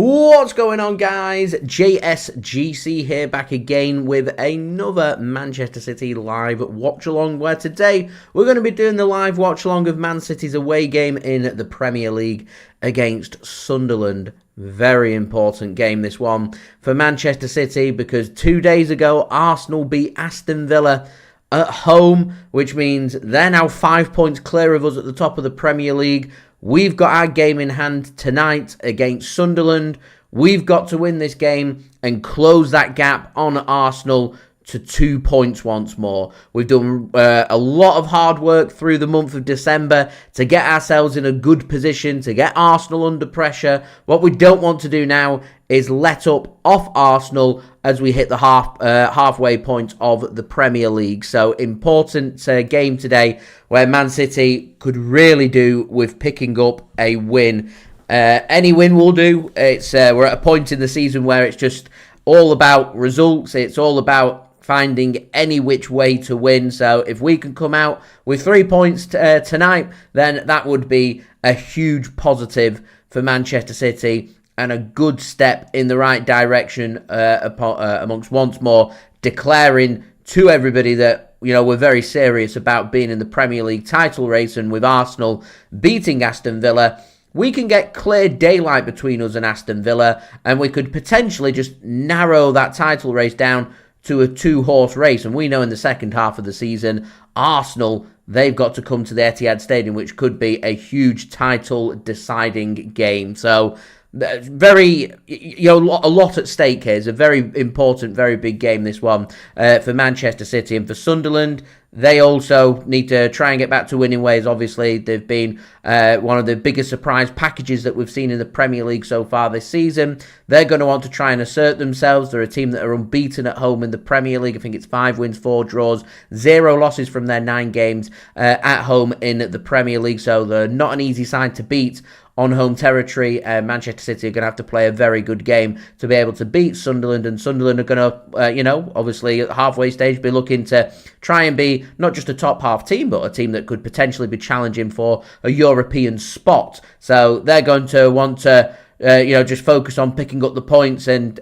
What's going on, guys? JSGC here, back again with another Manchester City live watch-along, where today we're going to be doing the live watch-along of Man City's away game in the Premier League against Sunderland. Very important game, this one, for Manchester City, because 2 days ago, Arsenal beat Aston Villa at home, which means they're now 5 points clear of us at the top of the Premier League. We've got our game in hand tonight against Sunderland. We've got to win this game and close that gap on Arsenal to 2 points once more. We've done a lot of hard work through the month of December to get ourselves in a good position, to get Arsenal under pressure. What we don't want to do now is let up off Arsenal as we hit the halfway point of the Premier League. So important game today where Man City could really do with picking up a win. Any win will do. We're at a point in the season where it's just all about results. It's all about finding any which way to win. So if we can come out with 3 points tonight, then that would be a huge positive for Manchester City and a good step in the right direction amongst once more declaring to everybody that, you know, we're very serious about being in the Premier League title race. And with Arsenal beating Aston Villa, we can get clear daylight between us and Aston Villa, and we could potentially just narrow that title race down to a two-horse race. And we know in the second half of the season, Arsenal, they've got to come to the Etihad Stadium, which could be a huge title-deciding game. So, very, a lot at stake here. It's a very important, very big game, this one, for Manchester City. And for Sunderland, they also need to try and get back to winning ways. Obviously, they've been one of the biggest surprise packages that we've seen in the Premier League so far this season. They're going to want to try and assert themselves. They're a team that are unbeaten at home in the Premier League. I think it's 5 wins, 4 draws, 0 losses from their 9 games at home in the Premier League. So they're not an easy side to beat on home territory. Manchester City are going to have to play a very good game to be able to beat Sunderland, and Sunderland are going to, obviously at the halfway stage, be looking to try and be not just a top half team, but a team that could potentially be challenging for a European spot. So they're going to want to just focus on picking up the points and,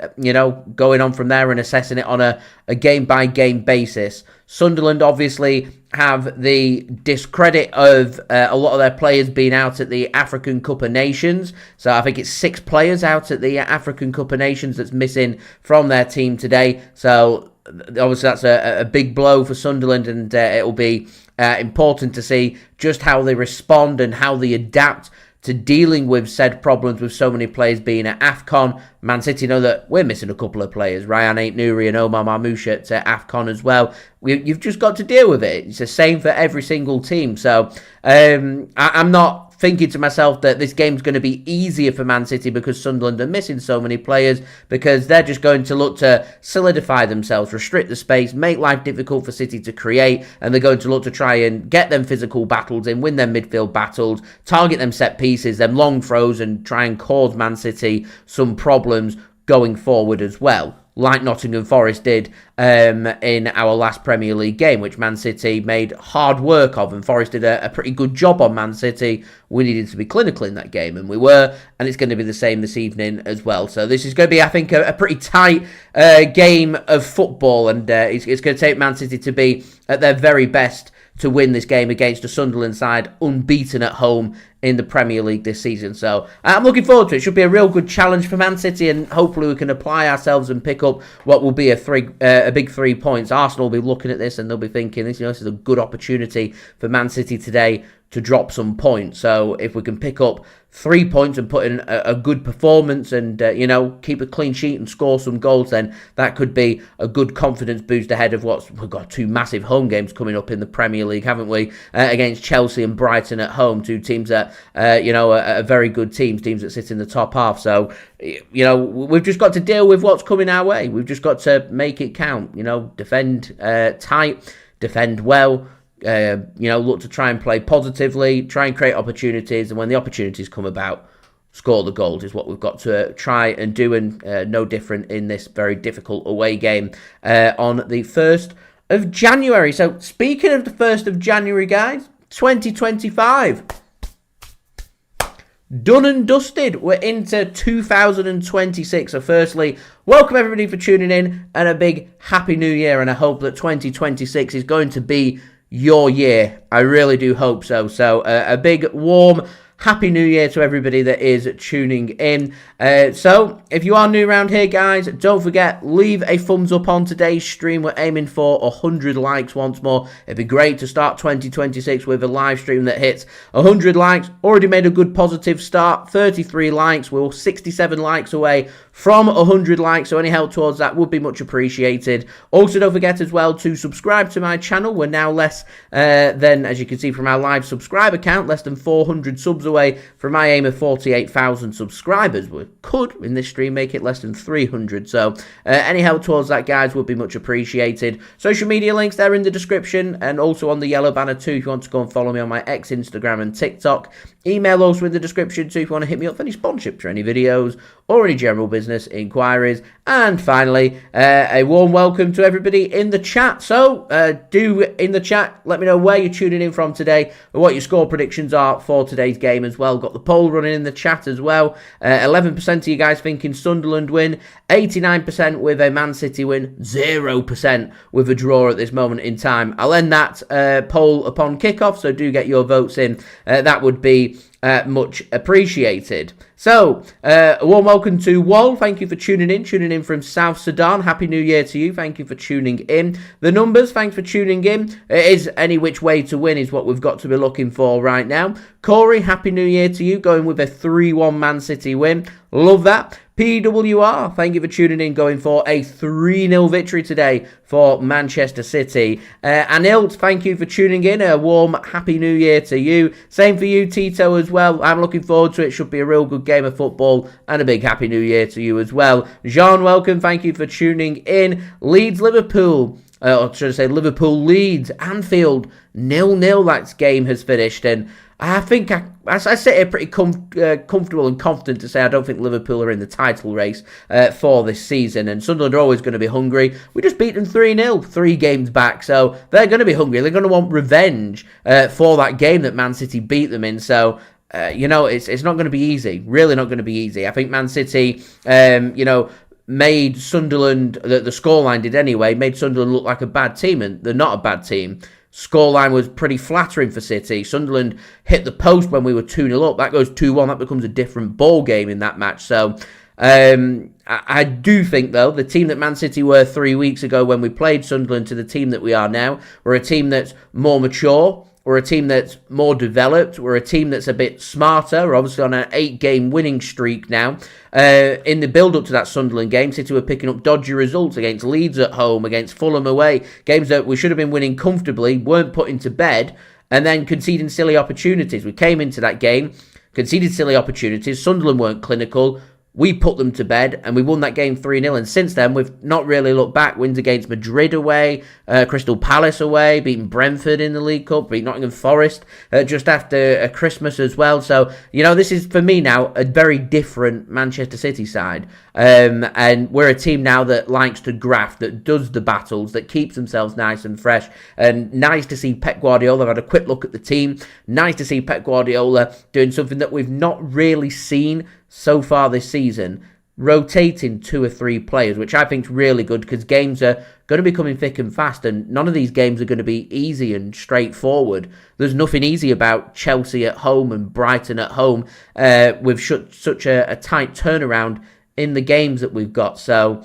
going on from there and assessing it on a game-by-game basis. Sunderland obviously have the discredit of a lot of their players being out at the African Cup of Nations. So I think it's 6 players out at the African Cup of Nations that's missing from their team today. So obviously that's a big blow for Sunderland, and it'll be important to see just how they respond and how they adapt to dealing with said problems with so many players being at AFCON. Man City know that we're missing a couple of players, Rayan Ait-Nouri and Omar Marmoush at AFCON as well. You've just got to deal with it. It's the same for every single team. So I'm not thinking to myself that this game's going to be easier for Man City because Sunderland are missing so many players, because they're just going to look to solidify themselves, restrict the space, make life difficult for City to create, and they're going to look to try and get them physical battles in, win their midfield battles, target them set pieces, them long throws, and try and cause Man City some problems going forward as well, like Nottingham Forest did in our last Premier League game, which Man City made hard work of, and Forest did a pretty good job on Man City. We needed to be clinical in that game, and we were, and it's going to be the same this evening as well. So this is going to be, I think, a pretty tight game of football, and it's going to take Man City to be at their very best to win this game against a Sunderland side unbeaten at home in the Premier League this season. So I'm looking forward to it. It should be a real good challenge for Man City, and hopefully we can apply ourselves and pick up what will be a big 3 points. Arsenal will be looking at this and they'll be thinking, this is a good opportunity for Man City today to drop some points. So if we can pick up 3 points and put in a good performance and, keep a clean sheet and score some goals, then that could be a good confidence boost ahead of we've got 2 massive home games coming up in the Premier League, haven't we? Against Chelsea and Brighton at home, 2 teams that, are very good teams that sit in the top half. So, we've just got to deal with what's coming our way. We've just got to make it count, defend tight, defend well, look to try and play positively, try and create opportunities, and when the opportunities come about, score the goals is what we've got to try and do, and no different in this very difficult away game on the 1st of January. So speaking of the 1st of January, guys, 2025. done and dusted. We're into 2026. So firstly, welcome everybody for tuning in and a big happy new year. And I hope that 2026 is going to be your year. I really do hope so. So a big warm happy new year to everybody that is tuning in. So if you are new around here, guys, don't forget, leave a thumbs up on today's stream. We're aiming for 100 likes once more. It'd be great to start 2026 with a live stream that hits 100 likes. Already made a good positive start, 33 likes. We're 67 likes away from 100 likes, so any help towards that would be much appreciated. Also, don't forget as well to subscribe to my channel. We're now less than, as you can see from our live subscriber count, less than 400 subs away from my aim of 48,000 subscribers. We could, in this stream, make it less than 300. So any help towards that, guys, would be much appreciated. Social media links there in the description and also on the yellow banner too if you want to go and follow me on my X, Instagram and TikTok. Email also in the description too if you want to hit me up for any sponsorships or any videos or any general business inquiries. And finally, a warm welcome to everybody in the chat. So do in the chat let me know where you're tuning in from today and what your score predictions are for today's game as well. Got the poll running in the chat as well. 11% of you guys thinking Sunderland win, 89% with a Man City win, 0% with a draw at this moment in time. I'll end that poll upon kickoff, so do get your votes in. That would be much appreciated. So, a warm welcome to Wall. Thank you for tuning in from South Sudan. Happy New Year to you. Thank you for tuning in. The numbers, thanks for tuning in. It is any which way to win is what we've got to be looking for right now. Corey, Happy New Year to you. Going with a 3-1 Man City win. Love that. PWR, thank you for tuning in, going for a 3-0 victory today for Manchester City. Anilt, thank you for tuning in. A warm Happy New Year to you. Same for you, Tito, as well. I'm looking forward to it. Should be a real good game of football. And a big Happy New Year to you as well. Jean, welcome. Thank you for tuning in. Leeds, Liverpool. Or should I say Liverpool, Leeds, Anfield, 0-0. That game has finished. And I think I sit here pretty comfortable and confident to say I don't think Liverpool are in the title race for this season. And Sunderland are always going to be hungry. We just beat them 3-0, 3 games back. So they're going to be hungry. They're going to want revenge for that game that Man City beat them in. So, it's not going to be easy. Really not going to be easy. I think Man City, made Sunderland, the scoreline did anyway, made Sunderland look like a bad team. And they're not a bad team. Scoreline was pretty flattering for City. Sunderland hit the post when we were 2-0 up. That goes 2-1. That becomes a different ball game in that match. So I do think, though, the team that Man City were 3 weeks ago when we played Sunderland to the team that we are now, we're a team that's more mature. We're a team that's more developed. We're a team that's a bit smarter. We're obviously on an 8-game winning streak now. In the build-up to that Sunderland game, City were picking up dodgy results against Leeds at home, against Fulham away. Games that we should have been winning comfortably, weren't put into bed, and then conceding silly opportunities. We came into that game, conceded silly opportunities. Sunderland weren't clinical. We put them to bed and we won that game 3-0. And since then, we've not really looked back. Wins against Madrid away, Crystal Palace away, beating Brentford in the League Cup, beating Nottingham Forest just after Christmas as well. So, this is, for me now, a very different Manchester City side. And we're a team now that likes to graft, that does the battles, that keeps themselves nice and fresh. And nice to see Pep Guardiola. I've had a quick look at the team. Nice to see Pep Guardiola doing something that we've not really seen so far this season, rotating 2 or 3 players, which I think is really good because games are going to be coming thick and fast, and none of these games are going to be easy and straightforward. There's nothing easy about Chelsea at home and Brighton at home with such a tight turnaround in the games that we've got. So,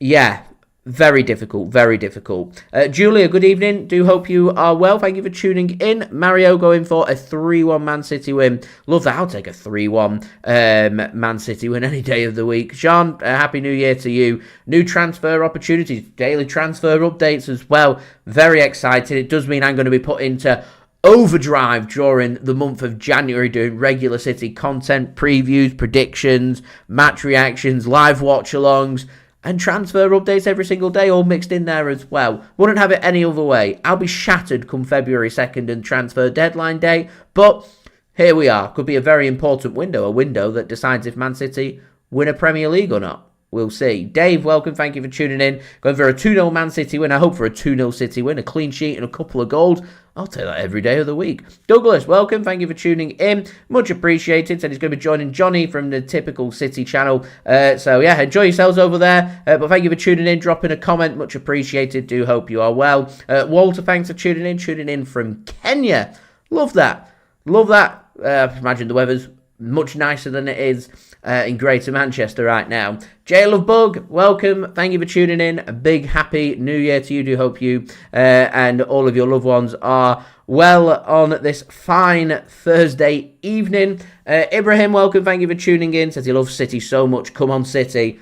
yeah, very difficult, very difficult. Julia, good evening. Do hope you are well. Thank you for tuning in. Mario going for a 3-1 Man City win. Love that. I'll take a 3-1 Man City win any day of the week. Sean, Happy New Year to you. New transfer opportunities, daily transfer updates as well. Very excited. It does mean I'm going to be put into overdrive during the month of January, doing regular City content, previews, predictions, match reactions, live watch-alongs, and transfer updates every single day, all mixed in there as well. Wouldn't have it any other way. I'll be shattered come February 2nd and transfer deadline day, but here we are. Could be a very important window, a window that decides if Man City win a Premier League or not. We'll see. Dave, welcome. Thank you for tuning in. Going for a 2-0 Man City win. I hope for a 2-0 City win. A clean sheet and a couple of goals. I'll take that every day of the week. Douglas, welcome. Thank you for tuning in. Much appreciated. Said he's going to be joining Johnny from the Typical City channel. So, yeah, enjoy yourselves over there. But thank you for tuning in. Dropping a comment. Much appreciated. Do hope you are well. Walter, thanks for tuning in. Tuning in from Kenya. Love that. Love that. Imagine the weather's much nicer than it is in Greater Manchester right now. J Love Bug, welcome. Thank you for tuning in. A big happy new year to you. Do hope you and all of your loved ones are well on this fine Thursday evening. Ibrahim, welcome. Thank you for tuning in. Says he loves City so much. Come on, City.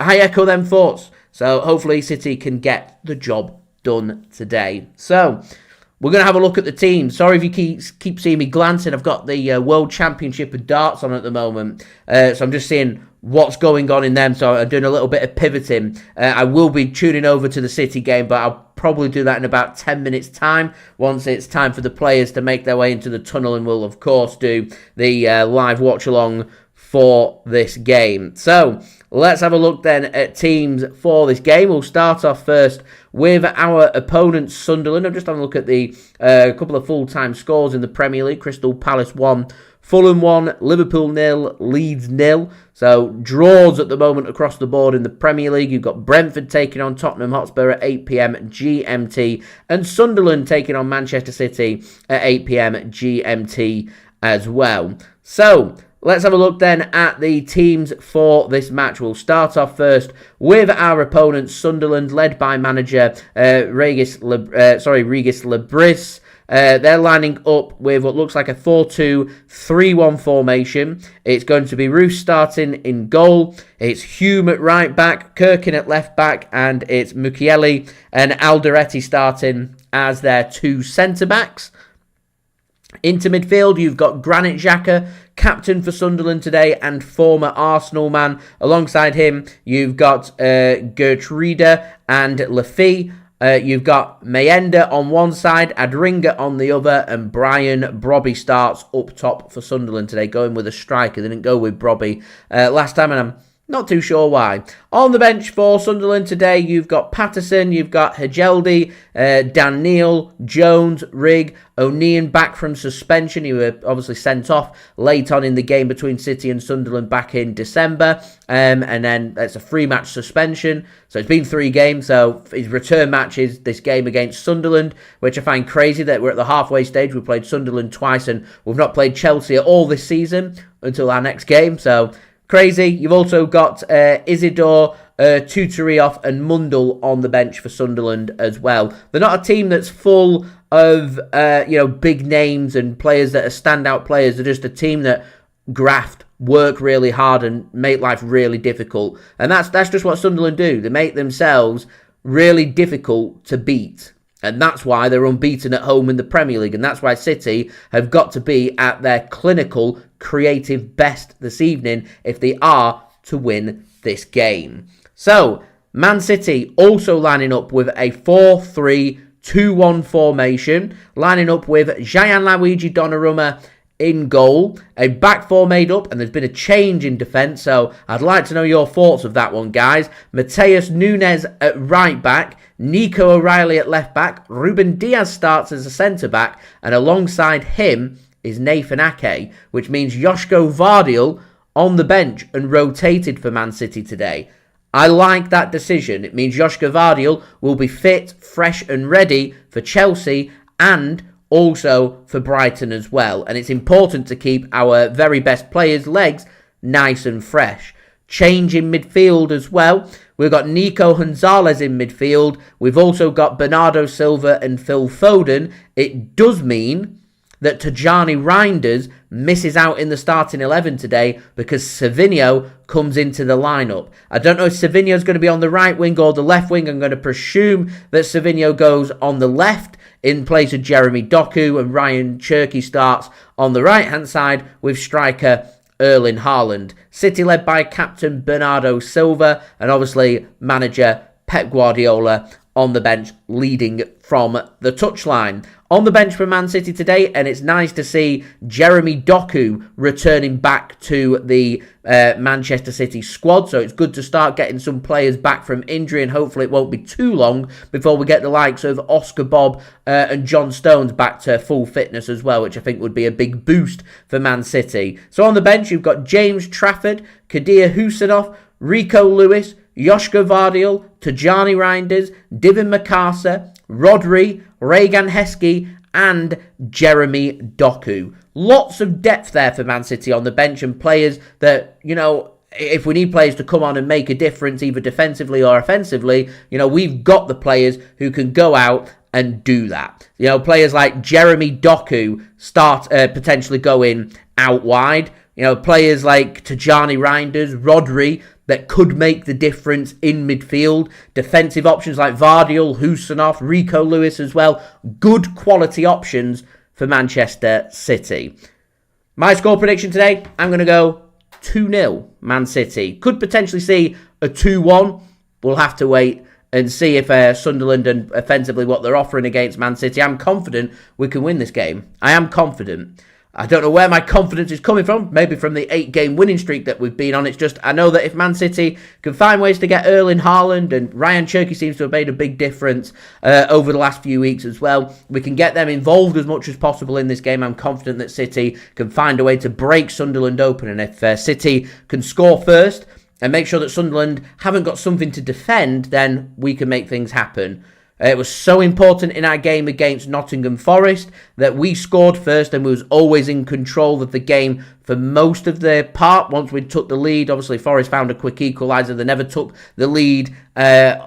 I echo them thoughts. So hopefully City can get the job done today. So we're going to have a look at the team. Sorry if you keep seeing me glancing. I've got the World Championship of Darts on at the moment. So I'm just seeing what's going on in them. So I'm doing a little bit of pivoting. I will be tuning over to the City game, but I'll probably do that in about 10 minutes' time once it's time for the players to make their way into the tunnel. And we'll, of course, do the live watch-along for this game. So let's have a look then at teams for this game. We'll start off first with our opponent, Sunderland. I'm just having a look at the couple of full-time scores in the Premier League. Crystal Palace 1, Fulham 1, Liverpool 0, Leeds 0. So draws at the moment across the board in the Premier League. You've got Brentford taking on Tottenham Hotspur at 8 p.m. GMT and Sunderland taking on Manchester City at 8 p.m. GMT as well. So let's have a look then at the teams for this match. We'll start off first with our opponent, Sunderland, led by manager Regis Lebris. They're lining up with what looks like a 4-2-3-1 formation. It's going to be Roos starting in goal. It's Hume at right back, Kirkin at left back, and it's Mukiele and Alderete starting as their two centre-backs. Into midfield, you've got Granit Xhaka, captain for Sunderland today and former Arsenal man. Alongside him, you've got Gertruida and Laffy. You've got Mayenda on one side, Adringa on the other, and Brian Brobby starts up top for Sunderland today, going with a striker. They didn't go with Brobby last time, and I'm not too sure why. On the bench for Sunderland today, you've got Patterson, you've got Hajeldi, Dan Neil, Jones, Rigg, O'Neill back from suspension. He was obviously sent off late on in the game between City and Sunderland back in December. And then it's a 3-match suspension. So it's been 3 games. So his return match is this game against Sunderland, which I find crazy that we're at the halfway stage. We played Sunderland twice and we've not played Chelsea at all this season until our next game. So crazy. You've also got Isidore, Tutoriov and Mundell on the bench for Sunderland as well. They're not a team that's full of big names and players that are standout players. They're just a team that graft, work really hard and make life really difficult. And that's just what Sunderland do. They make themselves really difficult to beat. And that's why they're unbeaten at home in the Premier League. And that's why City have got to be at their clinical, creative best this evening if they are to win this game. So, Man City also lining up with a 4-3-2-1 formation. Lining up with Gianluigi Donnarumma in goal. A back four made up, and there's been a change in defence. So, I'd like to know your thoughts of that one, guys. Matheus Nunes at right back. Nico O'Reilly at left back. Ruben Dias starts as a centre-back. And alongside him is Nathan Ake, which means Josko Gvardiol on the bench and rotated for Man City today. I like that decision. It means Josko Gvardiol will be fit, fresh and ready for Chelsea and also for Brighton as well. And it's important to keep our very best players' legs nice and fresh. Change in midfield as well. We've got Nico Gonzalez in midfield. We've also got Bernardo Silva and Phil Foden. It does mean that Tijjani Reijnders misses out in the starting 11 today because Savinho comes into the lineup. I don't know if Savinho is going to be on the right wing or the left wing. I'm going to presume that Savinho goes on the left in place of Jeremy Doku, and Rayan Cherki starts on the right-hand side with striker Erling Haaland. City led by captain Bernardo Silva and obviously manager Pep Guardiola on the bench leading from the touchline. On the bench for Man City today, and it's nice to see Jeremy Doku returning back to the Manchester City squad. So it's good to start getting some players back from injury, and hopefully it won't be too long before we get the likes of Oscar Bobb and John Stones back to full fitness as well, which I think would be a big boost for Man City. So on the bench, you've got James Trafford, Abdukodir Khusanov, Rico Lewis, Josko Gvardiol, Tijjani Reijnders, Divin Makasa, Rodri, Rayan Cherki, and Jeremy Doku. Lots of depth there for Man City on the bench, and players that, you know, if we need players to come on and make a difference, either defensively or offensively, you know, we've got the players who can go out and do that. You know, players like Jeremy Doku start potentially going out wide. You know, players like Tijjani Reijnders, Rodri, that could make the difference in midfield. Defensive options like Gvardiol, Khusanov, Rico Lewis as well. Good quality options for Manchester City. My score prediction today, I'm going to go 2-0 Man City. Could potentially see a 2-1. We'll have to wait and see if Sunderland and offensively what they're offering against Man City. I'm confident we can win this game. I am confident. I don't know where my confidence is coming from. Maybe from the 8-game winning streak that we've been on. It's just, I know that if Man City can find ways to get Erling, Haaland, and Rayan Cherki seems to have made a big difference over the last few weeks as well. We can get them involved as much as possible in this game. I'm confident that City can find a way to break Sunderland open. And if City can score first and make sure that Sunderland haven't got something to defend, then we can make things happen. It was so important in our game against Nottingham Forest that we scored first and we was always in control of the game for most of the part. Once we took the lead, obviously Forest found a quick equaliser. They never took the lead.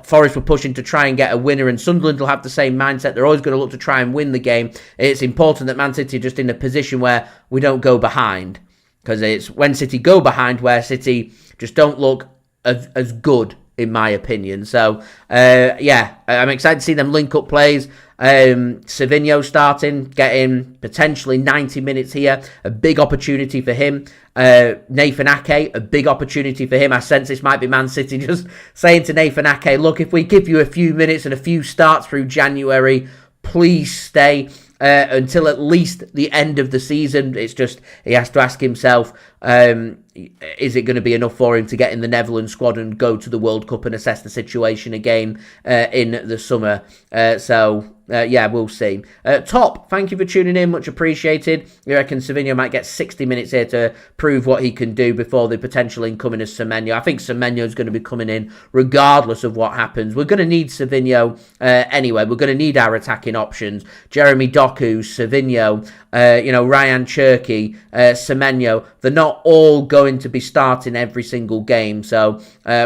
Forest were pushing to try and get a winner, and Sunderland will have the same mindset. They're always going to look to try and win the game. It's important that Man City are just in a position where we don't go behind, because it's when City go behind where City just don't look as good, in my opinion. So, yeah, I'm excited to see them link up plays. Savinho starting, getting potentially 90 minutes here. A big opportunity for him. Nathan Ake, a big opportunity for him. I sense this might be Man City just saying to Nathan Ake, look, if we give you a few minutes and a few starts through January, please stay until at least the end of the season. It's just, he has to ask himself, is it going to be enough for him to get in the Netherlands squad and go to the World Cup and assess the situation again in the summer? Yeah, we'll see. Top, thank you for tuning in. Much appreciated. You reckon Savinho might get 60 minutes here to prove what he can do before the potential incoming as Semenyo. I think Semenyo is going to be coming in regardless of what happens. We're going to need Savinho anyway. We're going to need our attacking options. Jeremy Doku, Savinho, Rayan Cherki, Semenyo. They're not all going to be starting every single game. So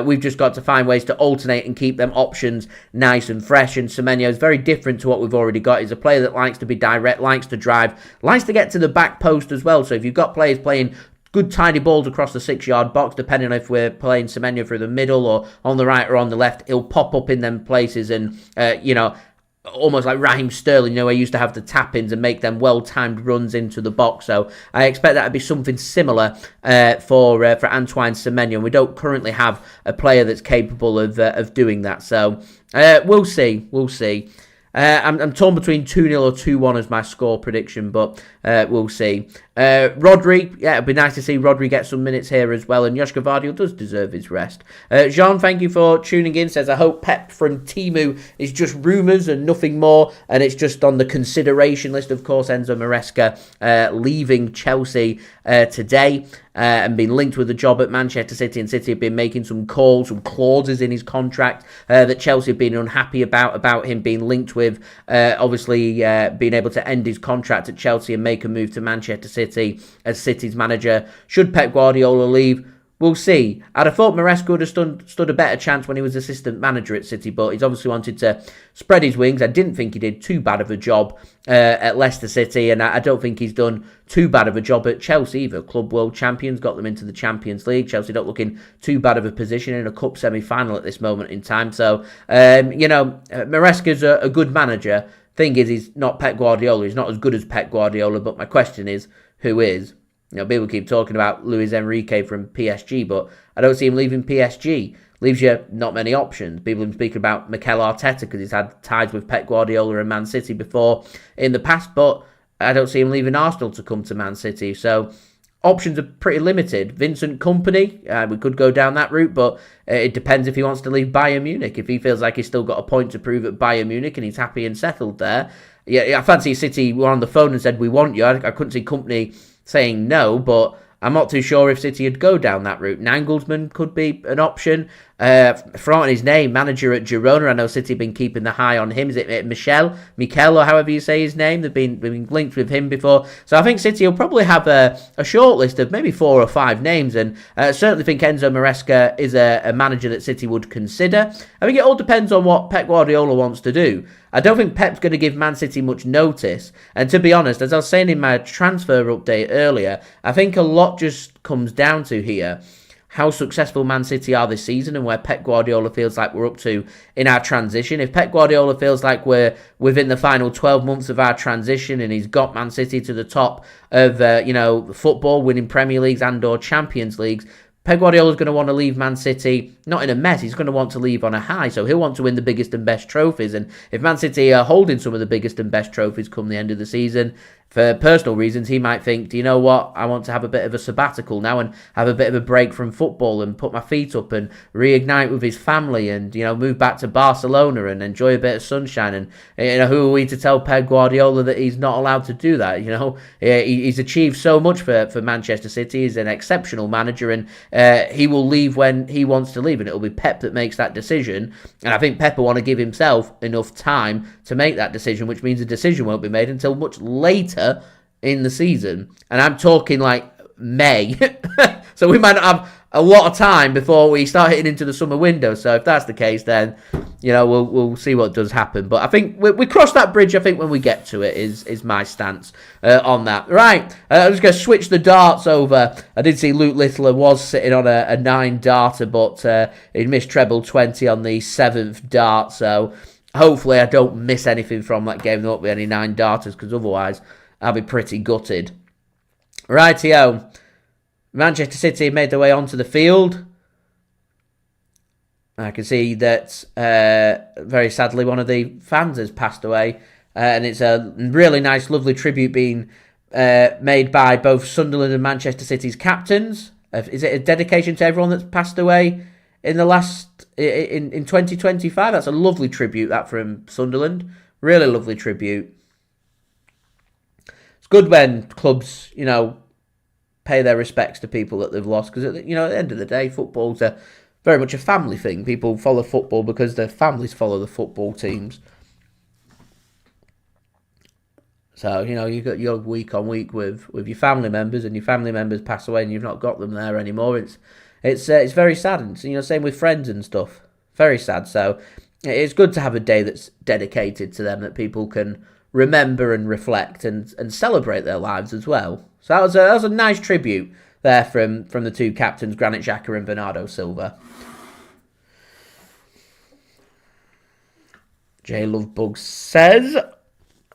we've just got to find ways to alternate and keep them options nice and fresh. And Semenyo is very different to what we've already got. He's a player that likes to be direct, likes to drive, likes to get to the back post as well. So if you've got players playing good tidy balls across the 6-yard box, depending on if we're playing Semenyo through the middle or on the right or on the left, he'll pop up in them places and, almost like Raheem Sterling, where he used to have the tap-ins and make them well-timed runs into the box. So I expect that to be something similar for Antoine Semenyo. And we don't currently have a player that's capable of doing that. So we'll see. I'm torn between 2-0 or 2-1 as my score prediction, but we'll see. Rodri, yeah, it'd be nice to see Rodri get some minutes here as well, and Josko Gvardiol does deserve his rest. Jean, thank you for tuning in, says, I hope Pep from Timu is just rumours and nothing more, and it's just on the consideration list. Of course, Enzo Maresca leaving Chelsea today and being linked with a job at Manchester City, and City have been making some calls, some clauses in his contract that Chelsea have been unhappy about him being linked with, obviously being able to end his contract at Chelsea and make a move to Manchester City as City's manager. Should Pep Guardiola leave? We'll see. I'd have thought Maresca would have stood a better chance when he was assistant manager at City, but he's obviously wanted to spread his wings. I didn't think he did too bad of a job at Leicester City, and I don't think he's done too bad of a job at Chelsea either. Club world champions, got them into the Champions League. Chelsea don't look in too bad of a position in a cup semi-final at this moment in time. So, Maresca's a good manager. Thing is, he's not Pep Guardiola. He's not as good as Pep Guardiola, but my question is, who is? You know, people keep talking about Luis Enrique from PSG, but I don't see him leaving PSG. Leaves you not many options. People have been speaking about Mikel Arteta because he's had ties with Pep Guardiola and Man City before in the past, but I don't see him leaving Arsenal to come to Man City. So options are pretty limited. Vincent Kompany, we could go down that route, but it depends if he wants to leave Bayern Munich. If he feels like he's still got a point to prove at Bayern Munich and he's happy and settled there. Yeah, I fancy City were on the phone and said, we want you. I couldn't see Kompany saying no, but I'm not too sure if City would go down that route. Nagelsmann could be an option. Forgotten his name, manager at Girona. I know City have been keeping the high on him. Is it Mikel, or however you say his name? They've been linked with him before. So I think City will probably have a short list of maybe 4 or 5 names. And I certainly think Enzo Maresca is a manager that City would consider. I think it all depends on what Pep Guardiola wants to do. I don't think Pep's going to give Man City much notice. And to be honest, as I was saying in my transfer update earlier, I think a lot just comes down to here how successful Man City are this season and where Pep Guardiola feels like we're up to in our transition. If Pep Guardiola feels like we're within the final 12 months of our transition and he's got Man City to the top of football, winning Premier Leagues and or Champions Leagues, Pep Guardiola's going to want to leave Man City not in a mess. He's going to want to leave on a high. So he'll want to win the biggest and best trophies. And if Man City are holding some of the biggest and best trophies come the end of the season, for personal reasons, he might think, do you know what? I want to have a bit of a sabbatical now and have a bit of a break from football and put my feet up and reignite with his family and, move back to Barcelona and enjoy a bit of sunshine. And, who are we to tell Pep Guardiola that he's not allowed to do that? He's achieved so much for Manchester City. He's an exceptional manager and he will leave when he wants to leave. And it'll be Pep that makes that decision. And I think Pep will want to give himself enough time to make that decision, which means the decision won't be made until much later in the season, and I'm talking like May. So we might not have a lot of time before we start hitting into the summer window. So if that's the case, then we'll see what does happen. But I think we cross that bridge. I think when we get to it is my stance on that. Right, I'm just going to switch the darts over. I did see Luke Littler was sitting on a 9 darter, but he missed treble 20 on the 7th dart. So hopefully I don't miss anything from that game. There won't be any 9 darters because otherwise I'll be pretty gutted. Rightio. Manchester City made their way onto the field. I can see that, very sadly, one of the fans has passed away. And it's a really nice, lovely tribute being made by both Sunderland and Manchester City's captains. Is it a dedication to everyone that's passed away in the last... in 2025? That's a lovely tribute, that, from Sunderland. Really lovely tribute. It's good when clubs, pay their respects to people that they've lost, because at the end of the day, football's very much a family thing. People follow football because their families follow the football teams. So, you got your week on week with your family members, and your family members pass away and you've not got them there anymore. It's very sad, and same with friends and stuff. Very sad. So it's good to have a day that's dedicated to them, that people can remember and reflect and celebrate their lives as well. So that was a nice tribute there from the 2 captains, Granit Xhaka and Bernardo Silva. J Lovebug says,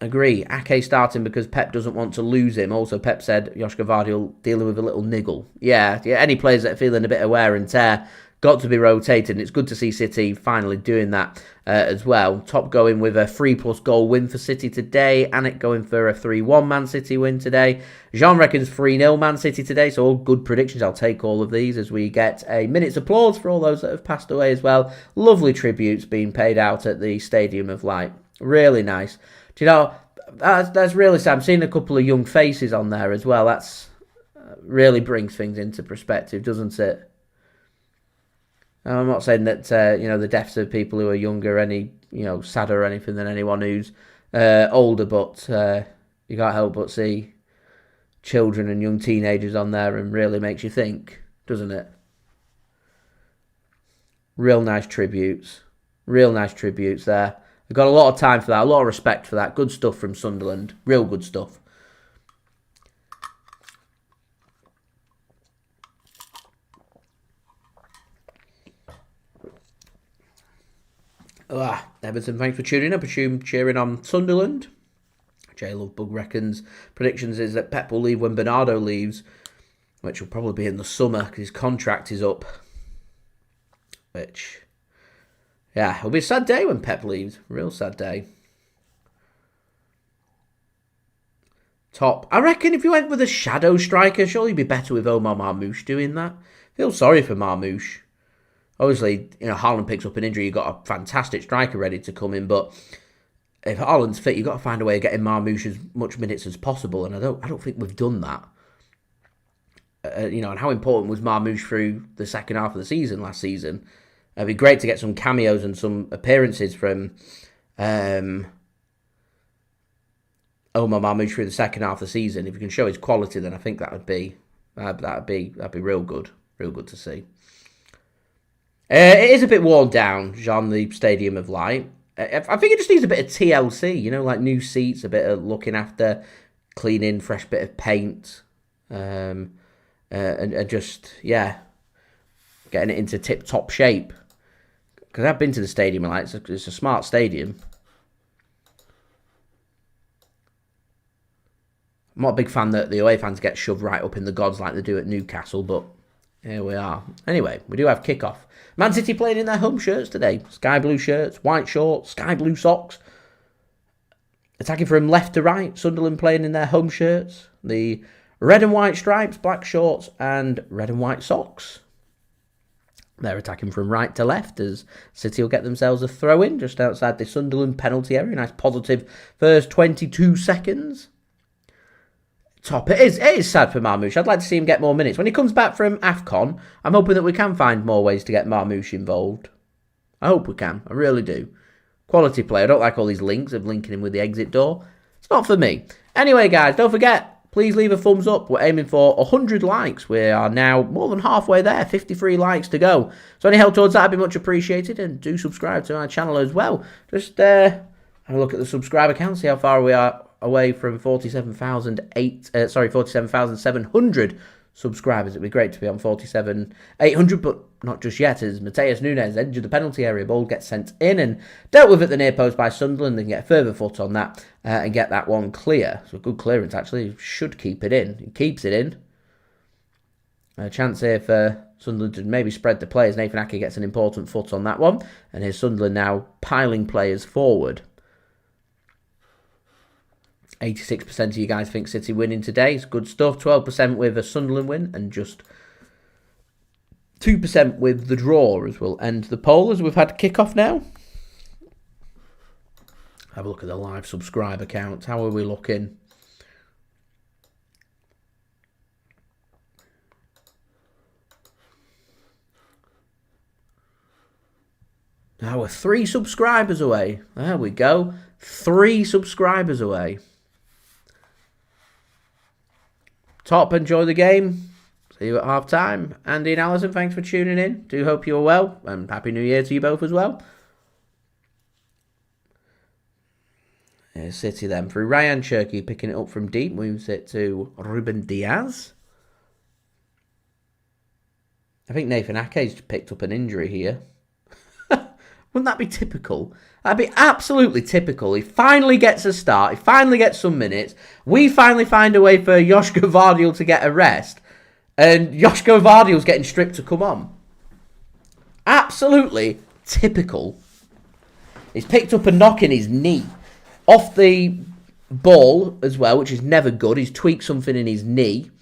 agree, Ake starting because Pep doesn't want to lose him. Also, Pep said Josko Gvardiol dealing with a little niggle. Yeah, any players that are feeling a bit of wear and tear got to be rotated. And it's good to see City finally doing that as well. Top going with a 3+ goal win for City today. Anik going for a 3-1 Man City win today. Jean reckons 3-0 Man City today. So all good predictions. I'll take all of these as we get a minute's applause for all those that have passed away as well. Lovely tributes being paid out at the Stadium of Light. Really nice. Do you know, that's really sad. I'm seeing a couple of young faces on there as well. That's really brings things into perspective, doesn't it? I'm not saying that, the deaths of people who are younger are any, sadder or anything than anyone who's older, but you can't help but see children and young teenagers on there, and really makes you think, doesn't it? Real nice tributes there. I've got a lot of time for that, a lot of respect for that. Good stuff from Sunderland, real good stuff. Everton, thanks for tuning up. Assume cheering on Sunderland. J Lovebug reckons predictions is that Pep will leave when Bernardo leaves. which will probably be in the summer because his contract is up. Which, yeah, it'll be a sad day when Pep leaves. Real sad day. Top. I reckon if you went with a shadow striker, surely you'd be better with Omar Marmoush doing that. Feel sorry for Marmoush. Obviously, Haaland picks up an injury, you've got a fantastic striker ready to come in, but if Haaland's fit, you've got to find a way of getting Marmoush as much minutes as possible, and I don't think we've done that. And how important was Marmoush through the second half of the season last season? It'd be great to get some cameos and some appearances from Omar Marmoush through the second half of the season. If you can show his quality, then I think that'd be real good to see. It is a bit worn down, Jean, the Stadium of Light. I think it just needs a bit of TLC, like new seats, a bit of looking after, cleaning, fresh bit of paint, and just, getting it into tip-top shape. Because I've been to the Stadium of Light, it's a smart stadium. I'm not a big fan that the away fans get shoved right up in the gods like they do at Newcastle, but here we are. Anyway, we do have kickoff. Man City playing in their home shirts today. Sky blue shirts, white shorts, sky blue socks. Attacking from left to right. Sunderland playing in their home shirts. The red and white stripes, black shorts, and red and white socks. They're attacking from right to left as City will get themselves a throw-in just outside the Sunderland penalty area. Nice positive first 22 seconds. Top. It is sad for Marmoush. I'd like to see him get more minutes. When he comes back from AFCON, I'm hoping that we can find more ways to get Marmoush involved. I hope we can. I really do. Quality player. I don't like all these links of linking him with the exit door. It's not for me. Anyway, guys, don't forget, please leave a thumbs up. We're aiming for 100 likes. We are now more than halfway there. 53 likes to go. So any help towards that would be much appreciated. And do subscribe to our channel as well. Just have a look at the subscriber count. See how far we are away from 47,700 subscribers. It'd be great to be on 47,800, but not just yet, as Matheus Nunes entered the penalty area. Ball gets sent in and dealt with at the near post by Sunderland. They can get a further foot on that and get that one clear. So a good clearance, actually. He should keep it in. He keeps it in. A chance here for Sunderland to maybe spread the players. Nathan Ake gets an important foot on that one. And here's Sunderland now piling players forward. 86% of you guys think City winning today. It's good stuff. 12% with a Sunderland win and just 2% with the draw as we'll end the poll as we've had kickoff now. Have a look at the live subscriber count. How are we looking? Now we're 3 subscribers away. There we go. 3 subscribers away. Top, enjoy the game. See you at half time. Andy and Alison, thanks for tuning in. Do hope you're well. And Happy New Year to you both as well. Here's City then. Through Rayan Cherki picking it up from deep. Moves it to Ruben Dias. I think Nathan Ake's picked up an injury here. Wouldn't that be typical? That'd be absolutely typical. He finally gets a start. He finally gets some minutes. We finally find a way for Josko Gvardiol to get a rest. And Josko Gvardiol's getting stripped to come on. Absolutely typical. He's picked up a knock in his knee. Off the ball as well, which is never good. He's tweaked something in his knee.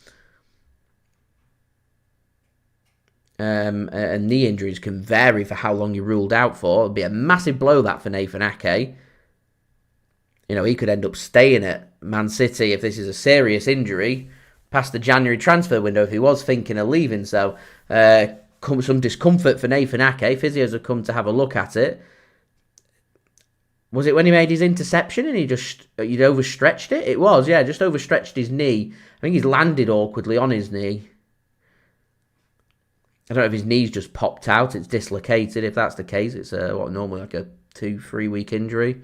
And knee injuries can vary for how long you're ruled out for. It'll be a massive blow that for Nathan Ake. He could end up staying at Man City if this is a serious injury past the January transfer window if he was thinking of leaving. So some discomfort for Nathan Ake. Physios have come to have a look at it. Was it when he made his interception and he'd overstretched it? It was, yeah, just overstretched his knee. I think he's landed awkwardly on his knee. I don't know if his knee's just popped out. It's dislocated. If that's the case, it's normally like a 2-3 week injury.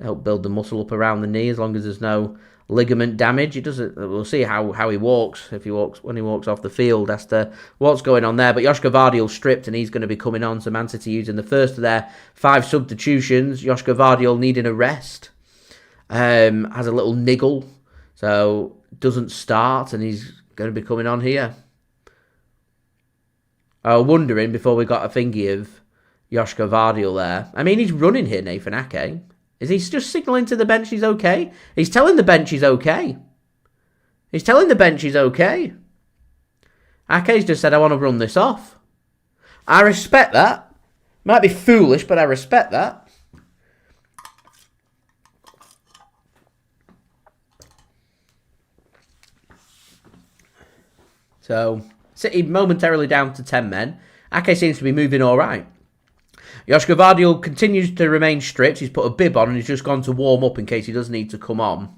Help build the muscle up around the knee as long as there's no ligament damage. It doesn't. We'll see how he walks. When he walks off the field as to what's going on there. But Josko Gvardiol stripped and he's going to be coming on. So Man City using the first of their 5 substitutions. Josko Gvardiol needing a rest. Has a little niggle, so doesn't start and he's going to be coming on here. I was wondering before we got a thingy of Josko Gvardiol there. I mean, he's running here, Nathan Ake. Is he just signalling to the bench he's okay? He's telling the bench he's okay. He's telling the bench he's okay. Ake's just said, I want to run this off. I respect that. Might be foolish, but I respect that. So, City momentarily down to 10 men. Ake seems to be moving all right. Josko Gvardiol continues to remain stripped. He's put a bib on and he's just gone to warm up in case he does need to come on.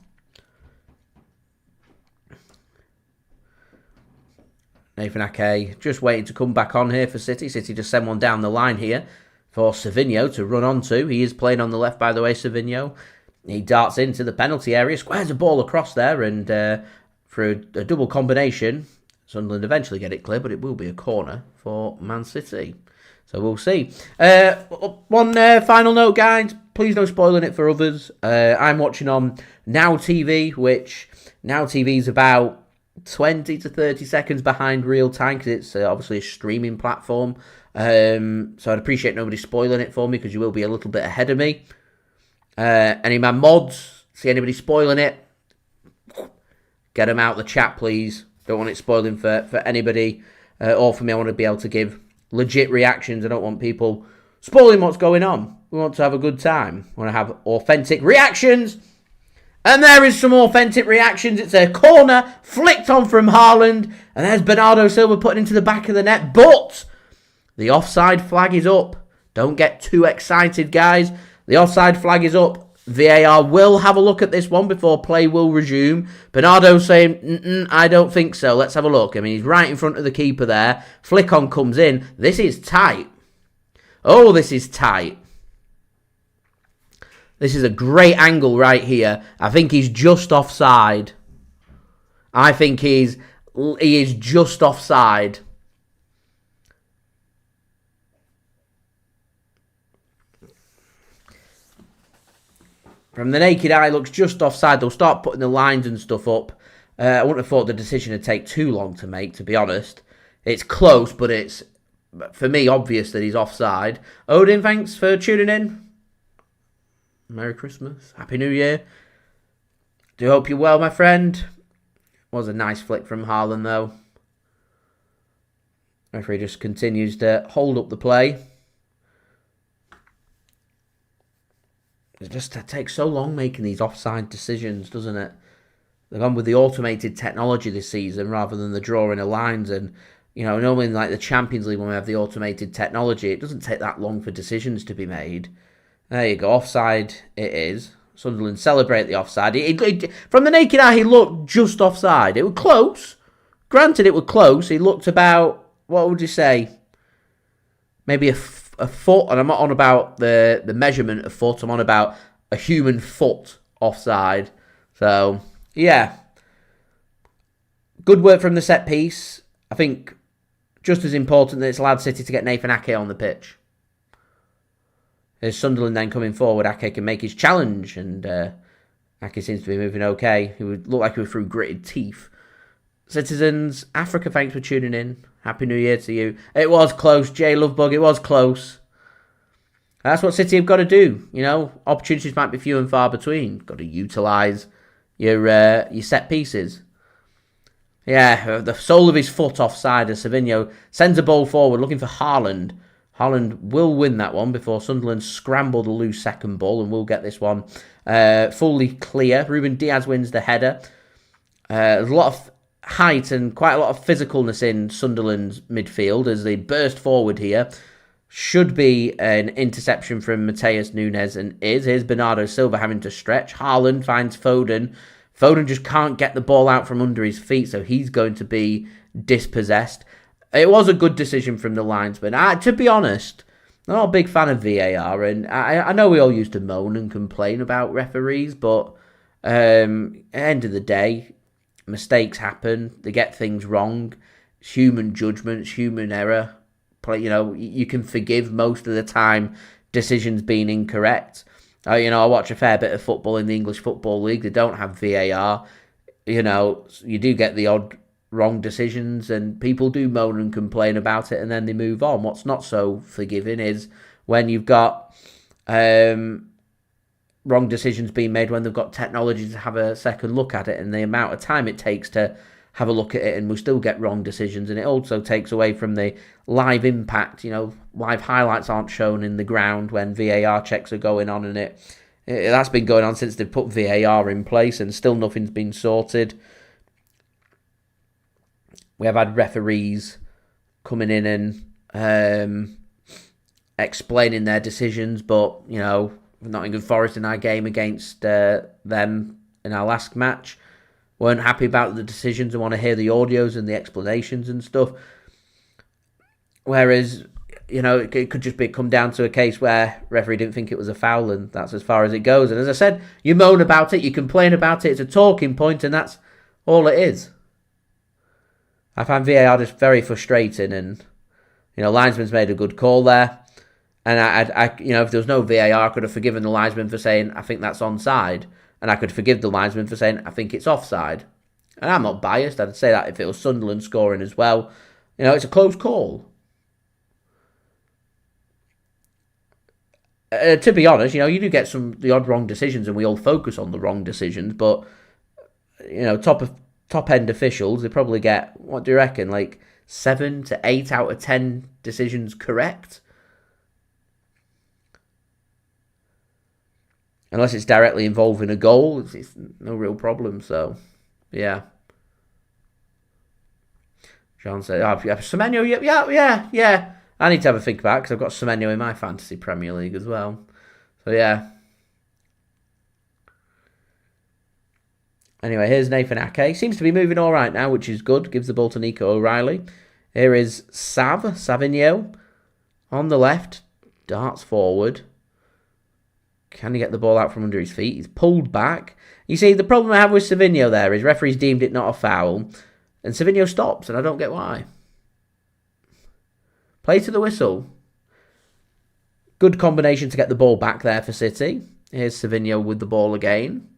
Nathan Ake just waiting to come back on here for City. City just send one down the line here for Savinho to run onto. He is playing on the left, by the way, Savinho. He darts into the penalty area, squares a ball across there, and for a double combination, Sunderland eventually get it clear, but it will be a corner for Man City. So we'll see. One final note, guys. Please no spoiling it for others. I'm watching on Now TV, which Now TV is about 20 to 30 seconds behind real time because it's obviously a streaming platform. So I'd appreciate nobody spoiling it for me because you will be a little bit ahead of me. Any of my mods, see anybody spoiling it? Get them out of the chat, please. Don't want it spoiling for anybody or for me. I want to be able to give legit reactions. I don't want people spoiling what's going on. We want to have a good time. We want to have authentic reactions. And there is some authentic reactions. It's a corner flicked on from Haaland. And there's Bernardo Silva putting into the back of the net. But the offside flag is up. Don't get too excited, guys. The offside flag is up. VAR will have a look at this one before play will resume. Bernardo saying, I don't think so. Let's have a look. I mean, he's right in front of the keeper there. Flick on comes in. This is tight. Oh, this is tight. This is a great angle right here. I think he's just offside. I think he is just offside. From the naked eye, looks just offside. They'll start putting the lines and stuff up. I wouldn't have thought the decision would take too long to make, to be honest. It's close, but it's, for me, obvious that he's offside. Odin, thanks for tuning in. Merry Christmas. Happy New Year. Do hope you're well, my friend. Was a nice flick from Haaland, though. Referee just continues to hold up the play. It just takes so long making these offside decisions, doesn't it? They've gone with the automated technology this season rather than the drawing of lines. And, you know, normally in like the Champions League when we have the automated technology, it doesn't take that long for decisions to be made. There you go. Offside it is. Sunderland celebrate the offside. From the naked eye, he looked just offside. It was close. Granted, it was close. He looked about, what would you say? Maybe a foot, and I'm not on about the measurement of foot, I'm on about a human foot offside. So, yeah. Good work from the set piece. I think just as important that it's allowed City to get Nathan Ake on the pitch. As Sunderland then coming forward, Ake can make his challenge, and Ake seems to be moving okay. He would look like he was through gritted teeth. Citizens, Africa, thanks for tuning in. Happy New Year to you. It was close, Jay Lovebug. It was close. That's what City have got to do. You know, opportunities might be few and far between. Got to utilise your set pieces. Yeah, the sole of his foot offside as Savinho sends a ball forward looking for Haaland. Haaland will win that one before Sunderland scramble the loose second ball, and we'll get this one fully clear. Ruben Dias wins the header. There's a lot of height and quite a lot of physicalness in Sunderland's midfield as they burst forward here. Should be an interception from Matheus Nunes, and is. Here's Bernardo Silva having to stretch. Haaland finds Foden. Foden just can't get the ball out from under his feet, so he's going to be dispossessed. It was a good decision from the linesman. To be honest, I'm not a big fan of VAR, and I know we all used to moan and complain about referees, but at the end of the day, mistakes happen. They get things wrong. It's human judgment. It's human error. You know, you can forgive most of the time decisions being incorrect. I watch a fair bit of football in the English Football League. They don't have VAR. You know, you do get the odd wrong decisions, and people do moan and complain about it, and then they move on. What's not so forgiving is when you've got wrong decisions being made when they've got technology to have a second look at it, and the amount of time it takes to have a look at it, and we still get wrong decisions. And it also takes away from the live impact. Live highlights aren't shown in the ground when VAR checks are going on, and that's been going on since they've put VAR in place, and still nothing's been sorted. We have had referees coming in and explaining their decisions, but, Nottingham Forest in our game against them in our last match weren't happy about the decisions and want to hear the audios and the explanations and stuff. Whereas, it could just come down to a case where referee didn't think it was a foul, and that's as far as it goes. And as I said, you moan about it, you complain about it, it's a talking point, and that's all it is. I find VAR just very frustrating, and, linesman's made a good call there. And I if there was no VAR, I could have forgiven the linesman for saying, I think that's onside. And I could forgive the linesman for saying, I think it's offside. And I'm not biased. I'd say that if it was Sunderland scoring as well. It's a close call. To be honest, you do get the odd wrong decisions, and we all focus on the wrong decisions. But, top end officials, they probably get, what do you reckon, like 7 to 8 out of 10 decisions correct? Unless it's directly involving a goal, it's no real problem. So, yeah. John said, Semenyo, yeah. I need to have a think about it because I've got Semenyo in my fantasy Premier League as well. So, yeah. Anyway, here's Nathan Ake. Seems to be moving all right now, which is good. Gives the ball to Nico O'Reilly. Here is Savinho on the left. Darts forward. Can he get the ball out from under his feet? He's pulled back. You see, the problem I have with Savinho there is referees deemed it not a foul. And Savinho stops, and I don't get why. Play to the whistle. Good combination to get the ball back there for City. Here's Savinho with the ball again.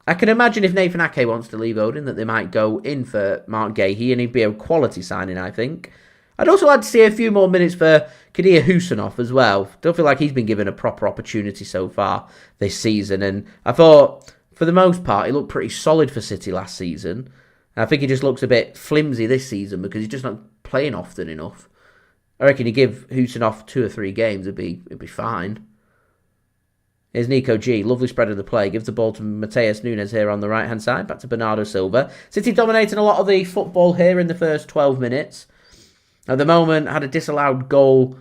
I can imagine if Nathan Ake wants to leave Odin that they might go in for Mark Gahey, and he'd be a quality signing, I think. I'd also like to see a few more minutes for Abdukodir Khusanov as well. Don't feel like he's been given a proper opportunity so far this season. And I thought, for the most part, he looked pretty solid for City last season. And I think he just looks a bit flimsy this season because he's just not playing often enough. I reckon you give Khusanov 2 or 3 games, it'd be fine. Here's Nico G. Lovely spread of the play. Gives the ball to Matheus Nunes here on the right-hand side. Back to Bernardo Silva. City dominating a lot of the football here in the first 12 minutes. At the moment, had a disallowed goal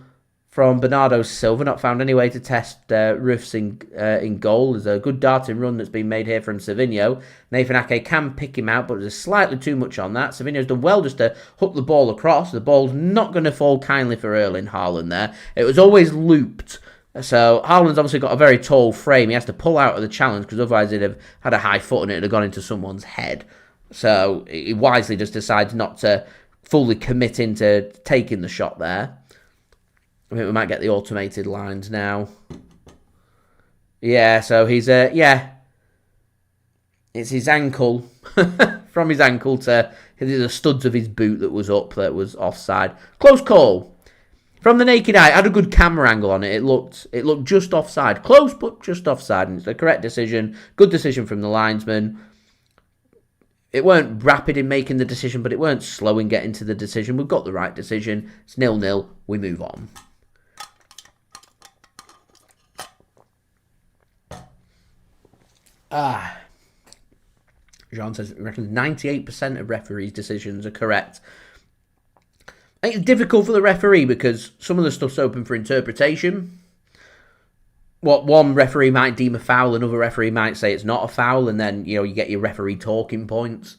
from Bernardo Silva. Not found any way to test Roofs in goal. There's a good darting run that's been made here from Savinho. Nathan Ake can pick him out, but there's slightly too much on that. Savinho's done well just to hook the ball across. The ball's not going to fall kindly for Erling Haaland there. It was always looped. So Haaland's obviously got a very tall frame. He has to pull out of the challenge because otherwise he'd have had a high foot and it'd have gone into someone's head. So he wisely just decides not to fully commit into taking the shot there. I think we might get the automated lines now. Yeah, so he's, it's his ankle. From his ankle to the studs of his boot that was up, that was offside. Close call. From the naked eye, had a good camera angle on it. It looked just offside. Close, but just offside. And it's the correct decision. Good decision from the linesman. It weren't rapid in making the decision, but it weren't slow in getting to the decision. We've got the right decision. It's 0-0. We move on. Jean says, I reckon 98% of referees' decisions are correct. I think it's difficult for the referee because some of the stuff's open for interpretation. What one referee might deem a foul, another referee might say it's not a foul, and then you get your referee talking points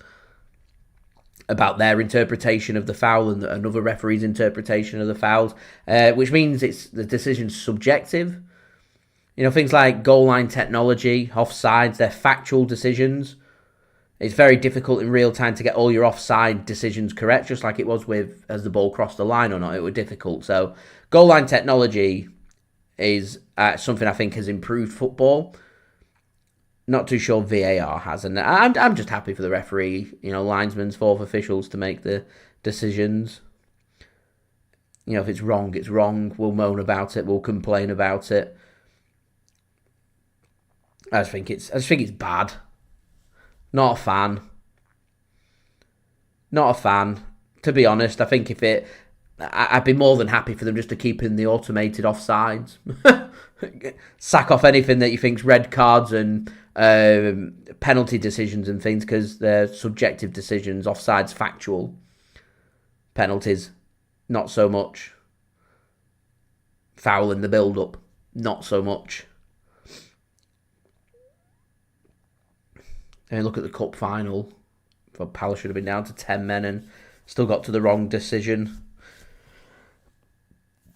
about their interpretation of the foul and another referee's interpretation of the fouls, which means the decision's subjective. Things like goal line technology, offsides, they're factual decisions. It's very difficult in real time to get all your offside decisions correct, just like it was with as the ball crossed the line or not. It was difficult. So goal line technology is something I think has improved football. Not too sure VAR has. And I'm just happy for the referee, linesmen's, fourth officials to make the decisions. If it's wrong, it's wrong. We'll moan about it. We'll complain about it. I just think it's bad. Not a fan. Not a fan. To be honest, I think I'd be more than happy for them just to keep in the automated offsides. Sack off anything that you think's red cards and penalty decisions and things, because they're subjective decisions. Offsides factual. Penalties, not so much. Foul in the build-up, not so much. And look at the cup final. Palace should have been down to 10 men and still got to the wrong decision.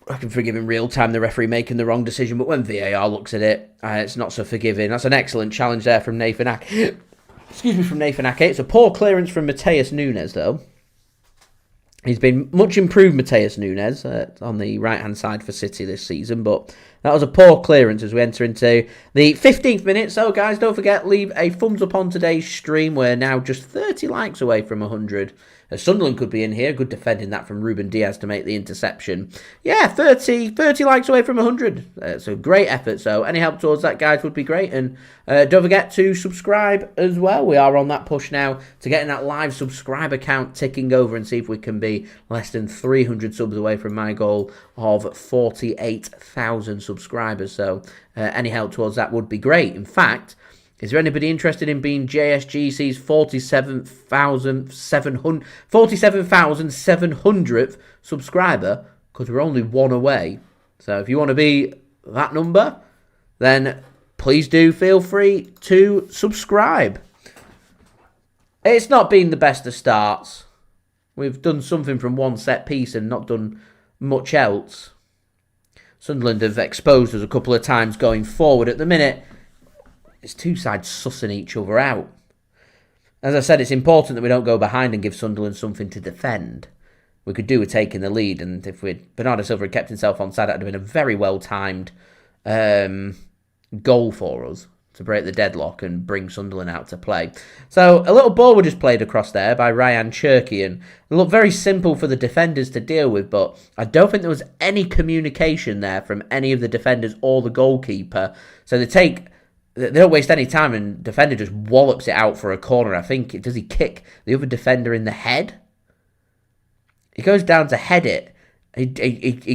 I can forgive in real time the referee making the wrong decision, but when VAR looks at it, it's not so forgiving. That's an excellent challenge there from Nathan Ake. From Nathan Ake. It's a poor clearance from Matheus Nunes, though. He's been much improved, Matheus Nunes, on the right-hand side for City this season, but that was a poor clearance as we enter into the 15th minute. So, guys, don't forget, leave a thumbs up on today's stream. We're now just 30 likes away from 100. Sunderland could be in here. Good defending that from Ruben Dias to make the interception. Yeah, 30 likes away from 100. It's a great effort. So any help towards that, guys, would be great. And don't forget to subscribe as well. We are on that push now to getting that live subscriber count ticking over and see if we can be less than 300 subs away from my goal of 48,000 subscribers. So any help towards that would be great. In fact, is there anybody interested in being JSGC's 47,700th subscriber? Because we're only one away. So if you want to be that number, then please do feel free to subscribe. It's not been the best of starts. We've done something from one set piece and not done much else. Sunderland have exposed us a couple of times going forward. At the minute, it's two sides sussing each other out. As I said, it's important that we don't go behind and give Sunderland something to defend. We could do with taking the lead, and if Bernardo Silva had kept himself onside, that would have been a very well-timed goal for us to break the deadlock and bring Sunderland out to play. So a little ball was just played across there by Rayan Cherki, and it looked very simple for the defenders to deal with, but I don't think there was any communication there from any of the defenders or the goalkeeper. So they don't waste any time, and defender just wallops it out for a corner. I think, does he kick the other defender in the head? He goes down to head it. He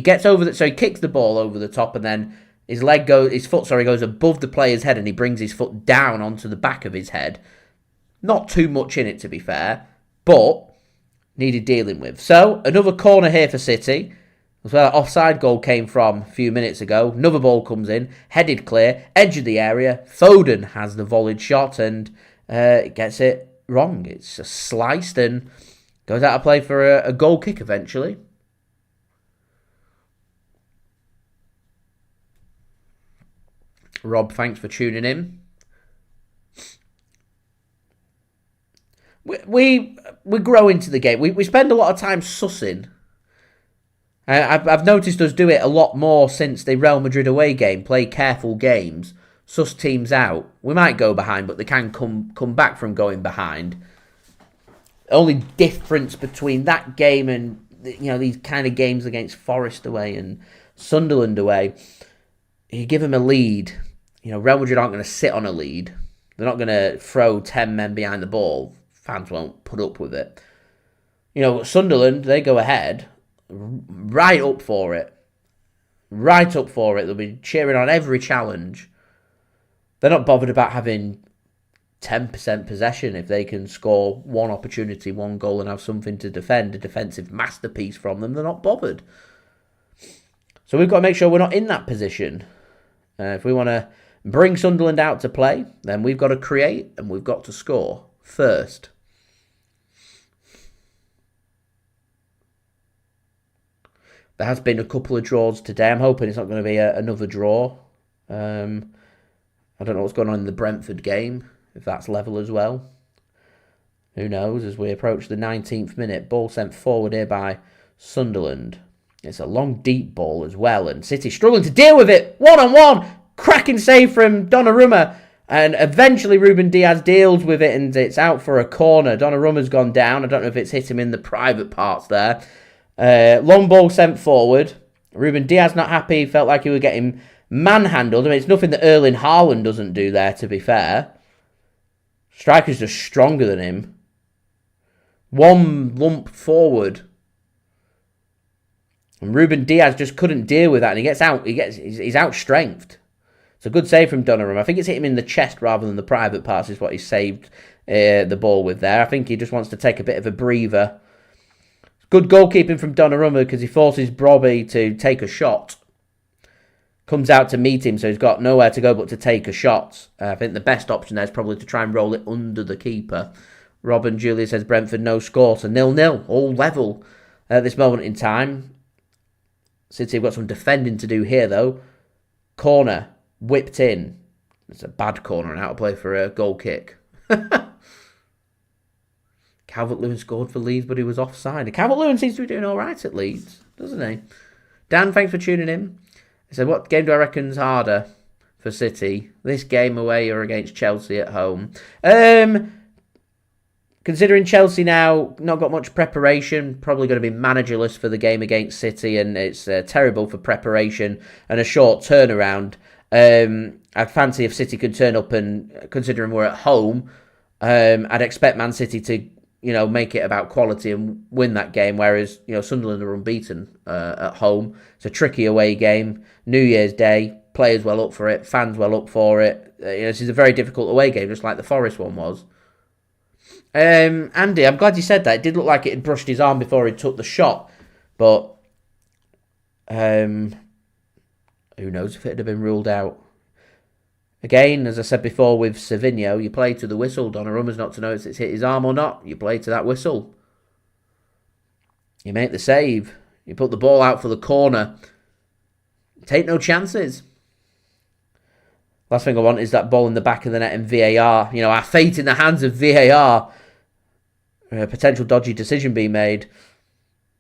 gets over so he kicks the ball over the top, and then his foot goes above the player's head, and he brings his foot down onto the back of his head. Not too much in it, to be fair, but needed dealing with. So another corner here for City. That's where that offside goal came from a few minutes ago. Another ball comes in, headed clear, edge of the area. Foden has the volleyed shot and gets it wrong. It's just sliced and goes out of play for a goal kick eventually. Rob, thanks for tuning in. We grow into the game. We spend a lot of time sussing. I've noticed us do it a lot more since the Real Madrid away game. Play careful games, suss teams out. We might go behind, but they can come back from going behind. Only difference between that game and these kind of games against Forest away and Sunderland away, you give them a lead. Real Madrid aren't going to sit on a lead. They're not going to throw 10 men behind the ball. Fans won't put up with it. Sunderland, they go ahead. Right up for it. They'll be cheering on every challenge. They're not bothered about having 10% possession if they can score one opportunity, one goal, and have something to defend, a defensive masterpiece from them. They're not bothered. So we've got to make sure we're not in that position. If we want to bring Sunderland out to play, then we've got to create and we've got to score first. There has been a couple of draws today. I'm hoping it's not going to be another draw. I don't know what's going on in the Brentford game, if that's level as well. Who knows, as we approach the 19th minute. Ball sent forward here by Sunderland. It's a long, deep ball as well, and City struggling to deal with it. One-on-one! Cracking save from Donnarumma. And eventually Ruben Dias deals with it and it's out for a corner. Donnarumma's gone down. I don't know if it's hit him in the private parts there. Long ball sent forward. Ruben Dias not happy. Felt like he was getting manhandled. I mean, it's nothing that Erling Haaland doesn't do there, to be fair. Striker's just stronger than him. One lump forward. And Ruben Dias just couldn't deal with that. And he gets out. He's out-strengthed. It's a good save from Donnarumma. I think it's hit him in the chest rather than the private parts is what he saved the ball with there. I think he just wants to take a bit of a breather. Good goalkeeping from Donnarumma because he forces Bobby to take a shot. Comes out to meet him, so he's got nowhere to go but to take a shot. I think the best option there is probably to try and roll it under the keeper. Robin Julia says Brentford no score, so 0-0, all level at this moment in time. City have got some defending to do here though. Corner. Whipped in. It's a bad corner and out of play for a goal kick. Calvert-Lewin scored for Leeds, but he was offside. Calvert-Lewin seems to be doing all right at Leeds, doesn't he? Dan, thanks for tuning in. He said, what game do I reckon's harder for City? This game away or against Chelsea at home? Considering Chelsea now not got much preparation, probably going to be managerless for the game against City, and it's terrible for preparation and a short turnaround. I'd fancy if City could turn up and, considering we're at home, I'd expect Man City to, make it about quality and win that game, whereas, Sunderland are unbeaten at home. It's a tricky away game. New Year's Day, players well up for it, fans well up for it. This is a very difficult away game, just like the Forest one was. Andy, I'm glad you said that. It did look like it had brushed his arm before he took the shot, but who knows if it had been ruled out. Again, as I said before with Savinho, you play to the whistle. Donnarumma's not to know if it's hit his arm or not. You play to that whistle. You make the save. You put the ball out for the corner. Take no chances. Last thing I want is that ball in the back of the net in VAR. Our fate in the hands of VAR. A potential dodgy decision being made.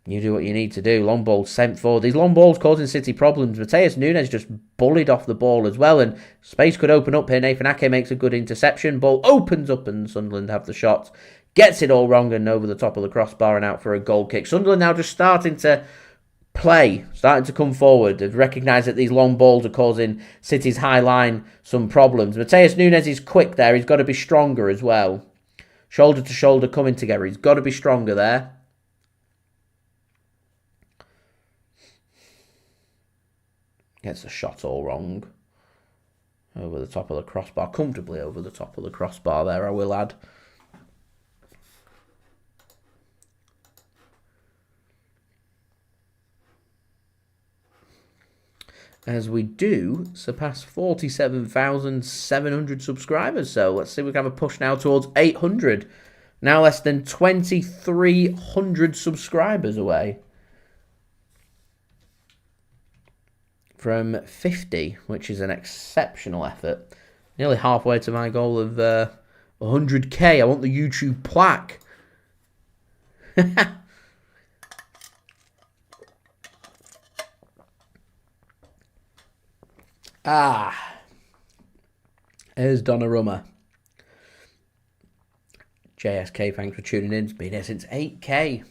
You do what you need to do. Long ball sent forward. These long balls causing City problems. Matheus Nunes just bullied off the ball as well. And space could open up here. Nathan Ake makes a good interception. Ball opens up and Sunderland have the shot. Gets it all wrong and over the top of the crossbar and out for a goal kick. Sunderland now just starting to play. Starting to come forward. They've recognised that these long balls are causing City's high line some problems. Matheus Nunes is quick there. He's got to be stronger as well. Shoulder to shoulder coming together. He's got to be stronger there. Gets the shot all wrong. Over the top of the crossbar. Comfortably over the top of the crossbar there, I will add. As we do surpass 47,700 subscribers. So let's see if we can have a push now towards 800. Now less than 2,300 subscribers away from 50, which is an exceptional effort. Nearly halfway to my goal of 100k. I want the YouTube plaque. Here's Donnarumma. JSK, thanks for tuning in. It's been here since 8k.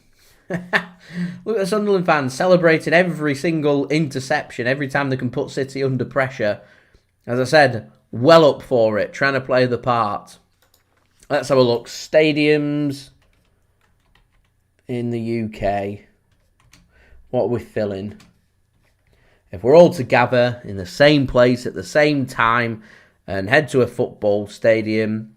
Look at the Sunderland fans celebrating every single interception, every time they can put City under pressure. As I said, well up for it, trying to play the part. Let's have a look. Stadiums in the UK. What are we filling? If we're all together in the same place at the same time and head to a football stadium,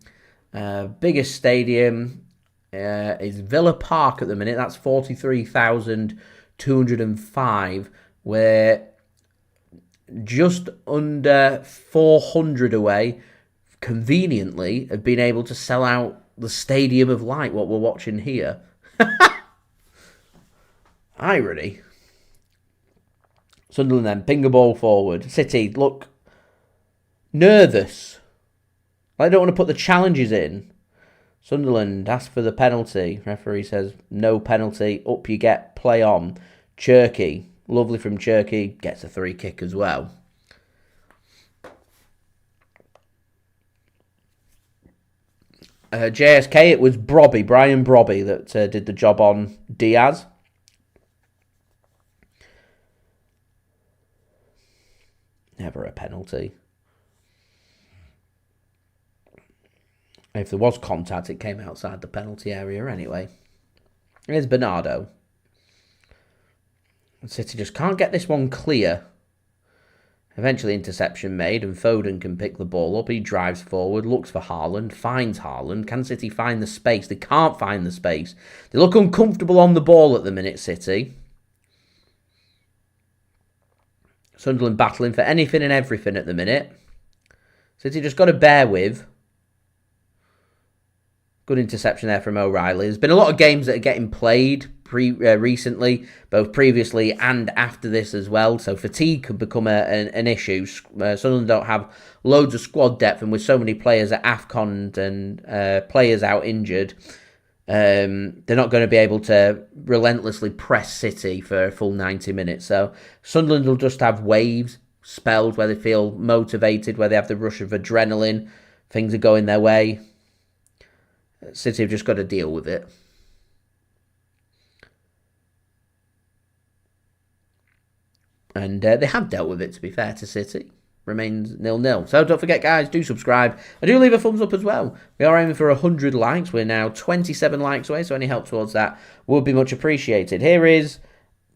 biggest stadium is Villa Park at the minute. That's 43,205. We're just under 400 away, conveniently, of being able to sell out the Stadium of Light, what we're watching here. Irony. Sunderland then, ping a ball forward. City, look nervous. I don't want to put the challenges in. Sunderland ask for the penalty. Referee says no penalty. Up you get, play on. Cherki, lovely from Cherki, gets a free kick as well. JSK, it was Brian Brobby, that did the job on Diaz. Never a penalty. If there was contact, it came outside the penalty area anyway. Here's Bernardo. City just can't get this one clear. Eventually interception made, and Foden can pick the ball up. He drives forward, looks for Haaland, finds Haaland. Can City find the space? They can't find the space. They look uncomfortable on the ball at the minute, City. Sunderland battling for anything and everything at the minute. City just got to bear with. Good interception there from O'Reilly. There's been a lot of games that are getting played recently, both previously and after this as well. So fatigue could become an issue. Sunderland don't have loads of squad depth, and with so many players at AFCON and players out injured, they're not going to be able to relentlessly press City for a full 90 minutes. So Sunderland will just have waves, spells where they feel motivated, where they have the rush of adrenaline, things are going their way. City have just got to deal with it. And they have dealt with it, to be fair to City. Remains 0-0. So don't forget, guys, do subscribe. And do leave a thumbs up as well. We are aiming for 100 likes. We're now 27 likes away, so any help towards that would be much appreciated. Here is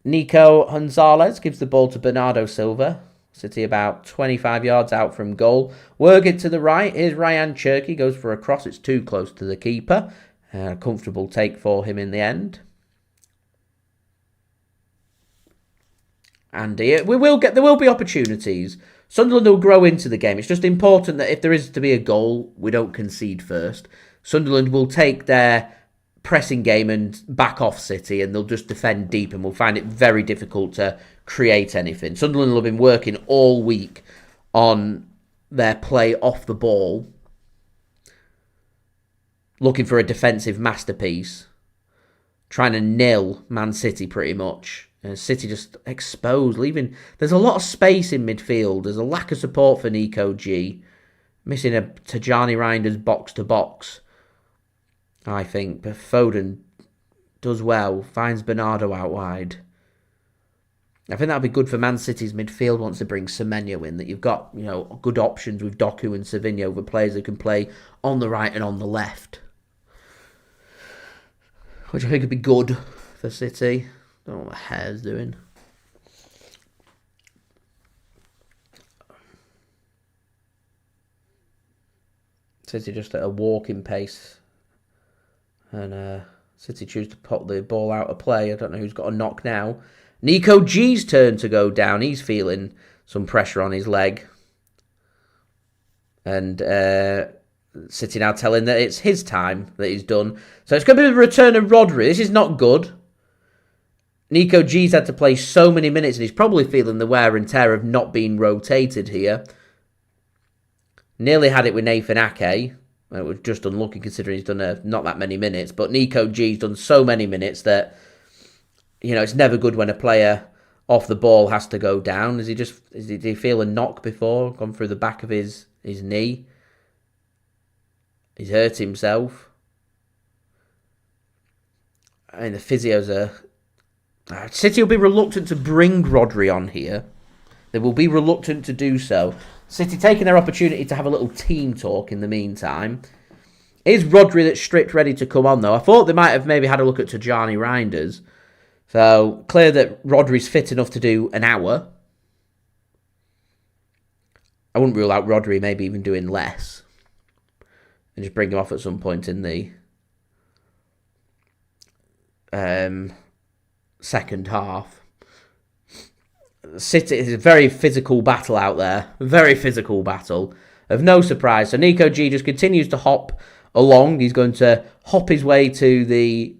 Nico Gonzalez. Gives the ball to Bernardo Silva. City about 25 yards out from goal. Work it to the right. Here's Rayan Cherki. Goes for a cross. It's too close to the keeper. Comfortable take for him in the end. And there will be opportunities. Sunderland will grow into the game. It's just important that if there is to be a goal, we don't concede first. Sunderland will take their pressing game and back off City, and they'll just defend deep, and we'll find it very difficult to create anything. Sunderland will have been working all week on their play off the ball, looking for a defensive masterpiece, trying to nil Man City pretty much. City just exposed, leaving... There's a lot of space in midfield. There's a lack of support for Nico G. Missing a Tijjani Reijnders box-to-box, I think. But Foden does well. Finds Bernardo out wide. I think that'll be good for Man City's midfield once they bring Semenyo in. That you've got, good options with Doku and Savinho for players who can play on the right and on the left. Which I think would be good for City. I don't know what the hair's doing. City just at a walking pace. And City choose to put the ball out of play. I don't know who's got a knock now. Nico G's turn to go down. He's feeling some pressure on his leg. And City now telling that it's his time that he's done. So it's going to be the return of Rodri. This is not good. Nico G's had to play so many minutes, and he's probably feeling the wear and tear of not being rotated here. Nearly had it with Nathan Ake. It was just unlucky considering he's done not that many minutes. But Nico G's done so many minutes that, it's never good when a player off the ball has to go down. Did he feel a knock before? Gone through the back of his knee? He's hurt himself. I mean, the physios are... City will be reluctant to bring Rodri on here. They will be reluctant to do so. City taking their opportunity to have a little team talk in the meantime. Is Rodri that's stripped ready to come on, though? I thought they might have maybe had a look at Tijjani Reijnders. So, clear that Rodri's fit enough to do an hour. I wouldn't rule out Rodri maybe even doing less. And just bring him off at some point in the... second half. City is a very physical battle out there. Very physical battle. Of no surprise. So Nico G just continues to hop along. He's going to hop his way to the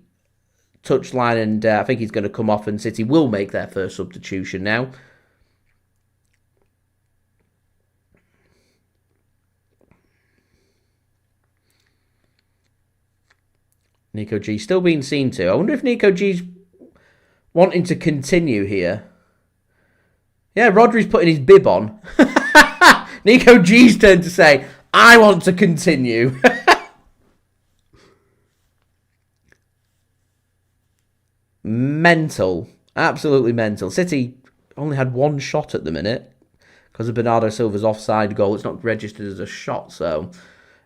touchline, and I think he's going to come off, and City will make their first substitution now. Nico G still being seen to. I wonder if Nico G's wanting to continue here. Yeah, Rodri's putting his bib on. Nico G's turn to say, I want to continue. mental. Absolutely mental. City only had one shot at the minute because of Bernardo Silva's offside goal. It's not registered as a shot, so...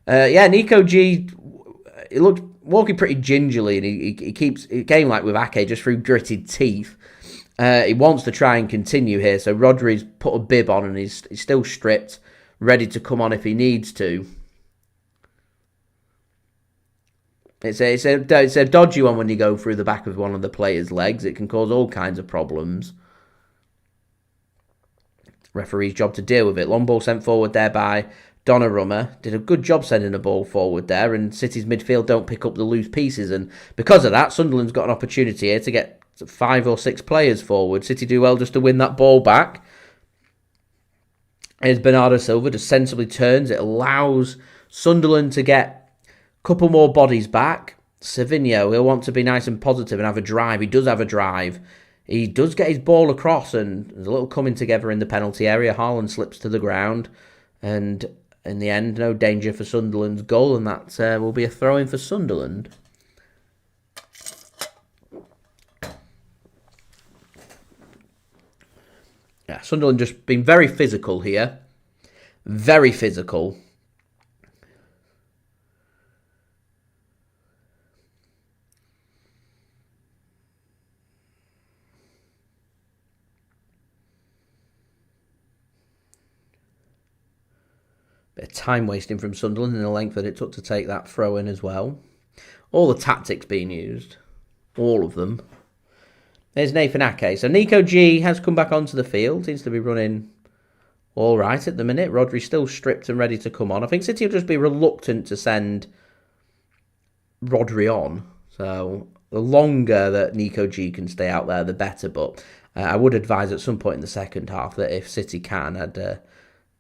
yeah, Nico G, he looked walking pretty gingerly, and he keeps... It came like with Ake, just through gritted teeth. He wants to try and continue here, so Rodri's put a bib on, and he's still stripped, ready to come on if he needs to. It's a dodgy one when you go through the back of one of the players' legs. It can cause all kinds of problems. Referee's job to deal with it. Long ball sent forward there by Donnarumma. Did a good job sending a ball forward there, and City's midfield don't pick up the loose pieces. And because of that, Sunderland's got an opportunity here to get 5 or 6 players forward. City do well just to win that ball back. Here's Bernardo Silva, just sensibly turns. It allows Sunderland to get a couple more bodies back. Savinho, he'll want to be nice and positive and have a drive. He does have a drive. He does get his ball across, and there's a little coming together in the penalty area. Haaland slips to the ground, and in the end, no danger for Sunderland's goal, and that will be a throw-in for Sunderland. Yeah, Sunderland just been very physical here. Very physical. Bit of time wasting from Sunderland in the length that it took to take that throw in as well. All the tactics being used. All of them. There's Nathan Ake. So Nico G has come back onto the field. Seems to be running all right at the minute. Rodri still stripped and ready to come on. I think City will just be reluctant to send Rodri on. So the longer that Nico G can stay out there, the better. But I would advise at some point in the second half that if City can, I'd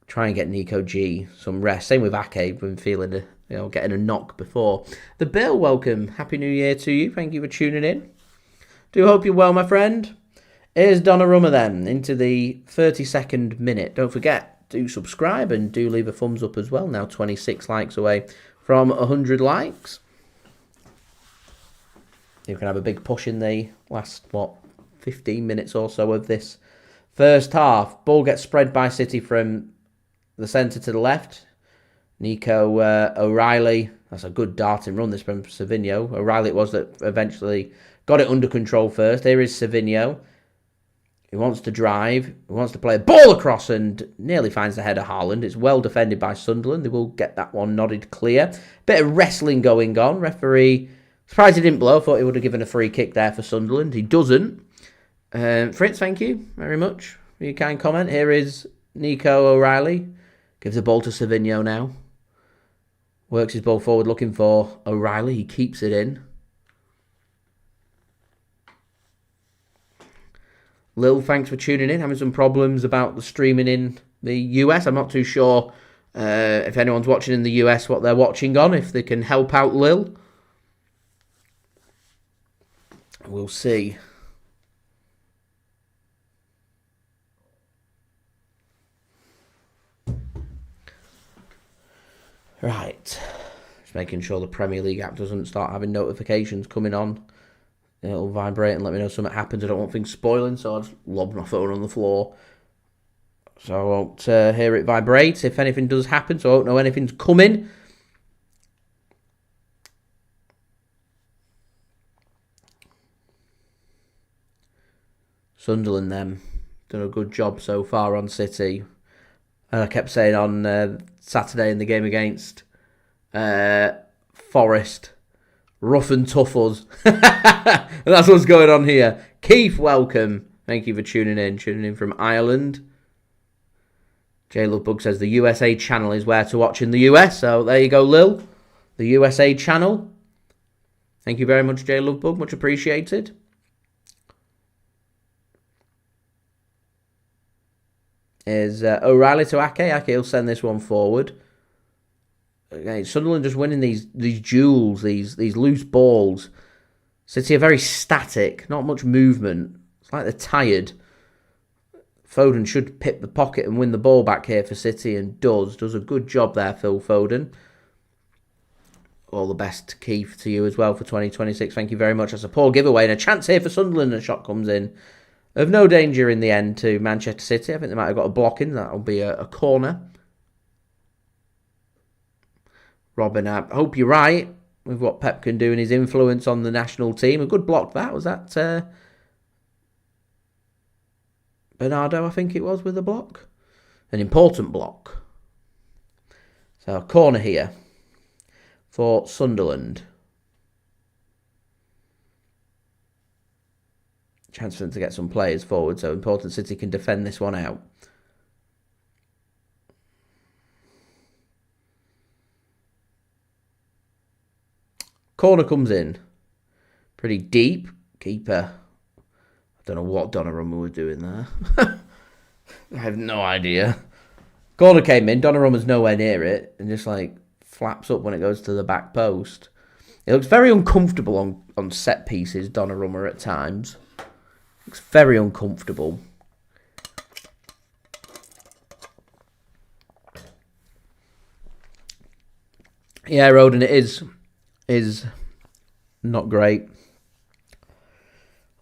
try and get Nico G some rest. Same with Ake. Been feeling getting a knock before. The Bill, welcome. Happy New Year to you. Thank you for tuning in. Do hope you're well, my friend. Here's Donnarumma then, into the 32nd minute. Don't forget, do subscribe and do leave a thumbs up as well. Now 26 likes away from 100 likes. You can have a big push in the last, 15 minutes or so of this first half. Ball gets spread by City from the centre to the left. Nico O'Reilly. That's a good darting run, this from Savinho. O'Reilly it was that eventually got it under control first. Here is Savinho. He wants to drive. He wants to play a ball across and nearly finds the head of Haaland. It's well defended by Sunderland. They will get that one nodded clear. Bit of wrestling going on. Referee, surprised he didn't blow. Thought he would have given a free kick there for Sunderland. He doesn't. Fritz, thank you very much for your kind comment. Here is Nico O'Reilly. Gives the ball to Savinho now. Works his ball forward looking for O'Reilly. He keeps it in. Lil, thanks for tuning in. Having some problems about the streaming in the US. I'm not too sure if anyone's watching in the US what they're watching on. If they can help out Lil. We'll see. Right. Just making sure the Premier League app doesn't start having notifications coming on. It'll vibrate and let me know something happens. I don't want things spoiling, so I'll just lob my phone on the floor. So I won't hear it vibrate if anything does happen, so I won't know anything's coming. Sunderland then. Done a good job so far on City. And I kept saying on Saturday in the game against Forest, rough and tough us. And that's what's going on here. Keith, welcome. Thank you for tuning in from Ireland. J Lovebug says the USA channel is where to watch in the US. So there you go, Lil. The USA channel. Thank you very much, J Lovebug. Much appreciated. Is O'Reilly to Ake. Ake will send this one forward. Okay, Sunderland just winning these duels, these loose balls. City are very static, not much movement. It's like they're tired. Foden should pip the pocket and win the ball back here for City, and does a good job there, Phil Foden. all the best, Keith, to you as well for 2026. Thank you very much. That's a poor giveaway and a chance here for Sunderland. A shot comes in. Of no danger in the end to Manchester City. I think they might have got a block in. That'll be a corner. Robin, I hope you're right with what Pep can do and his influence on the national team. A good block that. Was that Bernardo, I think it was, with the block? An important block. So a corner here for Sunderland. Chance for them to get some players forward, so important City can defend this one out. Corner comes in. Pretty deep. Keeper. I don't know what Donnarumma was doing there. I have no idea. Corner came in. Donnarumma's nowhere near it. And just like flaps up when it goes to the back post. It looks very uncomfortable on set pieces, Donnarumma, at times. Looks very uncomfortable. Yeah, Roden, it is not great.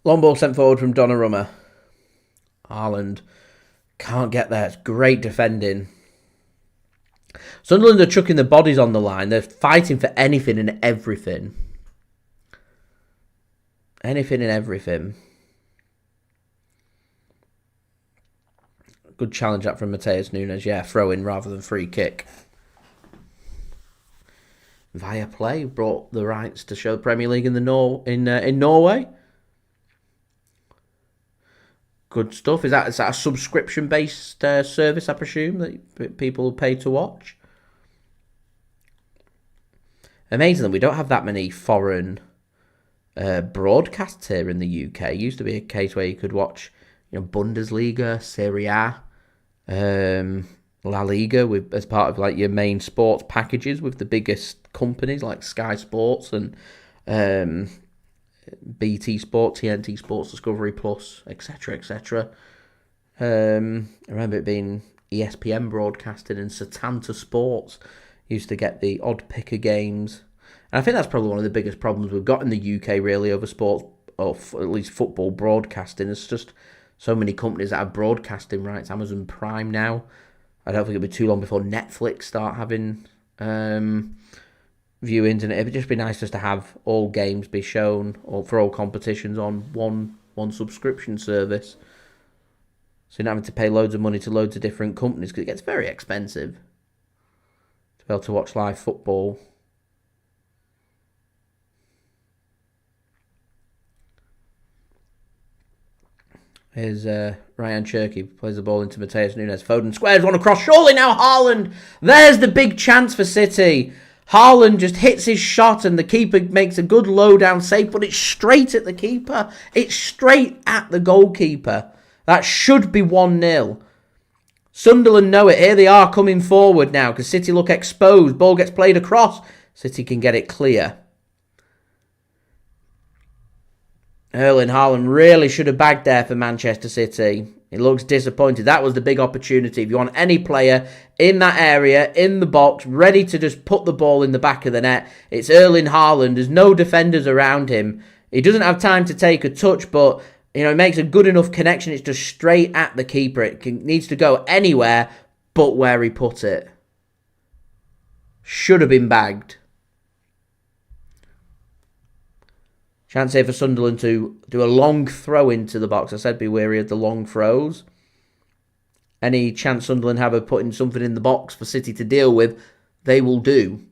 Long ball sent forward from Donnarumma. Haaland can't get there. It's great defending. Sunderland are chucking the bodies on the line. They're fighting for anything and everything. Anything and everything. Good challenge up from Matheus Nunes. Yeah, throw in rather than free kick. Via Play brought the rights to show the Premier League in Norway. Good stuff. Is that a subscription-based service, I presume, that people pay to watch? Amazing that we don't have that many foreign broadcasts here in the UK. It used to be a case where you could watch, Bundesliga, Serie A, La Liga as part of like your main sports packages with the biggest companies like Sky Sports and BT Sport, TNT Sports, Discovery Plus, etc., etc. I remember it being ESPN broadcasting and Setanta Sports used to get the odd pick of games. And I think that's probably one of the biggest problems we've got in the UK really over sports, or at least football broadcasting. There's just so many companies that have broadcasting rights. Amazon Prime now. I don't think it'll be too long before Netflix start having viewings, and it'd just be nice just to have all games be shown or for all competitions on one subscription service. So you're not having to pay loads of money to loads of different companies because it gets very expensive to be able to watch live football. Here's Rayan Cherki, plays the ball into Matheus Nunes. Foden squares one across. Surely now Haaland. There's the big chance for City. Haaland just hits his shot and the keeper makes a good low-down save, but it's straight at the keeper. It's straight at the goalkeeper. That should be 1-0. Sunderland know it. Here they are coming forward now because City look exposed. Ball gets played across. City can get it clear. Erling Haaland really should have bagged there for Manchester City. He looks disappointed. That was the big opportunity. If you want any player in that area, in the box, ready to just put the ball in the back of the net, it's Erling Haaland. There's no defenders around him. He doesn't have time to take a touch, but it makes a good enough connection. It's just straight at the keeper. It needs to go anywhere but where he put it. Should have been bagged. Chance here for Sunderland to do a long throw into the box. I said be wary of the long throws. Any chance Sunderland have of putting something in the box for City to deal with, they will do.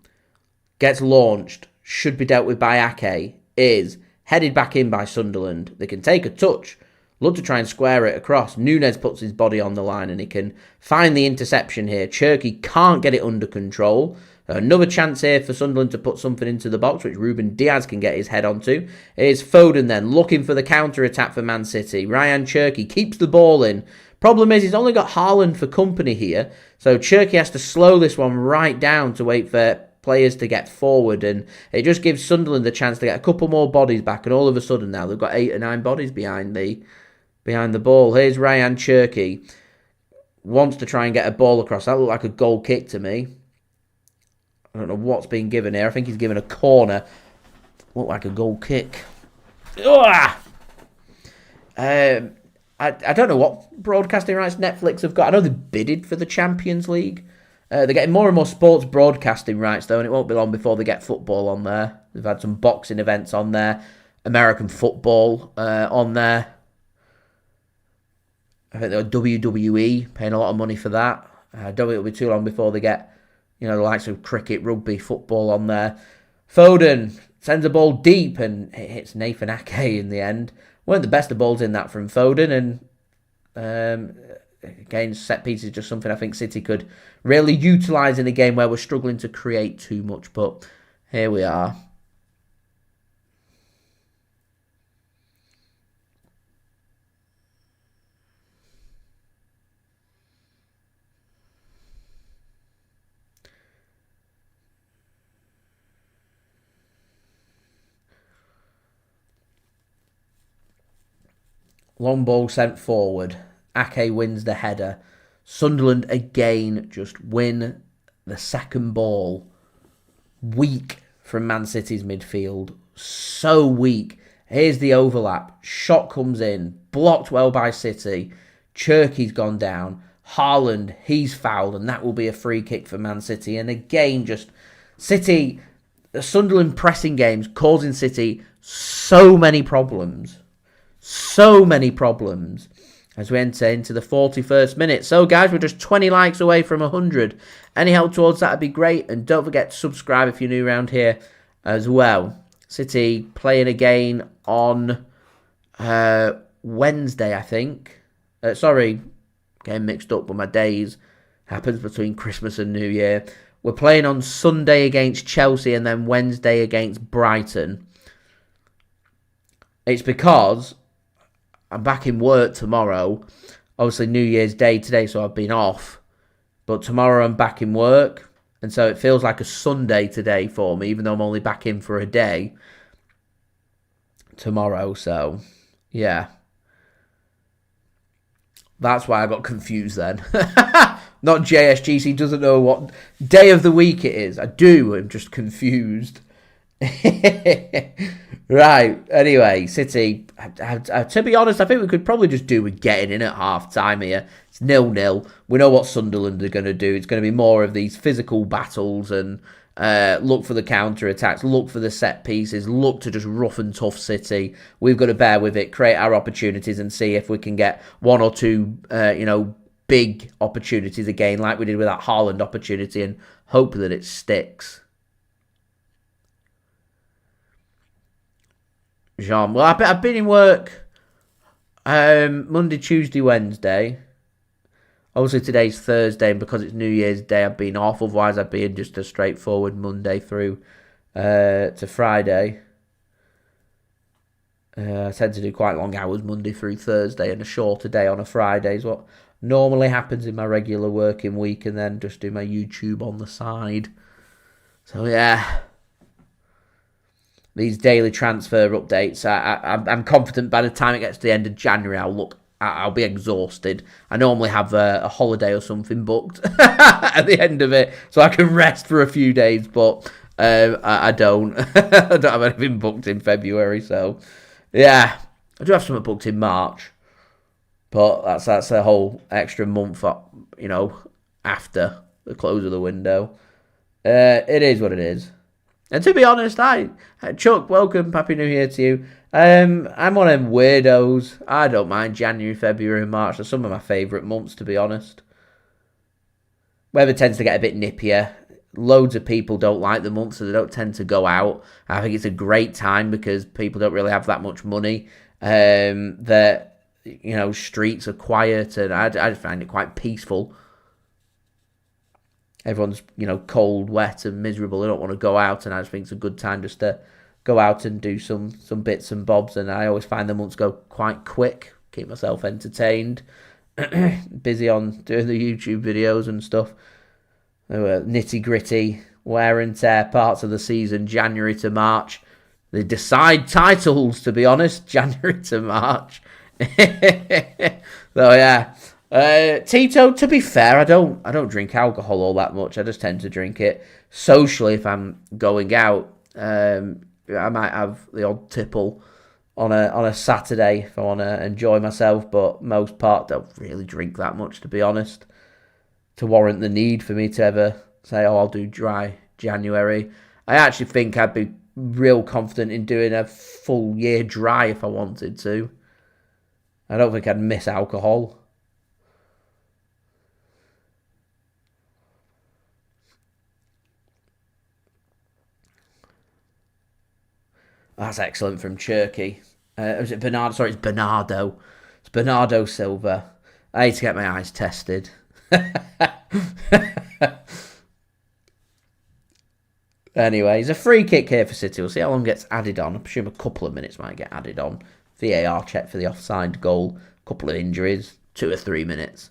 Gets launched. Should be dealt with by Ake. Is headed back in by Sunderland. They can take a touch. Look to try and square it across. Nunes puts his body on the line and he can find the interception here. Cherki can't get it under control. Another chance here for Sunderland to put something into the box, which Ruben Dias can get his head onto. Here's Foden then, looking for the counter-attack for Man City. Rayan Cherki keeps the ball in. Problem is, he's only got Haaland for company here, so Cherki has to slow this one right down to wait for players to get forward, and it just gives Sunderland the chance to get a couple more bodies back, and all of a sudden now they've got 8 or 9 bodies behind the ball. Here's Rayan Cherki. Wants to try and get a ball across. That looked like a goal kick to me. I don't know what's been given here. I think he's given a corner. Looked like a goal kick. I don't know what broadcasting rights Netflix have got. I know they bidded for the Champions League. They're getting more and more sports broadcasting rights, though, and it won't be long before they get football on there. They've had some boxing events on there, American football on there. I think they're WWE, paying a lot of money for that. I don't think it'll be too long before they get, the likes of cricket, rugby, football on there. Foden sends a ball deep and it hits Nathan Ake in the end. Weren't the best of balls in that from Foden, and again, set piece is just something I think City could really utilise in a game where we're struggling to create too much, but here we are. Long ball sent forward. Ake wins the header. Sunderland again just win the second ball. Weak from Man City's midfield. So weak. Here's the overlap. Shot comes in. Blocked well by City. Cherki's gone down. Haaland, he's fouled, and that will be a free kick for Man City. And again, just City, the Sunderland pressing games causing City so many problems. So many problems as we enter into the 41st minute. So, guys, we're just 20 likes away from 100. Any help towards that would be great. And don't forget to subscribe if you're new around here as well. City playing again on Wednesday, I think. Sorry, getting mixed up with my days. Happens between Christmas and New Year. We're playing on Sunday against Chelsea and then Wednesday against Brighton. It's because I'm back in work tomorrow. Obviously, New Year's Day today, so I've been off. But tomorrow I'm back in work. And so it feels like a Sunday today for me, even though I'm only back in for a day tomorrow. So, yeah. That's why I got confused then. Not JSGC doesn't know what day of the week it is. I do. I'm just confused. Right, anyway, City, to be honest, I think we could probably just do with getting in at half-time here. It's 0-0. We know what Sunderland are going to do. It's going to be more of these physical battles and look for the counter-attacks, look for the set pieces, look to just rough and tough City. We've got to bear with it, create our opportunities and see if we can get one or two, big opportunities again, like we did with that Haaland opportunity, and hope that it sticks. Jean. Well, I've been in work Monday, Tuesday, Wednesday. Obviously, today's Thursday, and because it's New Year's Day, I've been off. Otherwise, I'd be in just a straightforward Monday through to Friday. I tend to do quite long hours Monday through Thursday, and a shorter day on a Friday is what normally happens in my regular working week, and then just do my YouTube on the side. So, yeah. These daily transfer updates, I'm confident by the time it gets to the end of January, I'll be exhausted. I normally have a holiday or something booked at the end of it, so I can rest for a few days, but I don't. I don't have anything booked in February, so yeah. I do have something booked in March, but that's a whole extra month, after the close of the window. It is what it is. And to be honest, Chuck, welcome, Happy New Year to you. I'm one of them weirdos. I don't mind January, February, and March. They're some of my favourite months, to be honest. Weather tends to get a bit nippier. Loads of people don't like the month, so they don't tend to go out. I think it's a great time because people don't really have that much money. Streets are quiet, and I find it quite peaceful. Everyone's, cold, wet and miserable. They don't want to go out, and I just think it's a good time just to go out and do some bits and bobs. And I always find the months go quite quick. Keep myself entertained. Busy on doing the YouTube videos and stuff. Nitty gritty, wear and tear parts of the season, January to March. They decide titles, to be honest, January to March. So, yeah. Tito, to be fair, I don't drink alcohol all that much. I just tend to drink it socially if I'm going out. I might have the odd tipple on a Saturday if I want to enjoy myself, but most part don't really drink that much, to be honest, to warrant the need for me to ever say, oh, I'll do dry January. I actually think I'd be real confident in doing a full year dry if I wanted to. I don't think I'd miss alcohol. That's excellent from Cherki. Was it Bernardo? Sorry, it's Bernardo. It's Bernardo Silva. I need to get my eyes tested. Anyway, it's a free kick here for City. We'll see how long gets added on. I presume a couple of minutes might get added on. VAR check for the offside goal. A couple of injuries. 2 or 3 minutes.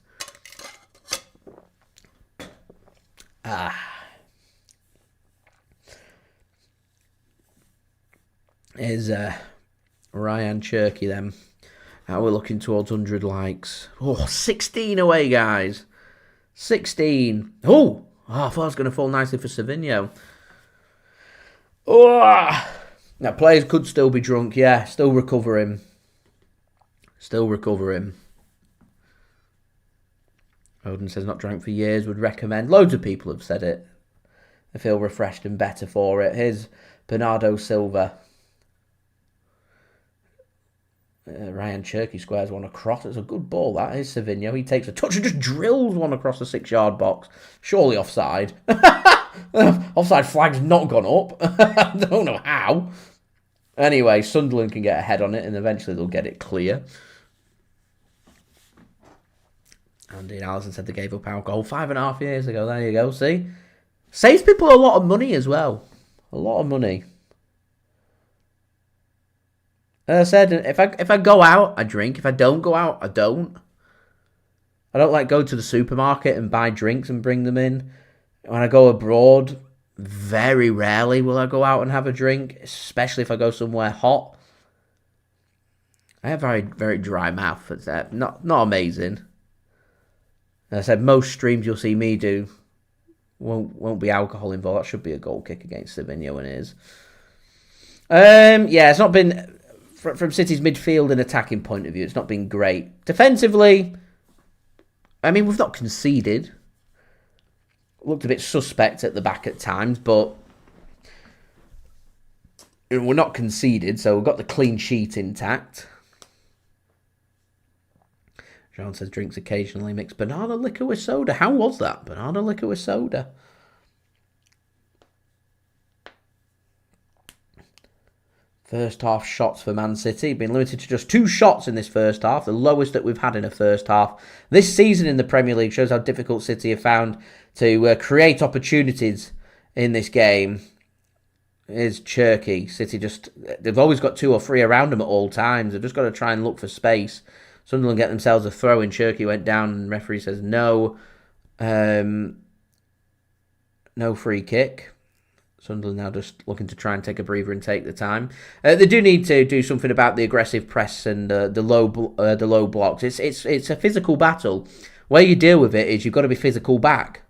Is Rayan Cherki then. Now we're looking towards 100 likes. Oh, 16 away, guys. 16. Oh, I thought I was going to fall nicely for Savinho. Oh, now players could still be drunk. Yeah, still recovering. Foden says not drank for years, would recommend. Loads of people have said it. They feel refreshed and better for it. Here's Bernardo Silva. Rayan Cherki squares one across. It's a good ball, that is Savinho. He takes a touch and just drills one across the 6-yard box. Surely offside. Offside flag's not gone up. I don't know how. Anyway, Sunderland can get a head on it and eventually they'll get it clear. Andy Allison said they gave up alcohol 5.5 years ago. There you go, see? Saves people a lot of money as well. A lot of money. As I said, if I go out, I drink. If I don't go out, I don't. I don't like go to the supermarket and buy drinks and bring them in. When I go abroad, very rarely will I go out and have a drink, especially if I go somewhere hot. I have very, very dry mouth. It's not amazing. As I said, most streams you'll see me do won't be alcohol involved. That should be a goal kick against Savinho, and it is. Yeah, it's not been... From City's midfield and attacking point of view, it's not been great. Defensively, I mean, we've not conceded. Looked a bit suspect at the back at times, but we're not conceded, so we've got the clean sheet intact. John says drinks occasionally, mix banana liquor with soda. How was that? Banana liquor with soda. First half shots for Man City. Been limited to just 2 shots in this first half. The lowest that we've had in a first half this season in the Premier League. Shows how difficult City have found to create opportunities in this game. Here's Cherki. City they've always got 2 or 3 around them at all times. They've just got to try and look for space. Sunderland get themselves a throw in. Cherki went down and referee says no. No free kick. Sunderland now just looking to try and take a breather and take the time. They do need to do something about the aggressive press and the low blocks. It's a physical battle. Where you deal with it is you've got to be physical back.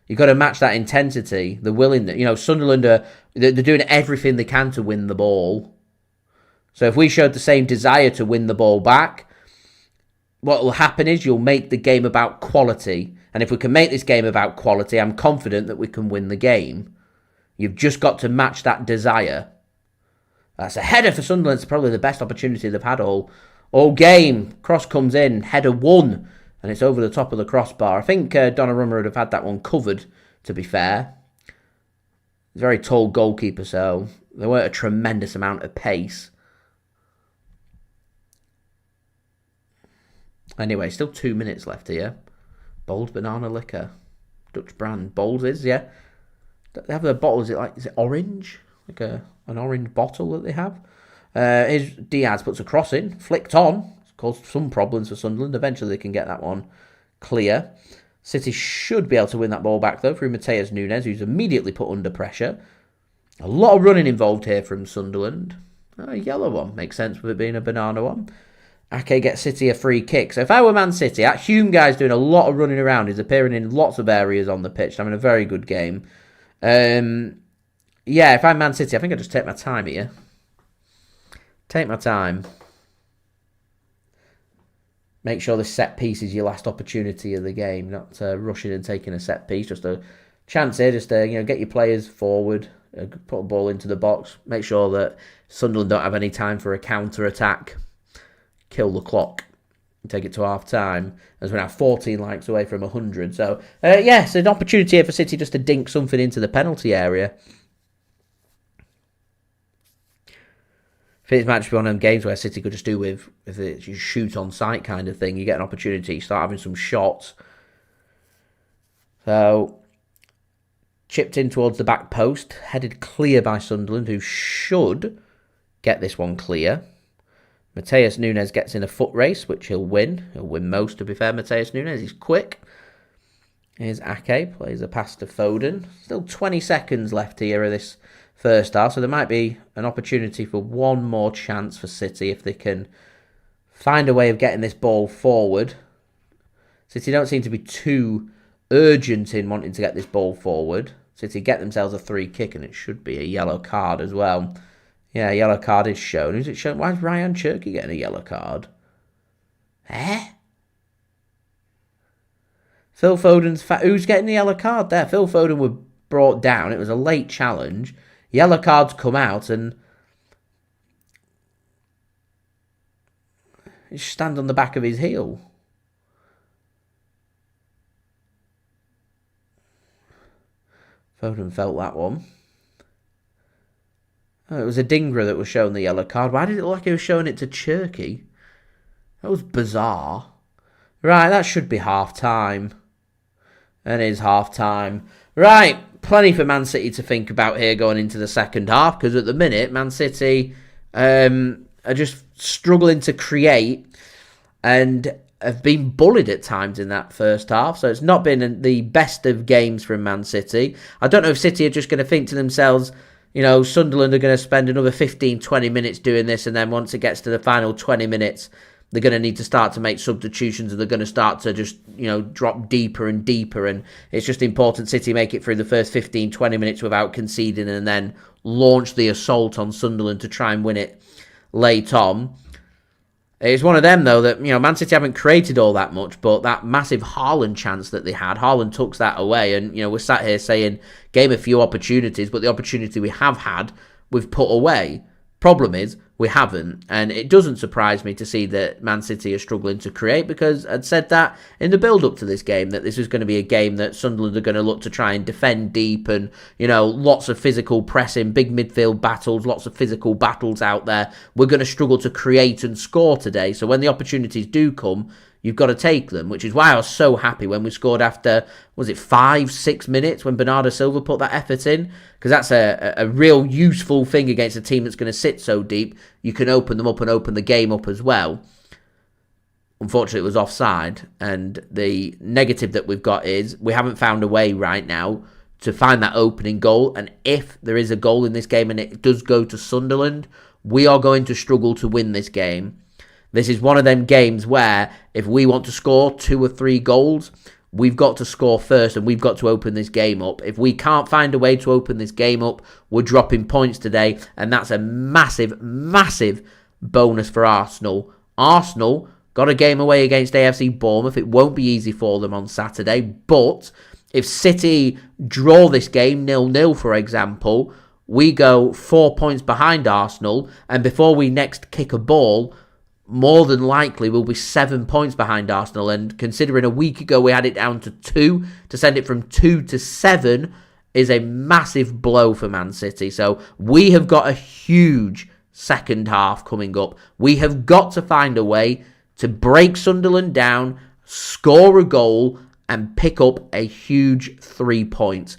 You've got to match that intensity, the willingness. Sunderland they're doing everything they can to win the ball. So if we showed the same desire to win the ball back, what will happen is you'll make the game about quality. And if we can make this game about quality, I'm confident that we can win the game. You've just got to match that desire. That's a header for Sunderland. It's probably the best opportunity they've had all game. Cross comes in, header 1, and it's over the top of the crossbar. I think Donnarumma would have had that one covered, to be fair. He's a very tall goalkeeper, so there weren't a tremendous amount of pace. Anyway, still 2 minutes left here. Bold banana liquor. Dutch brand. Bold is, yeah. They have a bottle, is it orange? Like an orange bottle that they have. Here's Diaz puts a cross in. Flicked on. It's caused some problems for Sunderland. Eventually they can get that one clear. City should be able to win that ball back, though, through Matheus Nunes, who's immediately put under pressure. A lot of running involved here from Sunderland. A yellow one. Makes sense with it being a banana one. Ake gets City a free kick. So if I were Man City, that Hume guy's doing a lot of running around. He's appearing in lots of areas on the pitch. Having a very good game. Yeah, if I'm Man City, I think I'd just take my time here. Take my time. Make sure the set piece is your last opportunity of the game, not rushing and taking a set piece. Just a chance here, just to get your players forward, put a ball into the box, make sure that Sunderland don't have any time for a counter attack, kill the clock, and take it to half time. As we're now 14 likes away from 100. So yes, an opportunity here for City just to dink something into the penalty area. I think it might just be one of them games where City could just do with it, you shoot on sight kind of thing. You get an opportunity, start having some shots. So, chipped in towards the back post, headed clear by Sunderland, who should get this one clear. Matheus Nunes gets in a foot race, which he'll win. He'll win most, to be fair. Matheus Nunes, he's quick. Here's Ake, plays a pass to Foden. Still 20 seconds left here of this first half, so there might be an opportunity for one more chance for City if they can find a way of getting this ball forward. City don't seem to be too urgent in wanting to get this ball forward. City get themselves a free kick, and it should be a yellow card as well. Yeah, a yellow card is shown. Who's it shown? Why is Rayan Cherki getting a yellow card? Phil Foden's... Who's getting the yellow card there? Phil Foden was brought down. It was a late challenge. Yellow cards come out and he stand on the back of his heel. Foden felt that one. Oh, it was Adingra that was showing the yellow card. Why did it look like he was showing it to Cherki? That was bizarre. Right, that should be half-time. And it is half-time. Right, plenty for Man City to think about here going into the second half, because at the minute, Man City are just struggling to create and have been bullied at times in that first half. So it's not been the best of games from Man City. I don't know if City are just going to think to themselves, Sunderland are going to spend another 15, 20 minutes doing this, and then once it gets to the final 20 minutes, they're going to need to start to make substitutions, and they're going to start to just, drop deeper and deeper. And it's just important City make it through the first 15, 20 minutes without conceding, and then launch the assault on Sunderland to try and win it late on. It's one of them, though, that, Man City haven't created all that much, but that massive Haaland chance that they had, Haaland took that away. And, we're sat here saying, gave a few opportunities, but the opportunity we have had, we've put away. Problem is, we haven't, and it doesn't surprise me to see that Man City are struggling to create, because I'd said that in the build-up to this game, that this was going to be a game that Sunderland are going to look to try and defend deep and, lots of physical pressing, big midfield battles, lots of physical battles out there. We're going to struggle to create and score today, so when the opportunities do come, you've got to take them, which is why I was so happy when we scored after, 5-6 minutes when Bernardo Silva put that effort in, because that's a real useful thing against a team that's going to sit so deep. You can open them up and open the game up as well. Unfortunately, it was offside, and the negative that we've got is we haven't found a way right now to find that opening goal, and if there is a goal in this game and it does go to Sunderland, we are going to struggle to win this game. This is one of them games where if we want to score 2 or 3 goals, we've got to score first and we've got to open this game up. If we can't find a way to open this game up, we're dropping points today, and that's a massive, massive bonus for Arsenal. Arsenal got a game away against AFC Bournemouth. It won't be easy for them on Saturday, but if City draw this game 0-0, for example, we go 4 points behind Arsenal, and before we next kick a ball, more than likely we'll be 7 points behind Arsenal. And considering a week ago we had it down to 2, to send it from 2 to 7 is a massive blow for Man City. So we have got a huge second half coming up. We have got to find a way to break Sunderland down, score a goal, and pick up a huge 3 points.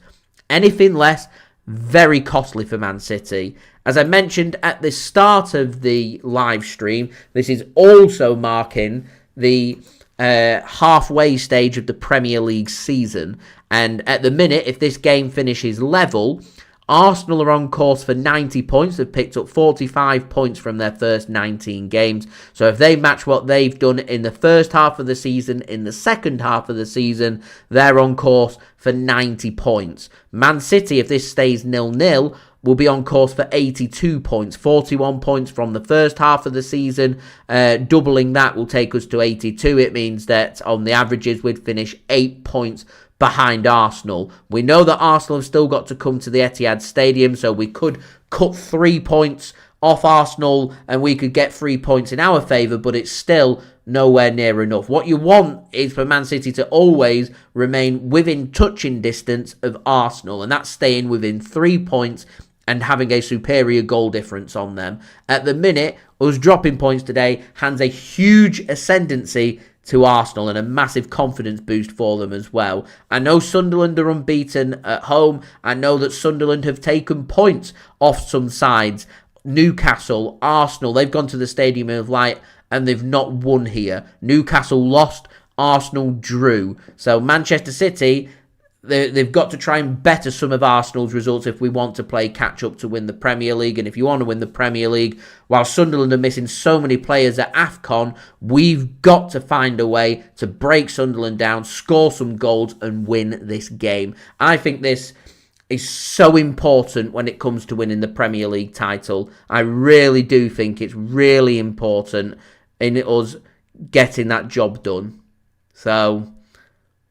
Anything less, very costly for Man City. As I mentioned at the start of the live stream, this is also marking the halfway stage of the Premier League season. And at the minute, if this game finishes level, Arsenal are on course for 90 points. They've picked up 45 points from their first 19 games. So if they match what they've done in the first half of the season, in the second half of the season, they're on course for 90 points. Man City, if this stays 0-0, will be on course for 82 points. 41 points from the first half of the season. Doubling that will take us to 82. It means that on the averages, we'd finish 8 points behind Arsenal. We know that Arsenal have still got to come to the Etihad Stadium, so we could cut 3 points off Arsenal and we could get 3 points in our favour, but it's still nowhere near enough. What you want is for Man City to always remain within touching distance of Arsenal, and that's staying within 3 points and having a superior goal difference on them. At the minute, us dropping points today hands a huge ascendancy to Arsenal and a massive confidence boost for them as well. I know Sunderland are unbeaten at home. I know that Sunderland have taken points off some sides. Newcastle, Arsenal, they've gone to the Stadium of Light and they've not won here. Newcastle lost, Arsenal drew. So Manchester City, they've got to try and better some of Arsenal's results if we want to play catch-up to win the Premier League. And if you want to win the Premier League, while Sunderland are missing so many players at AFCON, we've got to find a way to break Sunderland down, score some goals and win this game. I think this is so important when it comes to winning the Premier League title. I really do think it's really important in us getting that job done. So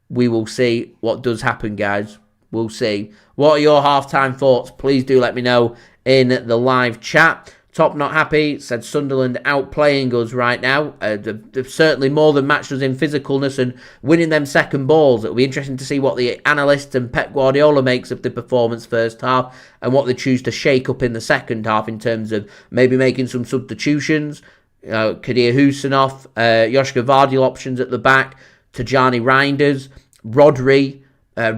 we will see what does happen, guys. We'll see. What are your halftime thoughts? Please do let me know in the live chat. Top not happy said Sunderland outplaying us right now. They've certainly more than matched us in physicalness and winning them second balls. It'll be interesting to see what the analysts and Pep Guardiola makes of the performance first half and what they choose to shake up in the second half in terms of maybe making some substitutions. Abdukodir Khusanov, Josko Gvardiol options at the back. Tijjani Reijnders, Rodri,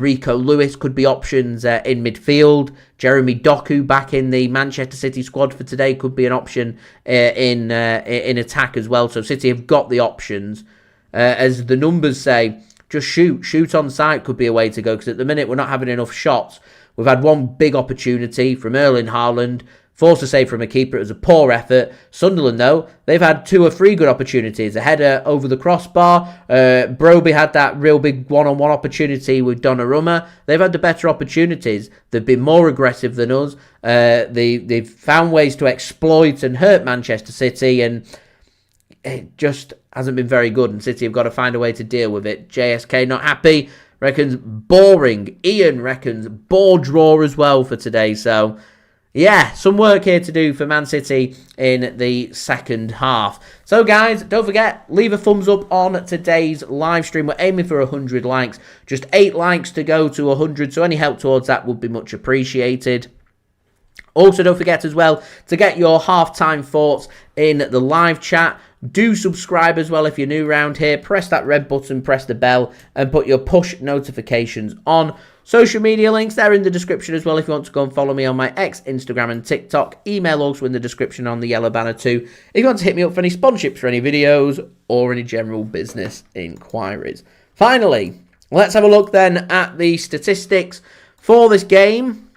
Rico Lewis could be options in midfield. Jeremy Doku back in the Manchester City squad for today could be an option in attack as well. So City have got the options. As the numbers say, just shoot on sight could be a way to go, because at the minute we're not having enough shots. We've had one big opportunity from Erling Haaland, forced to save from a keeper. It was a poor effort. Sunderland, though, they've had 2 or 3 good opportunities. A header over the crossbar. Broby had that real big one-on-one opportunity with Donnarumma. They've had the better opportunities. They've been more aggressive than us. They've found ways to exploit and hurt Manchester City, and it just hasn't been very good. And City have got to find a way to deal with it. JSK not happy. Reckons boring. Ian reckons bore draw as well for today. So yeah, some work here to do for Man City in the second half. So guys, don't forget, leave a thumbs up on today's live stream. We're aiming for 100 likes. Just 8 likes to go to 100, so any help towards that would be much appreciated. Also, don't forget as well to get your halftime thoughts in the live chat. Do subscribe as well if you're new around here. Press that red button, press the bell, and put your push notifications on. Social media links, they're in the description as well if you want to go and follow me on my X, Instagram and TikTok. Email also in the description on the yellow banner too if you want to hit me up for any sponsorships for any videos or any general business inquiries. Finally, let's have a look then at the statistics for this game.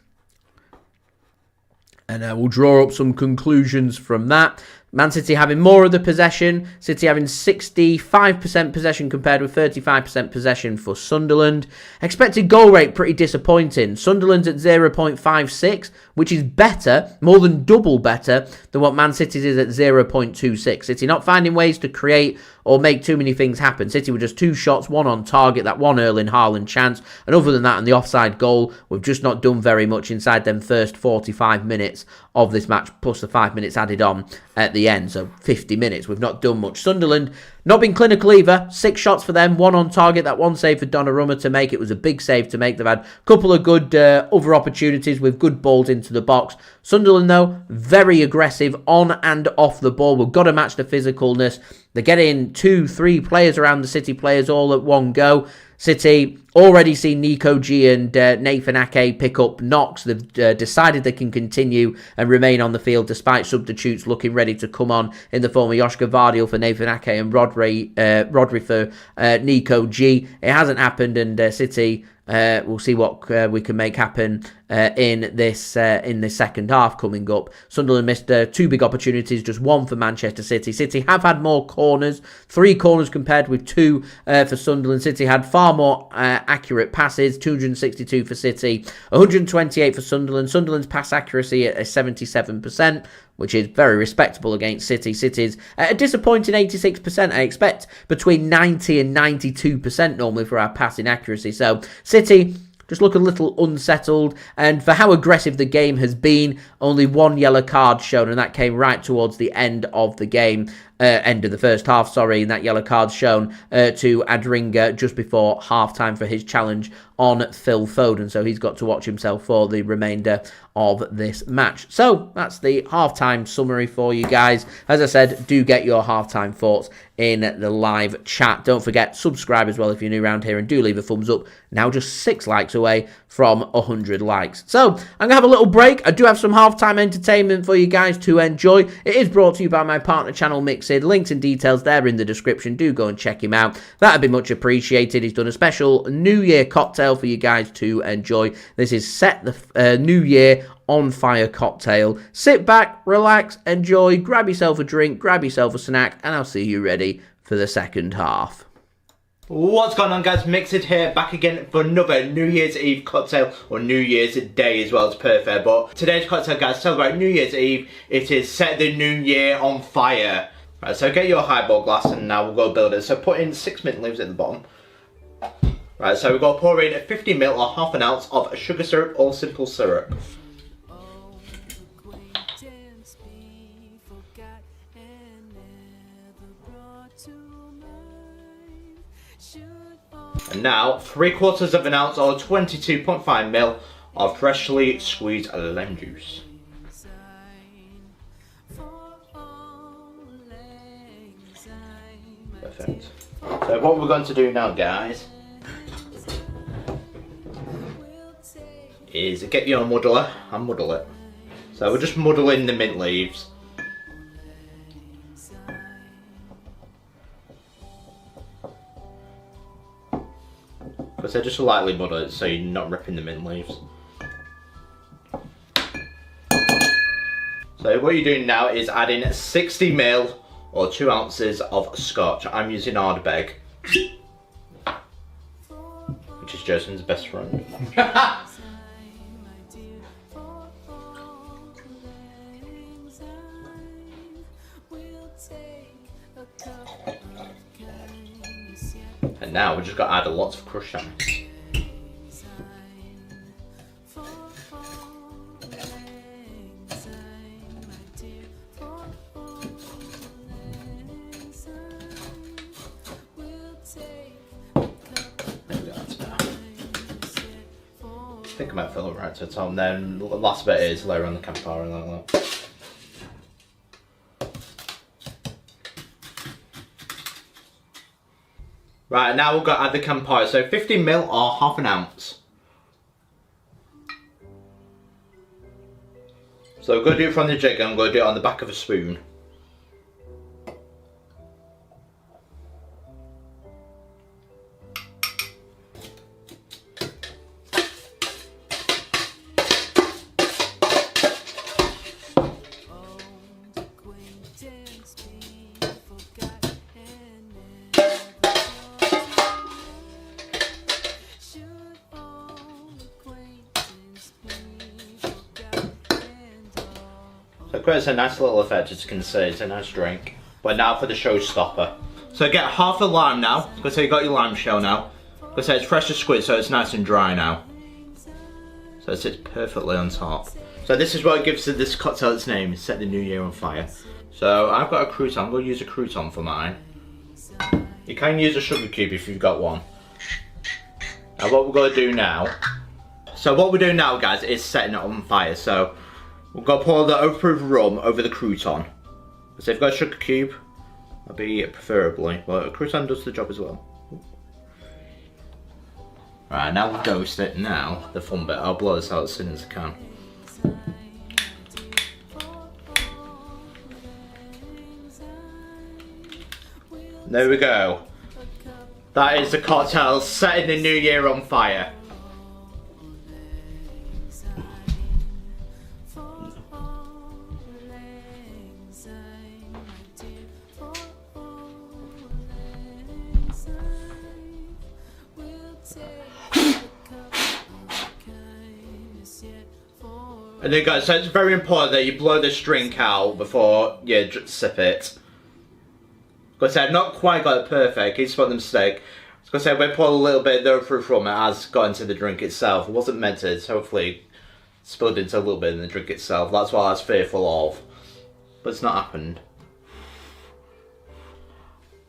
And we'll draw up some conclusions from that. Man City having more of the possession. City having 65% possession compared with 35% possession for Sunderland. Expected goal rate pretty disappointing. Sunderland's at 0.56, which is better, more than double better than what Man City's is at 0.26. City not finding ways to create or make too many things happen. City with just 2 shots, 1 on target, that one Erling Haaland chance. And other than that, and the offside goal, we've just not done very much inside them first 45 minutes of this match, plus the 5 minutes added on at the end. So 50 minutes, we've not done much. Sunderland, not been clinical either. 6 shots for them, 1 on target. That one save for Donnarumma to make. It was a big save to make. They've had a couple of good other opportunities with good balls into the box. Sunderland, though, very aggressive on and off the ball. We've got to match the physicalness. They're getting 2-3 players around the City players all at one go. City already seen Nico G and Nathan Ake pick up knocks. They've decided they can continue and remain on the field despite substitutes looking ready to come on in the form of Josko Gvardiol for Nathan Ake and Rodri for Nico G. It hasn't happened, and City We'll see what we can make happen in this second half coming up. Sunderland missed 2 big opportunities, just 1 for Manchester City. City have had more corners, 3 corners compared with 2 for Sunderland. City had far more accurate passes, 262 for City, 128 for Sunderland. Sunderland's pass accuracy at 77%, which is very respectable against City. City's a disappointing 86%. I expect between 90 and 92% normally for our passing accuracy. So City just look a little unsettled, and for how aggressive the game has been, only 1 yellow card shown, and that came right towards the end of the game. End of the first half, sorry, and that yellow card shown to Adringa just before half-time for his challenge on Phil Foden. So he's got to watch himself for the remainder of this match. So that's the half-time summary for you guys. As I said, do get your half-time thoughts in the live chat. Don't forget, subscribe as well if you're new around here, and do leave a thumbs up. Now just 6 likes away from 100 likes. So I'm going to have a little break. I do have some half-time entertainment for you guys to enjoy. It is brought to you by my partner channel, Mixed. Links and details there in the description. Do go and check him out. That'd be much appreciated. He's done a special New Year cocktail for you guys to enjoy. This is Set the New Year on Fire cocktail. Sit back, relax, enjoy, grab yourself a drink, grab yourself a snack, and I'll see you ready for the second half. What's going on, guys? Mixed here, back again for another New Year's Eve cocktail, or New Year's Day as well, to perfect. But today's cocktail, guys, celebrate New Year's Eve. It is Set the New Year on Fire. Right, so get your highball glass and now we'll go build it. So put in 6 mint leaves at the bottom. Right, so we've got to pour in 50 ml or half an ounce of sugar syrup or simple syrup. And now 3/4 of an ounce or 22.5 ml of freshly squeezed lemon juice. Perfect. So what we're going to do now, guys, is get your muddler and muddle it. So we're just muddling the mint leaves. Because I just lightly muddle it so you're not ripping the mint leaves. So what you're doing now is adding 60 ml or 2 ounces of scotch. I'm using Ardbeg, which is Jason's best friend. And now we just got to add a lot of crushed ice. I think I might fill it right to the top, and then the last bit is layer on the campfire and like that. Right, now we've got to add the campfire, so 50 ml or half an ounce. So we're going to do it from the jig, and I'm going to do it on the back of a spoon. So it creates a nice little effect, as you can see. It's a nice drink. But now for the showstopper. So get half a lime now. Because you got your lime shell now. Because it's fresh as squid, so it's nice and dry now. So it sits perfectly on top. So this is what gives this cocktail its name. Set the New Year on Fire. So I've got a crouton. I'm going to use a crouton for mine. You can use a sugar cube if you've got one. Now what we're going to do now. So what we're doing now, guys, is setting it on fire. So we're going to pour the overproof rum over the crouton. So if you've got a sugar cube, that'd be preferably. But a crouton does the job as well. Right, now we'll dose it. Now, the fun bit. I'll blow this out as soon as I can. There we go. That is the cocktail setting the New Year on fire. And then guys, so it's very important that you blow this drink out before you sip it. Because I've not quite got it perfect, it's spot the mistake. Because I went pour a little bit of fruit from it as got into the drink itself. It wasn't meant to, so hopefully spilled into a little bit in the drink itself. That's what I was fearful of. But it's not happened.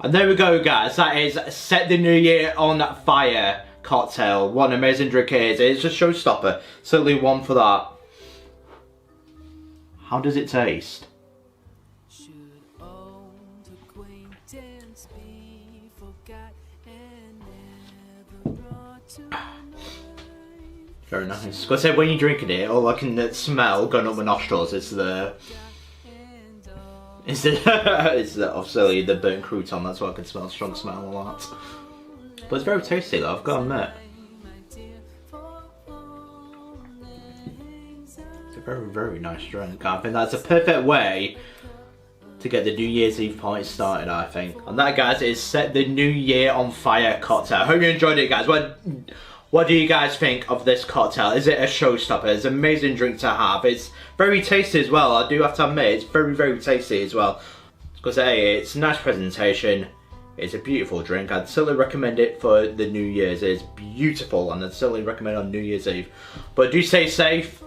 And there we go guys, that is Set the New Year on Fire cocktail. What an amazing drink it is. It's a showstopper. Certainly one for that. How does it taste? Very nice. Because when you're drinking it, all I can smell going up my nostrils is the obviously the burnt crouton. That's what I can smell. Strong smell a lot. But it's very tasty though, I've got to admit. It's a very, very nice drink. I think that's a perfect way to get the New Year's Eve party started, I think. And that, guys, is Set the New Year on Fire cocktail. I hope you enjoyed it, guys. What do you guys think of this cocktail? Is it a showstopper? It's an amazing drink to have. It's very tasty as well. I do have to admit, it's very, very tasty as well. Because hey, it's a nice presentation. It's a beautiful drink. I'd certainly recommend it for the New Year's. It's beautiful, and I'd certainly recommend it on New Year's Eve. But do stay safe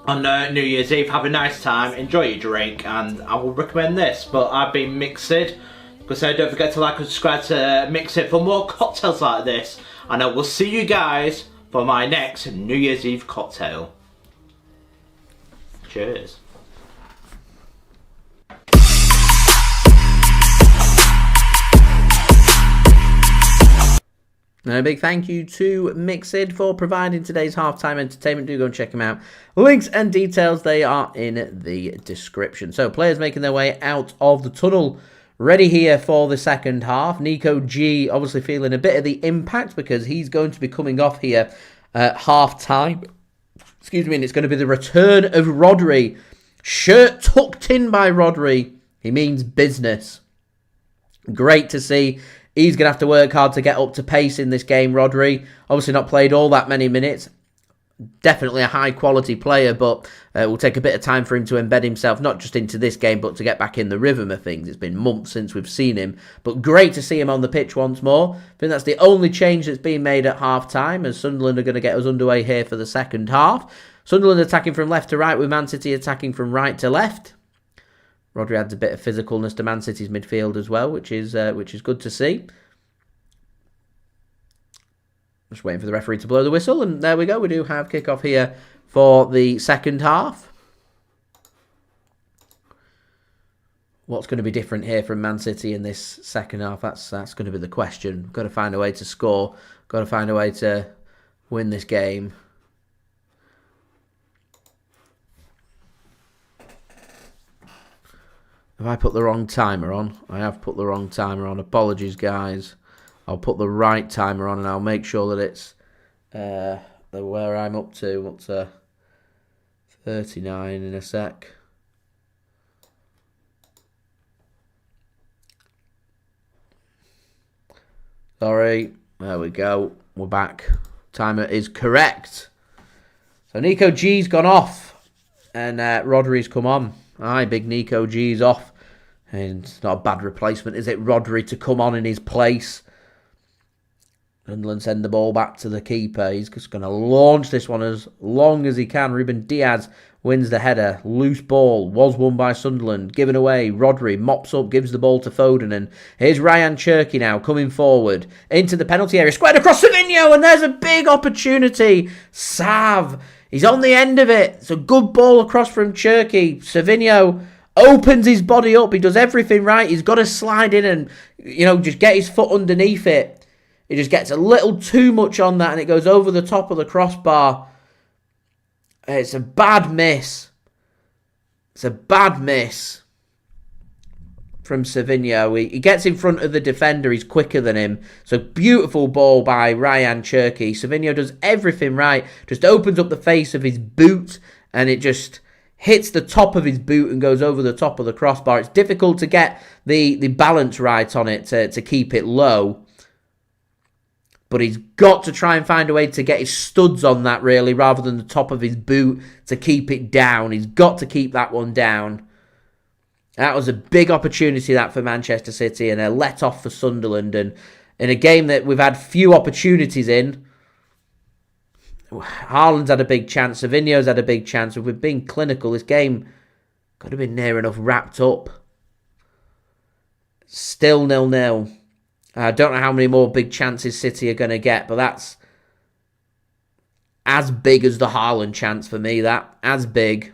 on New Year's Eve. Have a nice time. Enjoy your drink, and I will recommend this. But I've been Mixed. Because don't forget to like and subscribe to Mixed for more cocktails like this. And I will see you guys for my next New Year's Eve cocktail. Cheers. And a big thank you to Mixed for providing today's halftime entertainment. Do go and check them out. Links and details, they are in the description. So players making their way out of the tunnel. Ready here for the second half. Nico G obviously feeling a bit of the impact because he's going to be coming off here at half-time. Excuse me, and it's going to be the return of Rodri. Shirt tucked in by Rodri. He means business. Great to see. He's going to have to work hard to get up to pace in this game, Rodri. Obviously not played all that many minutes. Definitely a high-quality player, but it will take a bit of time for him to embed himself, not just into this game, but to get back in the rhythm of things. It's been months since we've seen him, but great to see him on the pitch once more. I think that's the only change that's been made at half-time, as Sunderland are going to get us underway here for the second half. Sunderland attacking from left to right, with Man City attacking from right to left. Rodri adds a bit of physicalness to Man City's midfield as well, which is good to see. Just waiting for the referee to blow the whistle, and there we go. We do have kickoff here for the second half. What's going to be different here from Man City in this second half? That's going to be the question. Got to find a way to score. Got to find a way to win this game. Have I put the wrong timer on? I have put the wrong timer on. Apologies, guys. I'll put the right timer on and I'll make sure that it's where I'm up to. What's 39 in a sec. Sorry. There we go. We're back. Timer is correct. So Nico G's gone off and Rodri's come on. Aye, big Nico G's off. And it's not a bad replacement, is it? Rodri to come on in his place. Sunderland send the ball back to the keeper. He's just going to launch this one as long as he can. Ruben Dias wins the header. Loose ball was won by Sunderland. Given away. Rodri mops up, gives the ball to Foden. And here's Rayan Cherki now coming forward into the penalty area. Squared across Savinho. And there's a big opportunity. Sav. He's on the end of it. It's a good ball across from Cherki. Savinho opens his body up. He does everything right. He's got to slide in and, just get his foot underneath it. He just gets a little too much on that and it goes over the top of the crossbar. It's a bad miss. It's a bad miss from Savinho. He gets in front of the defender. He's quicker than him. So beautiful ball by Rayan Cherki. Savinho does everything right. Just opens up the face of his boot and it just hits the top of his boot and goes over the top of the crossbar. It's difficult to get the balance right on it to keep it low. But he's got to try and find a way to get his studs on that, really, rather than the top of his boot to keep it down. He's got to keep that one down. That was a big opportunity, that, for Manchester City, and a let-off for Sunderland. And in a game that we've had few opportunities in, Haaland's had a big chance, Savinho's had a big chance. If we've been clinical, this game could have been near enough wrapped up. Still 0-0. I don't know how many more big chances City are going to get, but that's as big as the Haaland chance for me, that. As big.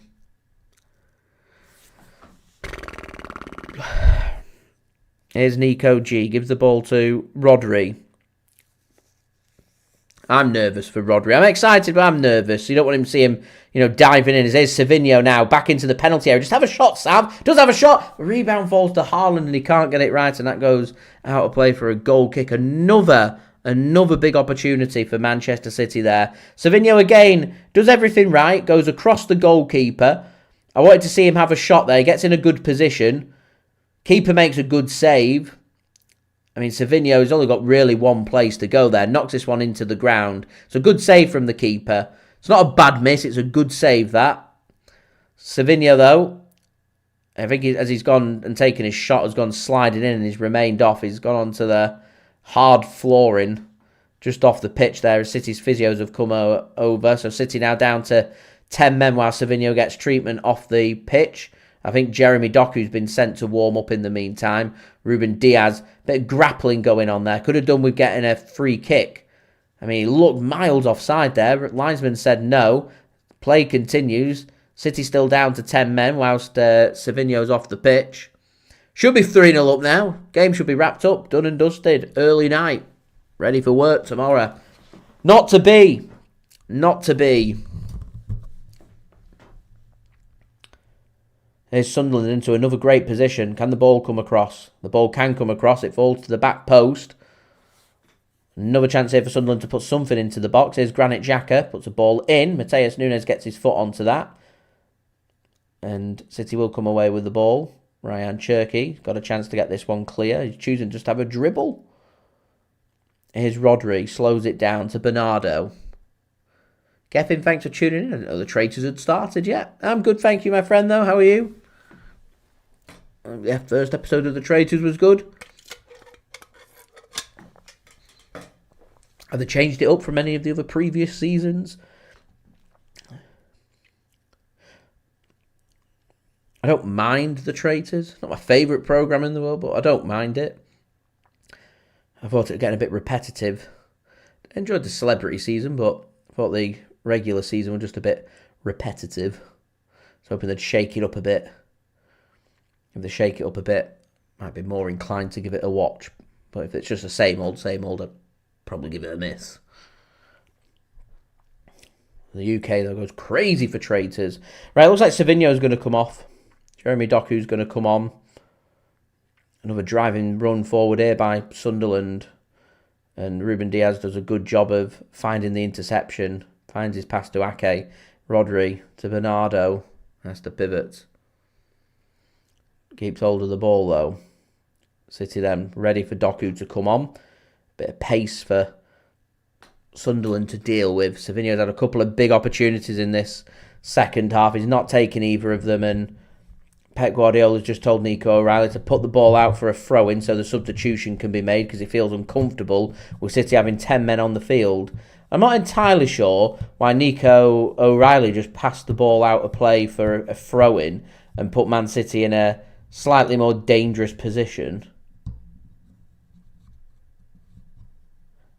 Here's Nico G. Gives the ball to Rodri. I'm nervous for Rodri. I'm excited, but I'm nervous. You don't want him to see him, diving in. Here's Savinho now, back into the penalty area. Just have a shot, Sav. Does have a shot. Rebound falls to Haaland, and he can't get it right, and that goes out of play for a goal kick. Another big opportunity for Manchester City there. Savinho, again, does everything right. Goes across the goalkeeper. I wanted to see him have a shot there. He gets in a good position. Keeper makes a good save. I mean, Savinho's only got really one place to go there. Knocks this one into the ground. It's a good save from the keeper. It's not a bad miss. It's a good save, that. Savinho, though, I think as he's gone and taken his shot, has gone sliding in and he's remained off. He's gone onto the hard flooring just off the pitch there as City's physios have come over. So City now down to 10 men while Savinho gets treatment off the pitch. I think Jeremy Doku's been sent to warm up in the meantime. Ruben Dias, bit of grappling going on there. Could have done with getting a free kick. I mean, he looked miles offside there. Linesman said no. Play continues. City still down to 10 men whilst Savinho's off the pitch. Should be 3-0 up now. Game should be wrapped up, done and dusted. Early night. Ready for work tomorrow. Not to be. Not to be. Here's Sunderland into another great position. Can the ball come across? The ball can come across. It falls to the back post. Another chance here for Sunderland to put something into the box. Here's Granit Xhaka. Puts a ball in. Matheus Nunes gets his foot onto that. And City will come away with the ball. Rayan Cherki got a chance to get this one clear. He's choosing just to have a dribble. Here's Rodri. Slows it down to Bernardo. Kevin, thanks for tuning in. I didn't know the traitors had started yet. I'm good, thank you, my friend, though. How are you? Yeah, first episode of The Traitors was good. Have they changed it up from any of the other previous seasons? I don't mind The Traitors. Not my favourite programme in the world, but I don't mind it. I thought it was getting a bit repetitive. I enjoyed the celebrity season, but I thought the regular season was just a bit repetitive. I was hoping they'd shake it up a bit. If they shake it up a bit, might be more inclined to give it a watch. But if it's just the same old, I'd probably give it a miss. The UK, though, goes crazy for traitors. Right, it looks like Savinho's going to come off. Jeremy Doku's going to come on. Another driving run forward here by Sunderland. And Ruben Dias does a good job of finding the interception. Finds his pass to Ake. Rodri to Bernardo. That's the pivot. Keeps hold of the ball, though. City then ready for Doku to come on. Bit of pace for Sunderland to deal with. Savinho's had a couple of big opportunities in this second half. He's not taken either of them, and Pep Guardiola has just told Nico O'Reilly to put the ball out for a throw-in so the substitution can be made because he feels uncomfortable with City having 10 men on the field. I'm not entirely sure why Nico O'Reilly just passed the ball out of play for a throw-in and put Man City in a slightly more dangerous position.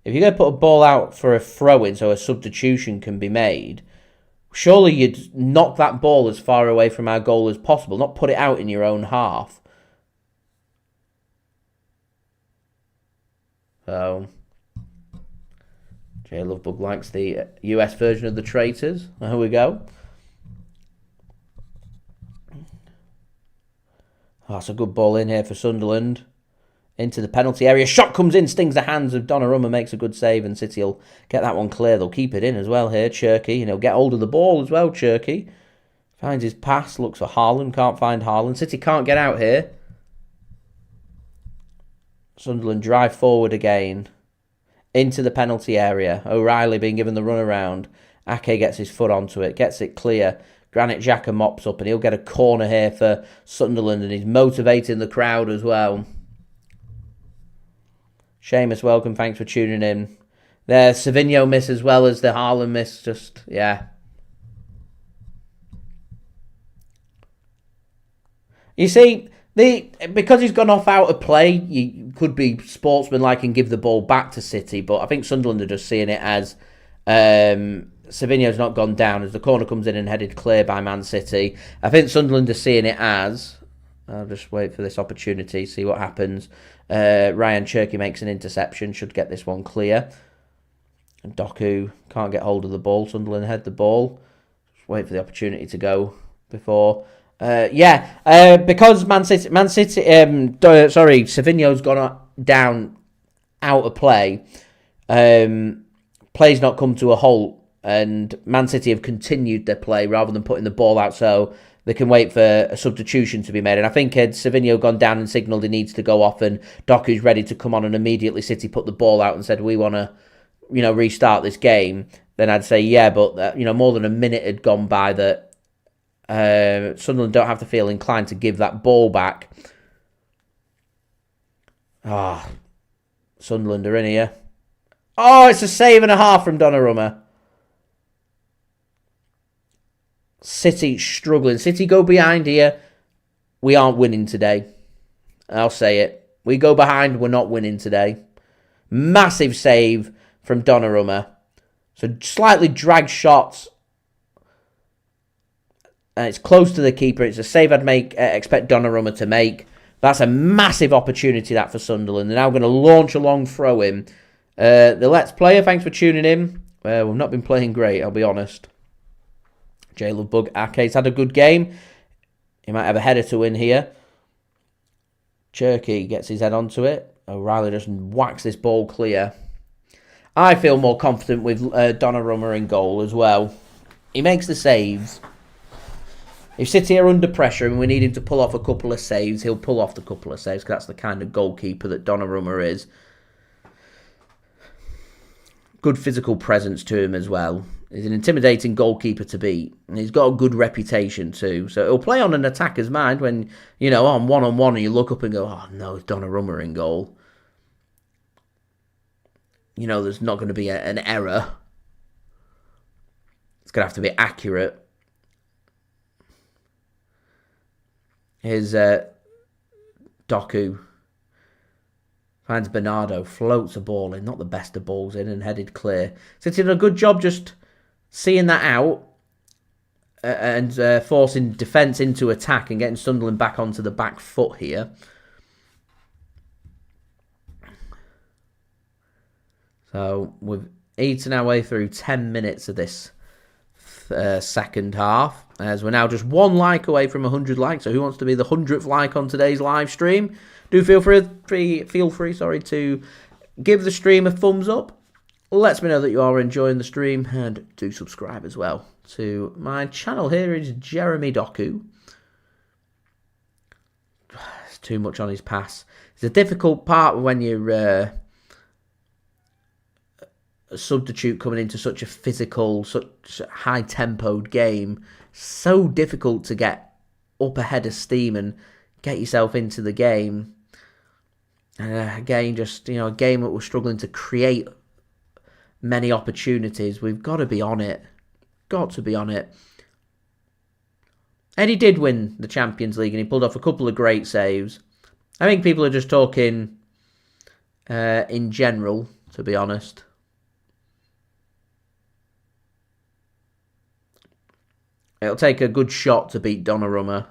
If you're going to put a ball out for a throw-in so a substitution can be made, surely you'd knock that ball as far away from our goal as possible, not put it out in your own half. So, Jay Lovebug likes the US version of The Traitors. Here we go. Oh, that's a good ball in here for Sunderland. Into the penalty area. Shot comes in, stings the hands of Donnarumma, makes a good save, and City will get that one clear. They'll keep it in as well here. Cherki, and he'll get hold of the ball as well, Cherki. Finds his pass, looks for Haaland, can't find Haaland. City can't get out here. Sunderland drive forward again. into the penalty area. O'Reilly being given the run around. Ake gets his foot onto it, gets it clear. Granit Xhaka mops up and he'll get a corner here for Sunderland, and he's motivating the crowd as well. Seamus, welcome. Thanks for tuning in. There, Savinho miss as well as the Haaland miss. Just, yeah. You see, because he's gone off out of play, you could be sportsmanlike and give the ball back to City, but I think Sunderland are just seeing it as Savinho's not gone down as the corner comes in and headed clear by Man City. I think Sunderland are seeing it as... I'll just wait for this opportunity, see what happens. Rayan Cherki makes an interception, should get this one clear. And Doku can't get hold of the ball. Sunderland head the ball. Just wait for the opportunity to go before... because Savinho's gone down out of play. Play's not come to a halt, and Man City have continued their play rather than putting the ball out, so they can wait for a substitution to be made. And I think had Savinho gone down and signalled he needs to go off, and Doku's ready to come on, and immediately City put the ball out and said, we want to, restart this game, then I'd say, yeah, but, more than a minute had gone by that Sunderland don't have to feel inclined to give that ball back. Sunderland are in here. Oh, it's a save and a half from Donnarumma. City struggling. City go behind here. We aren't winning today. I'll say it. We go behind, we're not winning today. Massive save from Donnarumma. So slightly dragged shots. And it's close to the keeper. It's a save I'd expect Donnarumma to make. That's a massive opportunity, that, for Sunderland. They're now going to launch a long throw in. The Let's Player, thanks for tuning in. We've not been playing great, I'll be honest. J-Love Bug Ake's had a good game. He might have a header to win here. Cherki gets his head onto it. O'Reilly just whacks this ball clear. I feel more confident with Donnarumma in goal as well. He makes the saves. If City are under pressure and we need him to pull off a couple of saves, he'll pull off the couple of saves, because that's the kind of goalkeeper that Donnarumma is. Good physical presence to him as well. He's an intimidating goalkeeper to beat, and he's got a good reputation too. So he'll play on an attacker's mind when, on one-on-one, and you look up and go, oh no, it's Donnarumma in goal. There's not going to be an error. It's going to have to be accurate. Here's Doku. Finds Bernardo, floats a ball in, not the best of balls in, and headed clear. So it's done a good job just seeing that out and forcing defence into attack and getting Sunderland back onto the back foot here. So we've eaten our way through 10 minutes of this second half, as we're now just one like away from 100 likes. So who wants to be the 100th like on today's live stream? Do feel free to give the stream a thumbs up. Lets me know that you are enjoying the stream, and do subscribe as well to my channel. Here is Jeremy Doku. It's too much on his pass. It's a difficult part when you're a substitute coming into such a physical, such a high-tempoed game. So difficult to get up ahead of steam and get yourself into the game. And again, just, a game that we're struggling to create many opportunities. We've got to be on it. Got to be on it. And he did win the Champions League, and he pulled off a couple of great saves. I think people are just talking in general, to be honest. It'll take a good shot to beat Donnarumma.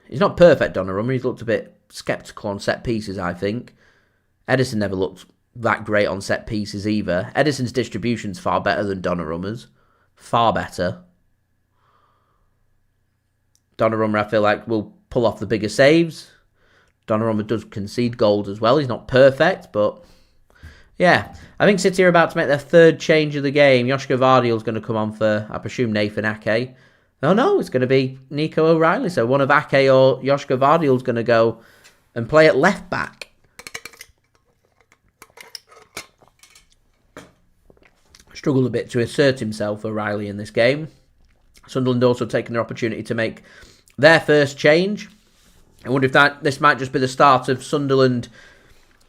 He's not perfect, Donnarumma. He's looked a bit sceptical on set pieces, I think. Ederson never looked that great on set pieces either. Ederson's distribution's far better than Donnarumma's. Far better. Donnarumma, I feel like, will pull off the bigger saves. Donnarumma does concede goals as well. He's not perfect, but... yeah, I think City are about to make their third change of the game. Josko Gvardiol is going to come on for, I presume, Nathan Ake. Oh no, it's going to be Nico O'Reilly. So one of Ake or Josko Gvardiol is going to go and play at left back. Struggled a bit to assert himself, O'Reilly, in this game. Sunderland also taking their opportunity to make their first change. I wonder if this might just be the start of Sunderland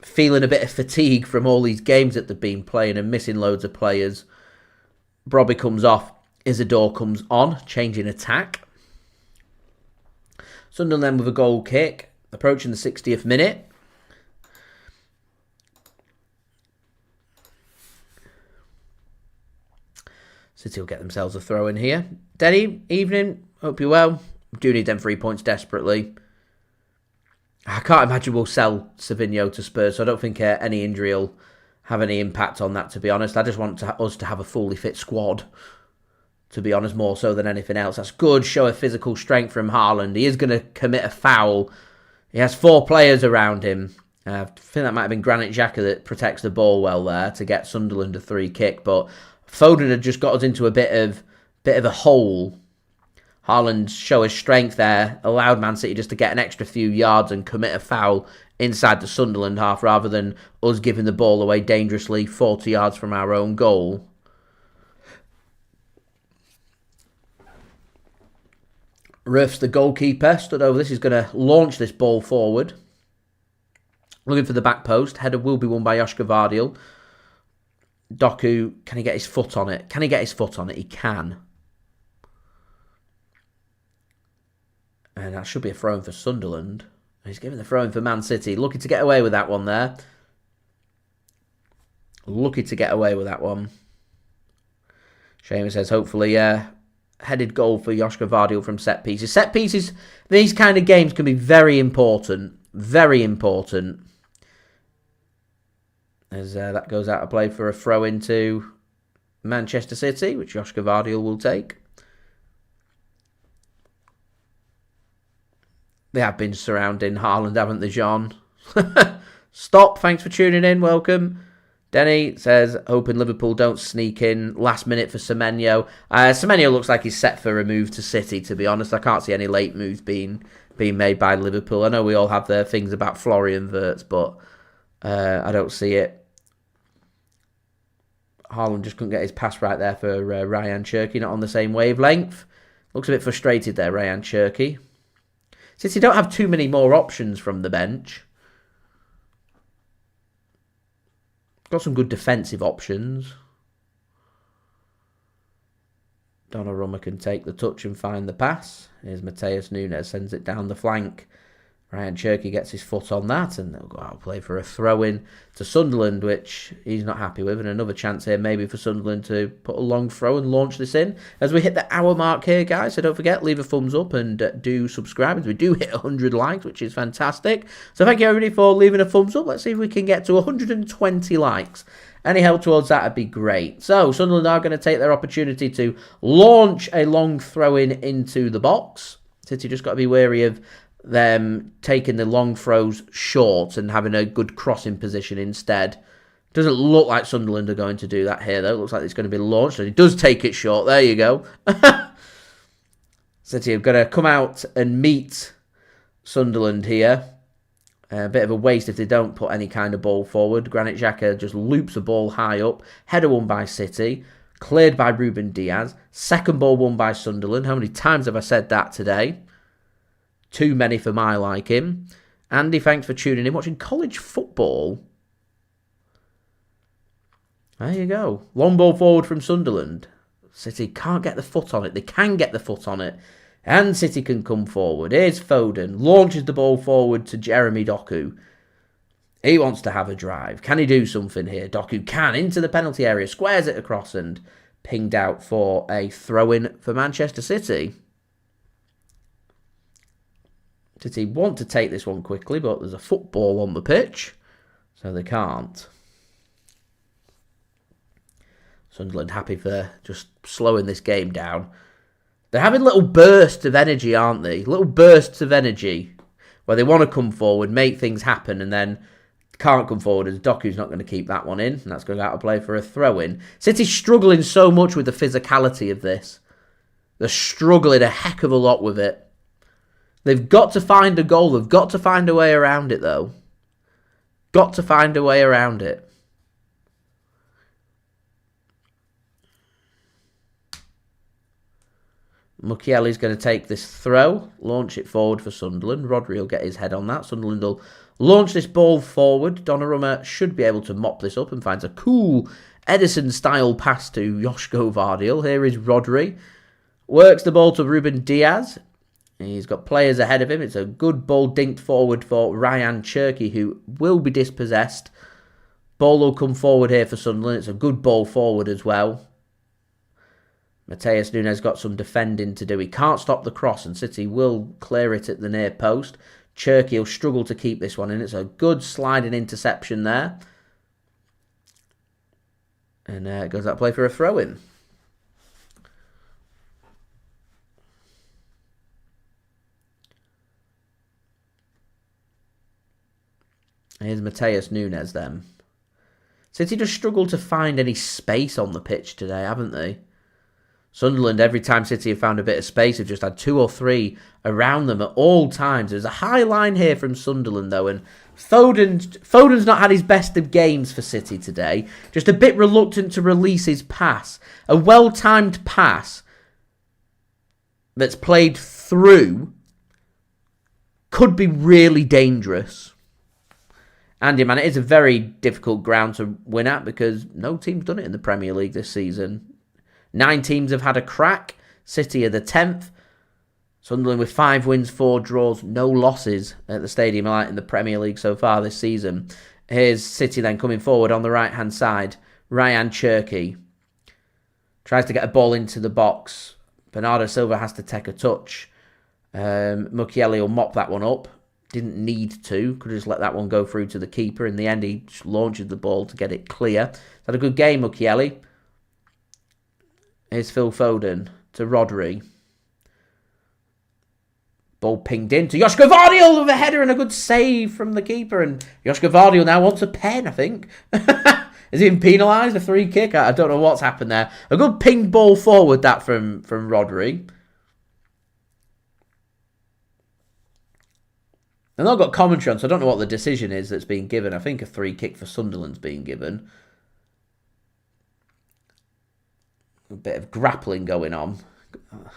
feeling a bit of fatigue from all these games that they've been playing and missing loads of players. Brobby comes off, Isidore comes on, changing attack. Sunderland then with a goal kick, approaching the 60th minute. City will get themselves a throw in here. Denny, evening, hope you're well. Do need them 3 points desperately. I can't imagine we'll sell Savinho to Spurs, so I don't think any injury will have any impact on that, to be honest. I just want us to have a fully fit squad, to be honest, more so than anything else. That's good show of physical strength from Haaland. He is going to commit a foul. He has 4 players around him. I think that might have been Granit Xhaka that protects the ball well there to get Sunderland a free kick, but Foden had just got us into a bit of a hole. Haaland show his strength there, allowed Man City just to get an extra few yards and commit a foul inside the Sunderland half rather than us giving the ball away dangerously 40 yards from our own goal. Rufs, the goalkeeper, stood over this. He's going to launch this ball forward. Looking for the back post. Header will be won by Josko Gvardiol. Doku, can he get his foot on it? Can he get his foot on it? He can. And that should be a throw-in for Sunderland. He's giving the throw-in for Man City. Lucky to get away with that one there. Lucky to get away with that one. Seamus says, hopefully, headed goal for Josko Gvardiol from set pieces. Set pieces, these kind of games can be very important. Very important. As that goes out of play for a throw-in to Manchester City, which Josko Gvardiol will take. They have been surrounding Haaland, haven't they, John? Stop, thanks for tuning in, welcome. Denny says, hoping Liverpool don't sneak in last minute for Semenyo. Semenyo looks like he's set for a move to City, to be honest. I can't see any late moves being made by Liverpool. I know we all have their things about Florian Wirtz, but I don't see it. Haaland just couldn't get his pass right there for Rayan Cherki, not on the same wavelength. Looks a bit frustrated there, Rayan Cherki. Since you don't have too many more options from the bench. Got some good defensive options. Donnarumma can take the touch and find the pass. Here's Matheus Nunes, sends it down the flank. Rayan Cherki gets his foot on that and they'll go out and play for a throw-in to Sunderland, which he's not happy with. And another chance here maybe for Sunderland to put a long throw and launch this in. As we hit the hour mark here, guys, so don't forget, leave a thumbs up and do subscribe. As we do hit 100 likes, which is fantastic. So thank you everybody for leaving a thumbs up. Let's see if we can get to 120 likes. Any help towards that would be great. So Sunderland are going to take their opportunity to launch a long throw-in into the box. City just got to be wary of them taking the long throws short and having a good crossing position instead. Doesn't look like Sunderland are going to do that here, though. It looks like it's going to be launched, and it does take it short. There you go. City are going to come out and meet Sunderland here. A bit of a waste if they don't put any kind of ball forward. Granit Xhaka just loops the ball high up. Header won by City. Cleared by Ruben Dias. Second ball won by Sunderland. How many times have I said that today? Too many for my liking. Andy, thanks for tuning in. Watching college football. There you go. Long ball forward from Sunderland. City can't get the foot on it. They can get the foot on it. And City can come forward. Here's Foden. Launches the ball forward to Jeremy Doku. He wants to have a drive. Can he do something here? Doku can. Into the penalty area. Squares it across and pinged out for a throw-in for Manchester City. City want to take this one quickly, but there's a football on the pitch, so they can't. Sunderland happy for just slowing this game down. They're having little bursts of energy, aren't they? Little bursts of energy where they want to come forward, make things happen, and then can't come forward as Doku's not going to keep that one in, and that's going out of play for a throw-in. City's struggling so much with the physicality of this. They're struggling a heck of a lot with it. They've got to find a goal. They've got to find a way around it, though. Got to find a way around it. Mukiele's going to take this throw, launch it forward for Sunderland. Rodri will get his head on that. Sunderland will launch this ball forward. Donnarumma should be able to mop this up and finds a cool Edison-style pass to Josko Gvardiol. Here is Rodri. Works the ball to Ruben Dias. He's got players ahead of him. It's a good ball dinked forward for Rayan Cherki, who will be dispossessed. Ball will come forward here for Sunderland. It's a good ball forward as well. Matheus Nunes got some defending to do. He can't stop the cross, and City will clear it at the near post. Cherki will struggle to keep this one in. It's a good sliding interception there. And it goes that play for a throw-in. Here's Matheus Nunes then. City just struggled to find any space on the pitch today, haven't they? Sunderland, every time City have found a bit of space, have just had 2 or 3 around them at all times. There's a high line here from Sunderland, though, and Foden's not had his best of games for City today. Just a bit reluctant to release his pass. A well-timed pass that's played through could be really dangerous. Andy, man, it is a very difficult ground to win at because no team's done it in the Premier League this season. 9 teams have had a crack. City are the 10th. Sunderland with 5 wins, 4 draws, no losses at the Stadium Light in the Premier League so far this season. Here's City then coming forward on the right-hand side. Rayan Cherki tries to get a ball into the box. Bernardo Silva has to take a touch. Mukiele will mop that one up. Didn't need to. Could have just let that one go through to the keeper. In the end, he just launches the ball to get it clear. Had a good game, Mukiele. Here's Phil Foden to Rodri. Ball pinged in to Josko Gvardiol with a header and a good save from the keeper. And Josko Gvardiol now wants a pen, I think. Is he been penalised? A free kick? I don't know what's happened there. A good pinged ball forward, that from Rodri. And I've got commentary on, so I don't know what the decision is that's being given. I think a free kick for Sunderland's being given. A bit of grappling going on. I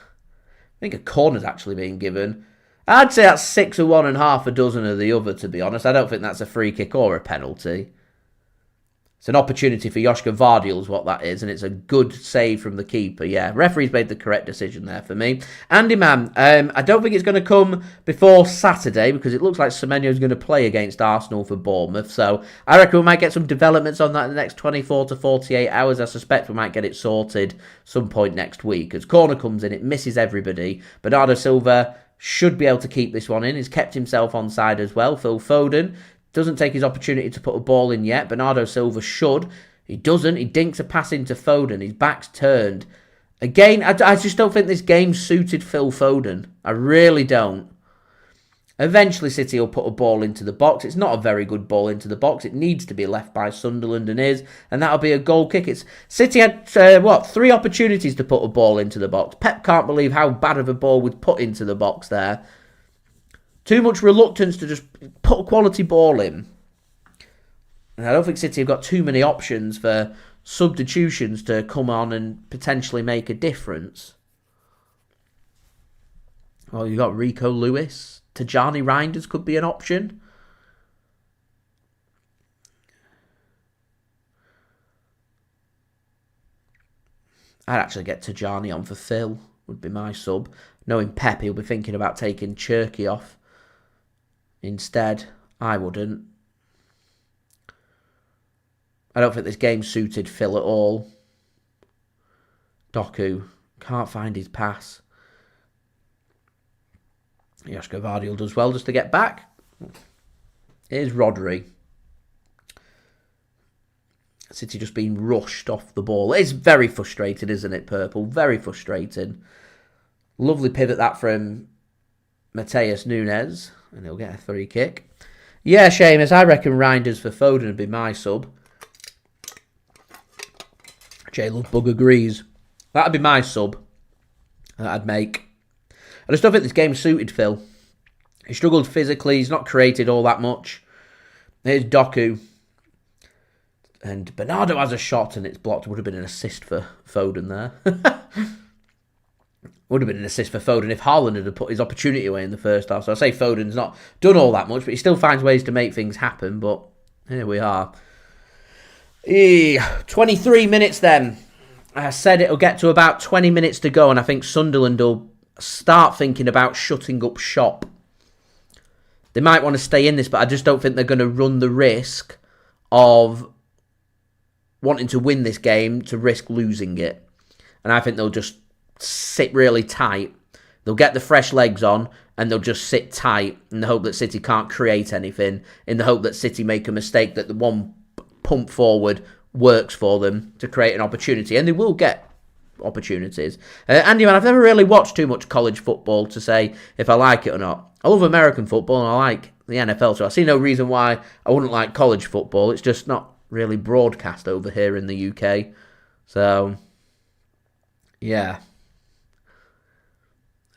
think a corner's actually being given. I'd say that's 6 of one and half a dozen of the other, to be honest. I don't think that's a free kick or a penalty. It's an opportunity for Josko Gvardiol is what that is, and it's a good save from the keeper. Yeah, referee's made the correct decision there for me. Andy, man, I don't think it's going to come before Saturday because it looks like Semenyo's going to play against Arsenal for Bournemouth. So I reckon we might get some developments on that in the next 24 to 48 hours. I suspect we might get it sorted some point next week. As corner comes in, it misses everybody. Bernardo Silva should be able to keep this one in. He's kept himself onside as well. Phil Foden doesn't take his opportunity to put a ball in yet. Bernardo Silva should. He doesn't. He dinks a pass into Foden. His back's turned. Again, I just don't think this game suited Phil Foden. I really don't. Eventually, City will put a ball into the box. It's not a very good ball into the box. It needs to be left by Sunderland and is. And that'll be a goal kick. City had, 3 opportunities to put a ball into the box. Pep can't believe how bad of a ball was put into the box there. Too much reluctance to just put a quality ball in. And I don't think City have got too many options for substitutions to come on and potentially make a difference. Well, you've got Rico Lewis. Tijjani Reijnders could be an option. I'd actually get Tijjani on for Phil, would be my sub. Knowing Pep, he'll be thinking about taking Cherki off. Instead, I wouldn't. I don't think this game suited Phil at all. Doku can't find his pass. Josko Gvardiol does well just to get back. Here's Rodri. City just being rushed off the ball. It's very frustrating, isn't it, Purple? Very frustrating. Lovely pivot that from Matheus Nunes. And he'll get a free kick. Yeah, Seamus, I reckon Reijnders for Foden would be my sub. J Lovebug agrees. That'd be my sub that I'd make. I just don't think this game suited Phil. He struggled physically. He's not created all that much. Here's Doku. And Bernardo has a shot and it's blocked. Would have been an assist for Foden there. Would have been an assist for Foden if Haaland had put his opportunity away in the first half. So I say Foden's not done all that much, but he still finds ways to make things happen. But here we are. 23 minutes then. I said it'll get to about 20 minutes to go, and I think Sunderland will start thinking about shutting up shop. They might want to stay in this, but I just don't think they're going to run the risk of wanting to win this game to risk losing it. And I think they'll just sit really tight. They'll get the fresh legs on and they'll just sit tight in the hope that City can't create anything, in the hope that City make a mistake, that the one pump forward works for them to create an opportunity. And they will get opportunities. Andy, man, I've never really watched too much college football to say if I like it or not. I love American football and I like the NFL, so I see no reason why I wouldn't like college football. It's just not really broadcast over here in the UK. So, yeah.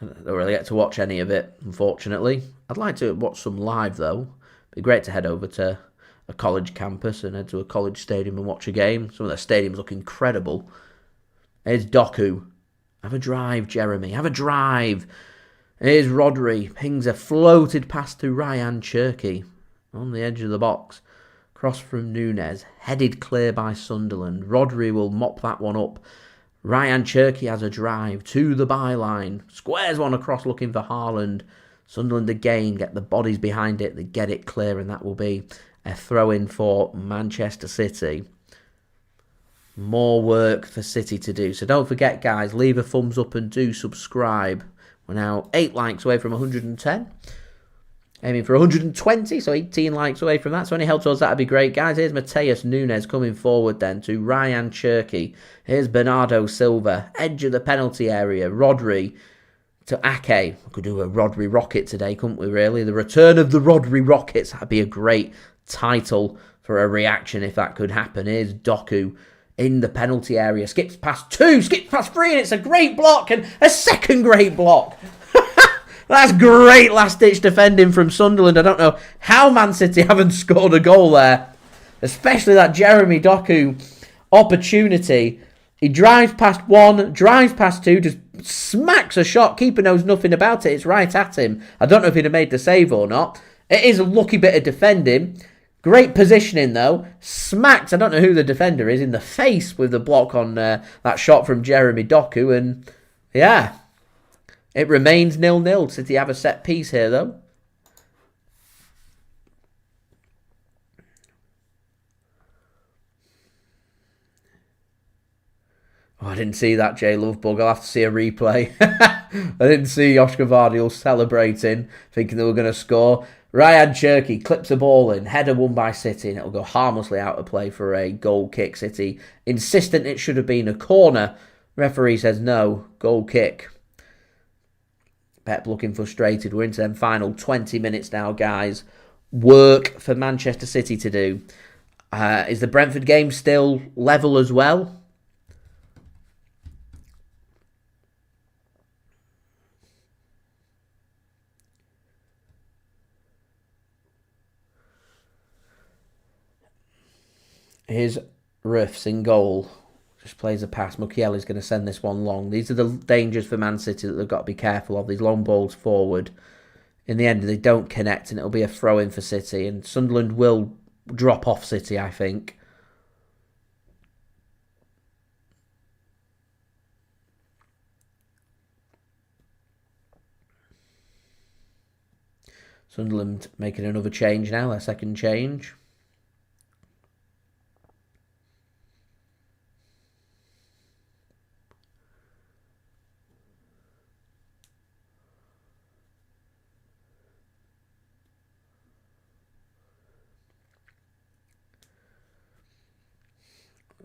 I don't really get to watch any of it, unfortunately. I'd like to watch some live, though. It'd be great to head over to a college campus and head to a college stadium and watch a game. Some of their stadiums look incredible. Here's Doku. Have a drive, Jeremy. Have a drive. Here's Rodri. Pings a floated pass to Rayan Cherki on the edge of the box. Cross from Nunes. Headed clear by Sunderland. Rodri will mop that one up. Rayan Cherki has a drive to the byline. Squares one across looking for Haaland. Sunderland again get the bodies behind it. They get it clear and that will be a throw-in for Manchester City. More work for City to do. So don't forget, guys, leave a thumbs up and do subscribe. We're now 8 likes away from 110. Aiming for 120, so 18 likes away from that. So any help towards that would be great. Guys, here's Matheus Nunes coming forward then to Rayan Cherki. Here's Bernardo Silva, edge of the penalty area. Rodri to Ake. We could do a Rodri rocket today, couldn't we, really? The return of the Rodri rockets. That'd be a great title for a reaction if that could happen. Here's Doku in the penalty area. Skips past 2, skips past 3, and it's a great block and a second great block. That's great last-ditch defending from Sunderland. I don't know how Man City haven't scored a goal there. Especially that Jeremy Doku opportunity. He drives past 1, drives past 2, just smacks a shot. Keeper knows nothing about it. It's right at him. I don't know if he'd have made the save or not. It is a lucky bit of defending. Great positioning, though. Smacks, I don't know who the defender is, in the face with the block on that shot from Jeremy Doku. And, yeah, it remains 0-0. City have a set piece here, though. Oh, I didn't see that, Jay Lovebug. I'll have to see a replay. I didn't see Josko Gvardiol celebrating, thinking they were going to score. Rayan Cherki clips the ball in. Header won by City, and it'll go harmlessly out of play for a goal kick. City insistent it should have been a corner. Referee says no, goal kick. Pep looking frustrated. We're into them final 20 minutes now, guys. Work for Manchester City to do. Is the Brentford game still level as well? Here's Riffs in goal. Just plays a pass. Mukiele's going to send this one long. These are the dangers for Man City that they've got to be careful of. These long balls forward. In the end, they don't connect and it'll be a throw-in for City. And Sunderland will drop off City, I think. Sunderland making another change now. Their second change.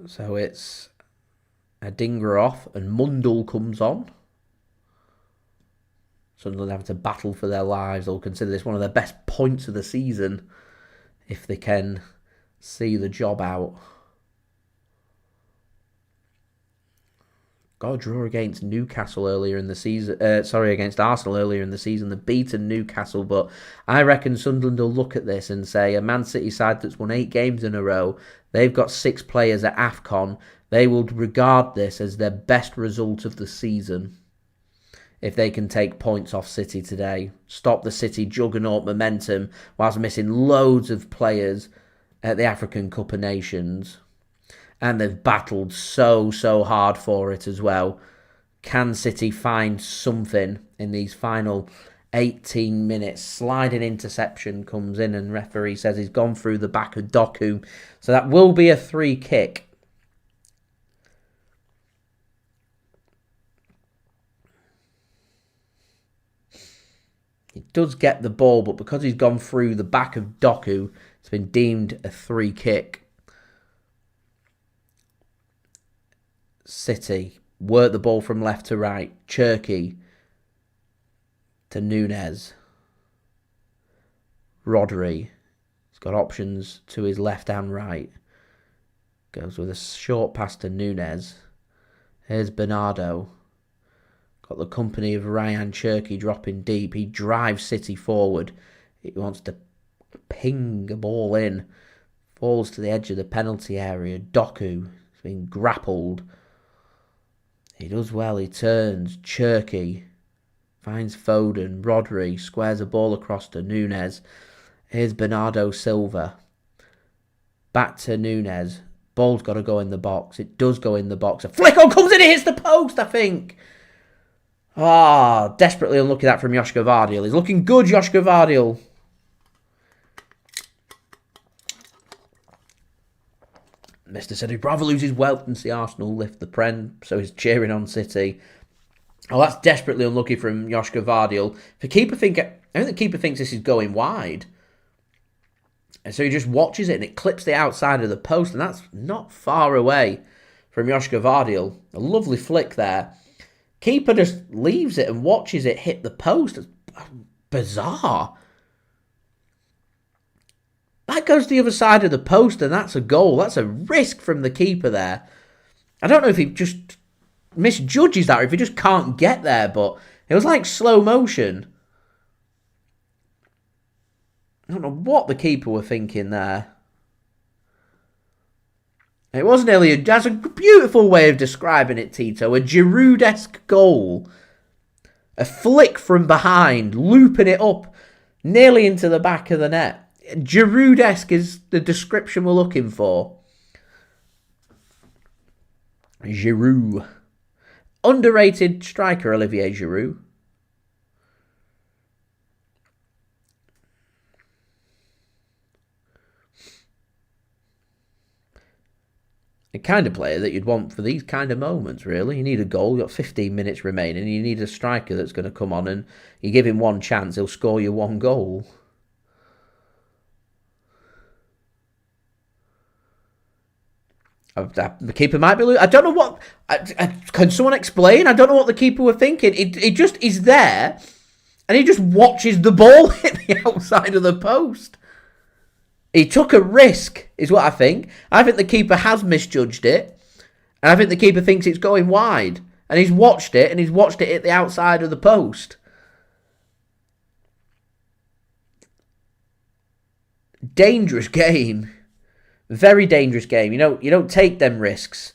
So it's a dinger off and Mundell comes on. Sunderland having to battle for their lives. They'll consider this one of their best points of the season if they can see the job out. got a draw against Newcastle earlier in the season. Against Arsenal earlier in the season. They've beaten Newcastle, but I reckon Sunderland will look at this and say a Man City side that's won 8 games in a row, they've got 6 players at AFCON. They will regard this as their best result of the season if they can take points off City today. Stop the City juggernaut momentum whilst missing loads of players at the African Cup of Nations. And they've battled so hard for it as well. Can City find something in these final 18 minutes? Sliding interception comes in and referee says he's gone through the back of Doku. So that will be a free kick. He does get the ball, but because he's gone through the back of Doku, it's been deemed a free kick. City work the ball from left to right. Cherki to Nunes. Rodri. He's got options to his left and right. Goes with a short pass to Nunes. Here's Bernardo. Got the company of Rayan Cherki dropping deep. He drives City forward. He wants to ping a ball in. Falls to the edge of the penalty area. Doku has been grappled. He does well, he turns. Cherki finds Foden. Rodri squares a ball across to Nunes. Here's Bernardo Silva. Back to Nunes. Ball's got to go in the box. It does go in the box. A flick on comes in, it hits the post, I think. Desperately unlucky that from Josko Gvardiol. He's looking good, Josko Gvardiol. Mr. City Bravo loses wealth and see Arsenal lift the Prem, so he's cheering on City. Oh, that's desperately unlucky from Josko Gvardiol. I think the keeper thinks this is going wide. And so he just watches it and it clips the outside of the post, and that's not far away from Josko Gvardiol. A lovely flick there. Keeper just leaves it and watches it hit the post. It's bizarre. That goes to the other side of the post and that's a goal. That's a risk from the keeper there. I don't know if he just misjudges that or if he just can't get there, but it was like slow motion. I don't know what the keeper were thinking there. It was nearly that's a beautiful way of describing it, Tito. A Giroud-esque goal. A flick from behind, looping it up nearly into the back of the net. Giroud-esque is the description we're looking for. Giroud. Underrated striker, Olivier Giroud. The kind of player that you'd want for these kind of moments, really. You need a goal, you've got 15 minutes remaining, you need a striker that's going to come on and you give him one chance, he'll score you one goal. The keeper might be losing. I don't know what... can someone explain? I don't know what the keeper were thinking. He just is there and he just watches the ball hit the outside of the post. He took a risk, is what I think. I think the keeper has misjudged it. And I think the keeper thinks it's going wide. And he's watched it, and he's watched it hit the outside of the post. Dangerous game. Very dangerous game. You don't take them risks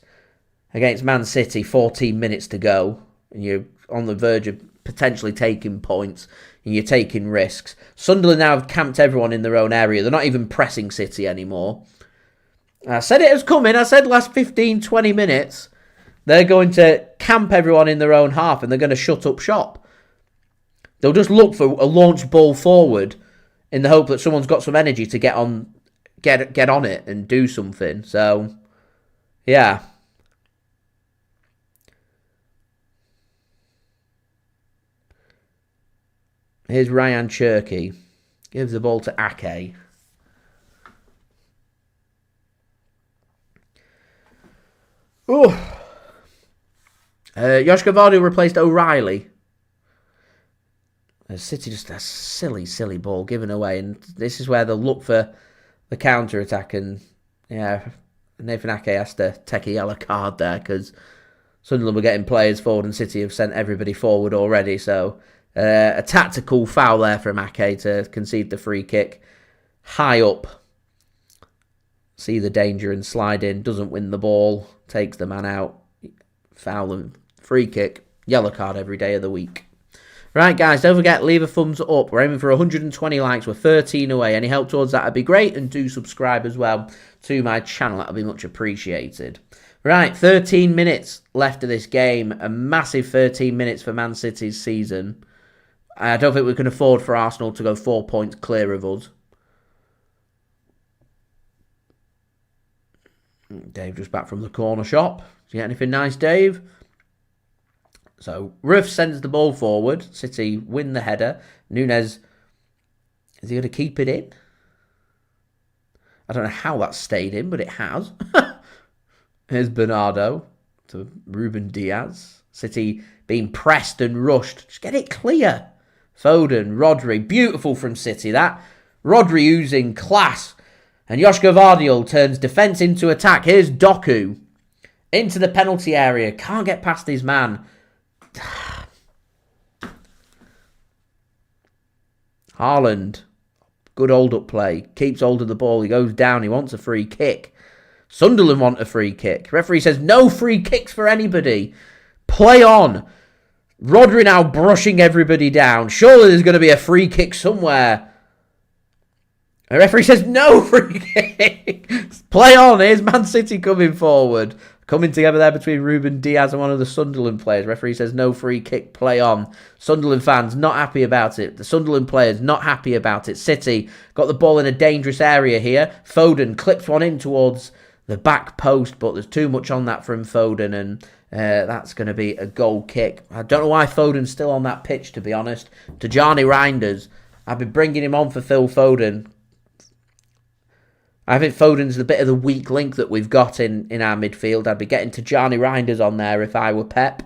against Man City, 14 minutes to go. And you're on the verge of potentially taking points. And you're taking risks. Sunderland now have camped everyone in their own area. They're not even pressing City anymore. I said it was coming. I said last 15, 20 minutes, they're going to camp everyone in their own half and they're going to shut up shop. They'll just look for a launch ball forward in the hope that someone's got some energy to get on it and do something. So, yeah. Here's Rayan Cherki. Gives the ball to Ake. Josko Gvardiol replaced O'Reilly. City just a silly ball given away. And this is where they'll look for the counter-attack. And, yeah, Nathan Ake has to take a yellow card there because Sunderland were getting players forward and City have sent everybody forward already. So a tactical foul there from Ake to concede the free kick. High up. See the danger and slide in. Doesn't win the ball. Takes the man out. Foul and free kick. Yellow card every day of the week. Right, guys, don't forget, leave a thumbs up. We're aiming for 120 likes. We're 13 away. Any help towards that would be great. And do subscribe as well to my channel. That would be much appreciated. Right, 13 minutes left of this game. A massive 13 minutes for Man City's season. I don't think we can afford for Arsenal to go 4 points clear of us. Dave just back from the corner shop. Did you get anything nice, Dave? So, Ruff sends the ball forward. City win the header. Nunes, is he going to keep it in? I don't know how that stayed in, but it has. Here's Bernardo to Ruben Dias. City being pressed and rushed. Just get it clear. Foden, Rodri. Beautiful from City, that. Rodri using class. And Josko Gvardiol turns defence into attack. Here's Doku. Into the penalty area. Can't get past his man. Haaland, good hold up play, keeps hold of the ball, he goes down, he wants a free kick. Sunderland want a free kick. Referee says no free kicks for anybody. Play on. Rodri now brushing everybody down. Surely there's going to be a free kick somewhere. The referee says no free kick. Play on. Here's Man City coming forward. Coming together there between Ruben Dias and one of the Sunderland players. Referee says no free kick, play on. Sunderland fans not happy about it. The Sunderland players not happy about it. City got the ball in a dangerous area here. Foden clips one in towards the back post, but there's too much on that from Foden, and that's going to be a goal kick. I don't know why Foden's still on that pitch, to be honest. Tijjani Reijnders, I've been bringing him on for Phil Foden. I think Foden's the bit of the weak link that we've got in our midfield. I'd be getting Tijjani Reijnders on there if I were Pep.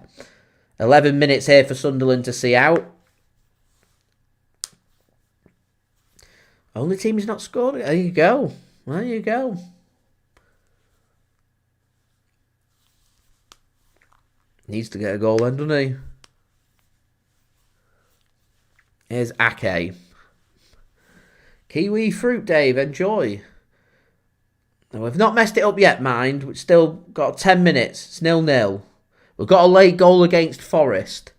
11 minutes here for Sunderland to see out. Only team who's not scored. There you go. There you go. Needs to get a goal then, doesn't he? Here's Ake. Kiwi fruit, Dave. Enjoy. Now, we've not messed it up yet, mind. We've still got 10 minutes. It's 0-0. We've got a late goal against Forest.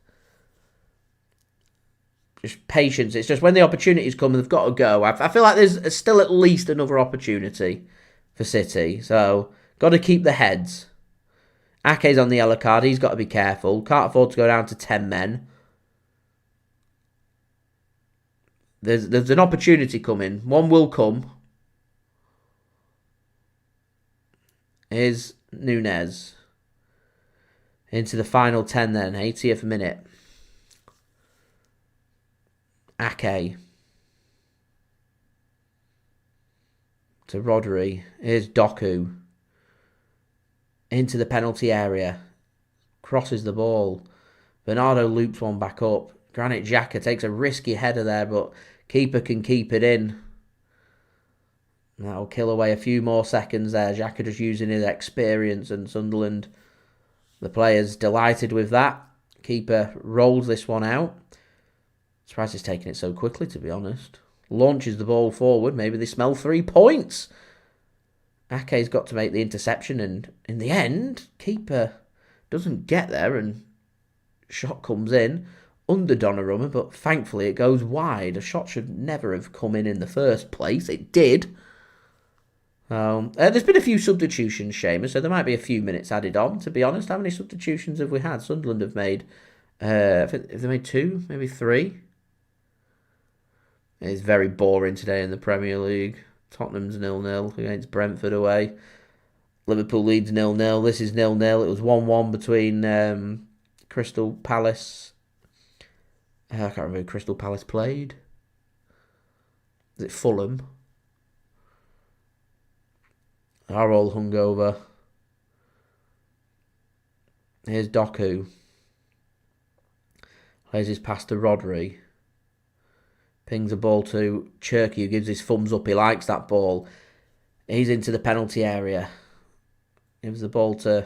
Just patience. It's just when the opportunities come, they've got to go. I feel like there's still at least another opportunity for City. So, got to keep the heads. Ake's on the yellow card. He's got to be careful. Can't afford to go down to 10 men. There's an opportunity coming. One will come. Here's Nunes. Into the final 10 then. 80th minute. Ake. To Rodri. Here's Doku. Into the penalty area. Crosses the ball. Bernardo loops one back up. Granit Xhaka takes a risky header there, but keeper can keep it in. That'll kill away a few more seconds there. Xhaka just using his experience, and Sunderland, the players, delighted with that. Keeper rolls this one out. Surprised he's taking it so quickly, to be honest. Launches the ball forward. Maybe they smell 3 points. Ake's got to make the interception, and in the end, keeper doesn't get there, and shot comes in under Donnarumma, but thankfully it goes wide. A shot should never have come in the first place. It did. There's been a few substitutions, Seamus, so there might be a few minutes added on, to be honest. How many substitutions have we had? Sunderland have made, have they made 2, maybe 3? It's very boring today in the Premier League. Tottenham's 0-0 against Brentford away. Liverpool leads 0-0. This is 0-0. It was 1-1 between Crystal Palace. I can't remember who Crystal Palace played. Is it Fulham? Are all hungover. Here's Doku. Plays his pass to Rodri. Pings a ball to Cherki, who gives his thumbs up. He likes that ball. He's into the penalty area. Gives the ball to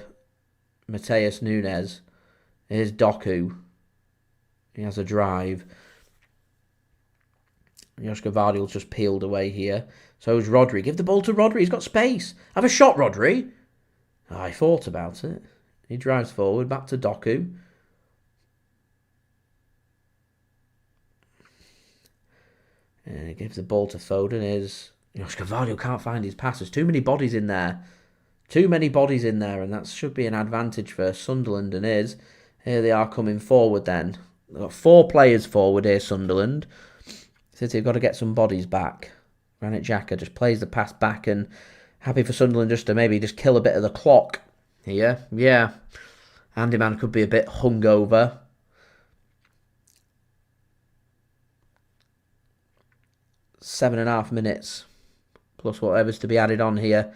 Matheus Nunes. Here's Doku. He has a drive. Josko Gvardiol's just peeled away here. So is Rodri. Give the ball to Rodri. He's got space. Have a shot, Rodri. Oh, I thought about it. He drives forward. Back to Doku. And he gives the ball to Foden. Josko Gvardiol can't find his passes. Too many bodies in there. Too many bodies in there. And that should be an advantage for Sunderland. And here they are coming forward then. They've got 4 players forward here, Sunderland. City have got to get some bodies back. Granit Xhaka just plays the pass back, and happy for Sunderland just to maybe just kill a bit of the clock here. Yeah. Andy Man could be a bit hungover. Seven and a half minutes. Plus whatever's to be added on here.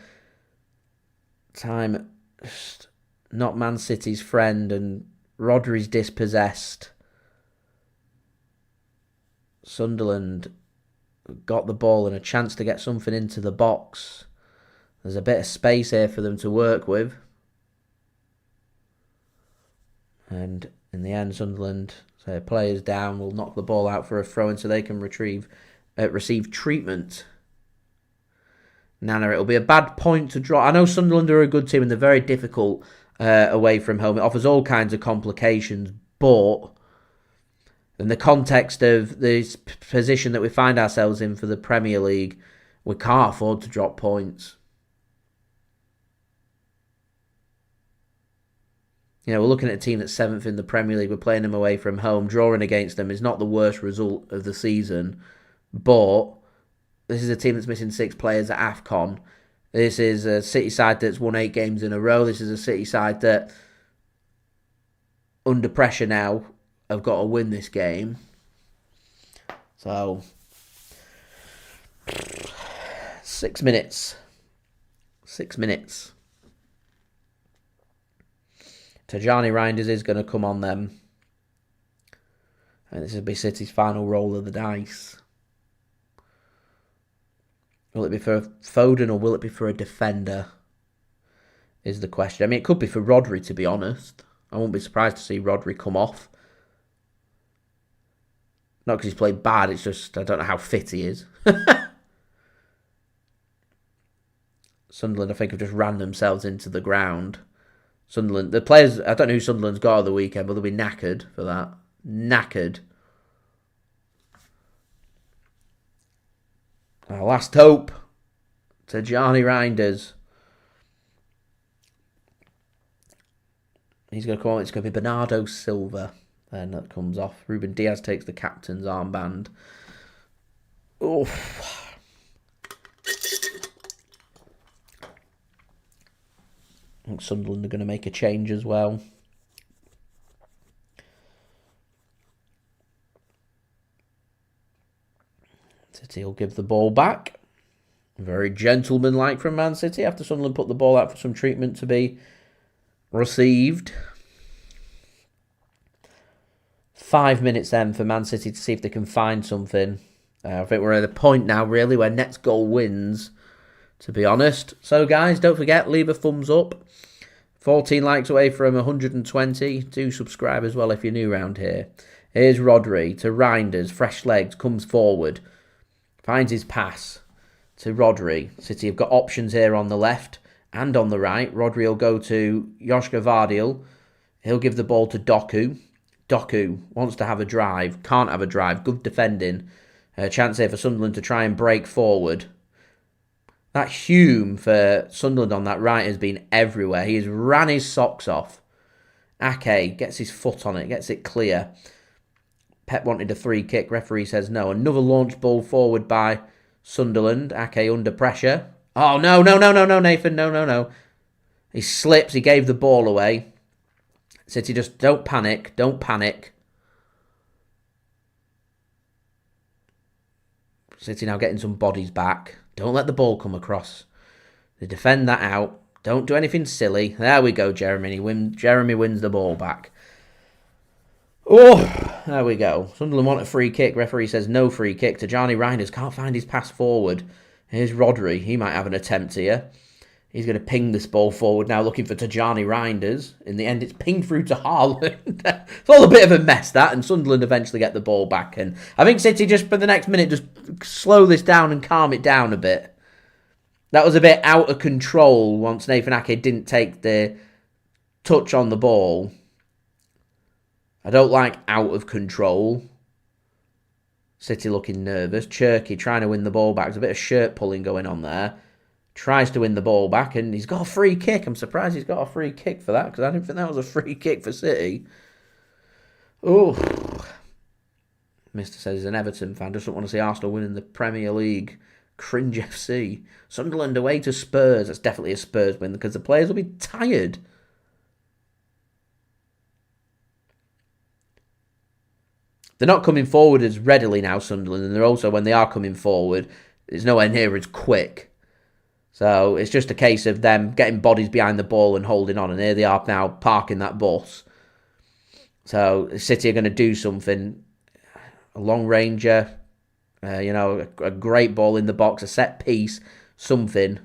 Time just not Man City's friend, and Rodri's dispossessed. Sunderland got the ball and a chance to get something into the box. There's a bit of space here for them to work with. And in the end, Sunderland, so players down, will knock the ball out for a throw-in so they can receive treatment. Nana, it'll be a bad point to draw. I know Sunderland are a good team and they're very difficult away from home. It offers all kinds of complications, but in the context of this position that we find ourselves in for the Premier League, we can't afford to drop points. You know, we're looking at a team that's 7th in the Premier League. We're playing them away from home. Drawing against them is not the worst result of the season. But this is a team that's missing 6 players at AFCON. This is a City side that's won 8 games in a row. This is a City side that, under pressure now, have got to win this game. So, 6 minutes. 6 minutes. Tijjani Reijnders is going to come on them. And this will be City's final roll of the dice. Will it be for Foden or will it be for a defender? Is the question. I mean, it could be for Rodri, to be honest. I won't be surprised to see Rodri come off. Not because he's played bad, it's just I don't know how fit he is. Sunderland, I think, have just ran themselves into the ground. Sunderland, the players, I don't know who Sunderland's got at the weekend, but they'll be knackered for that. Knackered. Our last hope. Tijjani Reijnders. He's going to come on, it's going to be Bernardo Silva. Then that comes off. Ruben Dias takes the captain's armband. Oof. I think Sunderland are going to make a change as well. City will give the ball back. Very gentlemanlike from Man City after Sunderland put the ball out for some treatment to be received. 5 minutes then for Man City to see if they can find something. I think we're at a point now, really, where next goal wins, to be honest. So, guys, don't forget, leave a thumbs up. 14 likes away from 120. Do subscribe as well if you're new around here. Here's Rodri to Reijnders. Fresh legs, comes forward. Finds his pass to Rodri. City have got options here on the left and on the right. Rodri will go to Josko Gvardiol. He'll give the ball to Doku. Doku wants to have a drive. Can't have a drive. Good defending. Chance here for Sunderland to try and break forward. That Hume for Sunderland on that right has been everywhere. He has ran his socks off. Ake gets his foot on it. Gets it clear. Pep wanted a free kick. Referee says no. Another launch ball forward by Sunderland. Ake under pressure. Oh, no, Nathan. No. He slips. He gave the ball away. City just don't panic. Don't panic. City now getting some bodies back. Don't let the ball come across. They defend that out. Don't do anything silly. There we go, Jeremy. Jeremy wins the ball back. Oh, there we go. Sunderland want a free kick. Referee says no free kick. Tijjani Reijnders can't find his pass forward. Here's Rodri. He might have an attempt here. He's going to ping this ball forward now, looking for Tijjani Reijnders. In the end, it's pinged through to Haaland. It's all a bit of a mess, that, and Sunderland eventually get the ball back. And I think City, just for the next minute, just slow this down and calm it down a bit. That was a bit out of control once Nathan Ake didn't take the touch on the ball. I don't like out of control. City looking nervous. Cherki trying to win the ball back. There's a bit of shirt pulling going on there. Tries to win the ball back, and he's got a free kick. I'm surprised he's got a free kick for that, because I didn't think that was a free kick for City. Oh, Mr. says he's an Everton fan, doesn't want to see Arsenal winning the Premier League. Cringe FC. Sunderland away to Spurs. That's definitely a Spurs win, because the players will be tired. They're not coming forward as readily now, Sunderland, and they're also, when they are coming forward, it's nowhere near as quick. So it's just a case of them getting bodies behind the ball and holding on. And here they are now parking that bus. So City are going to do something. A long ranger, a great ball in the box, a set piece, something.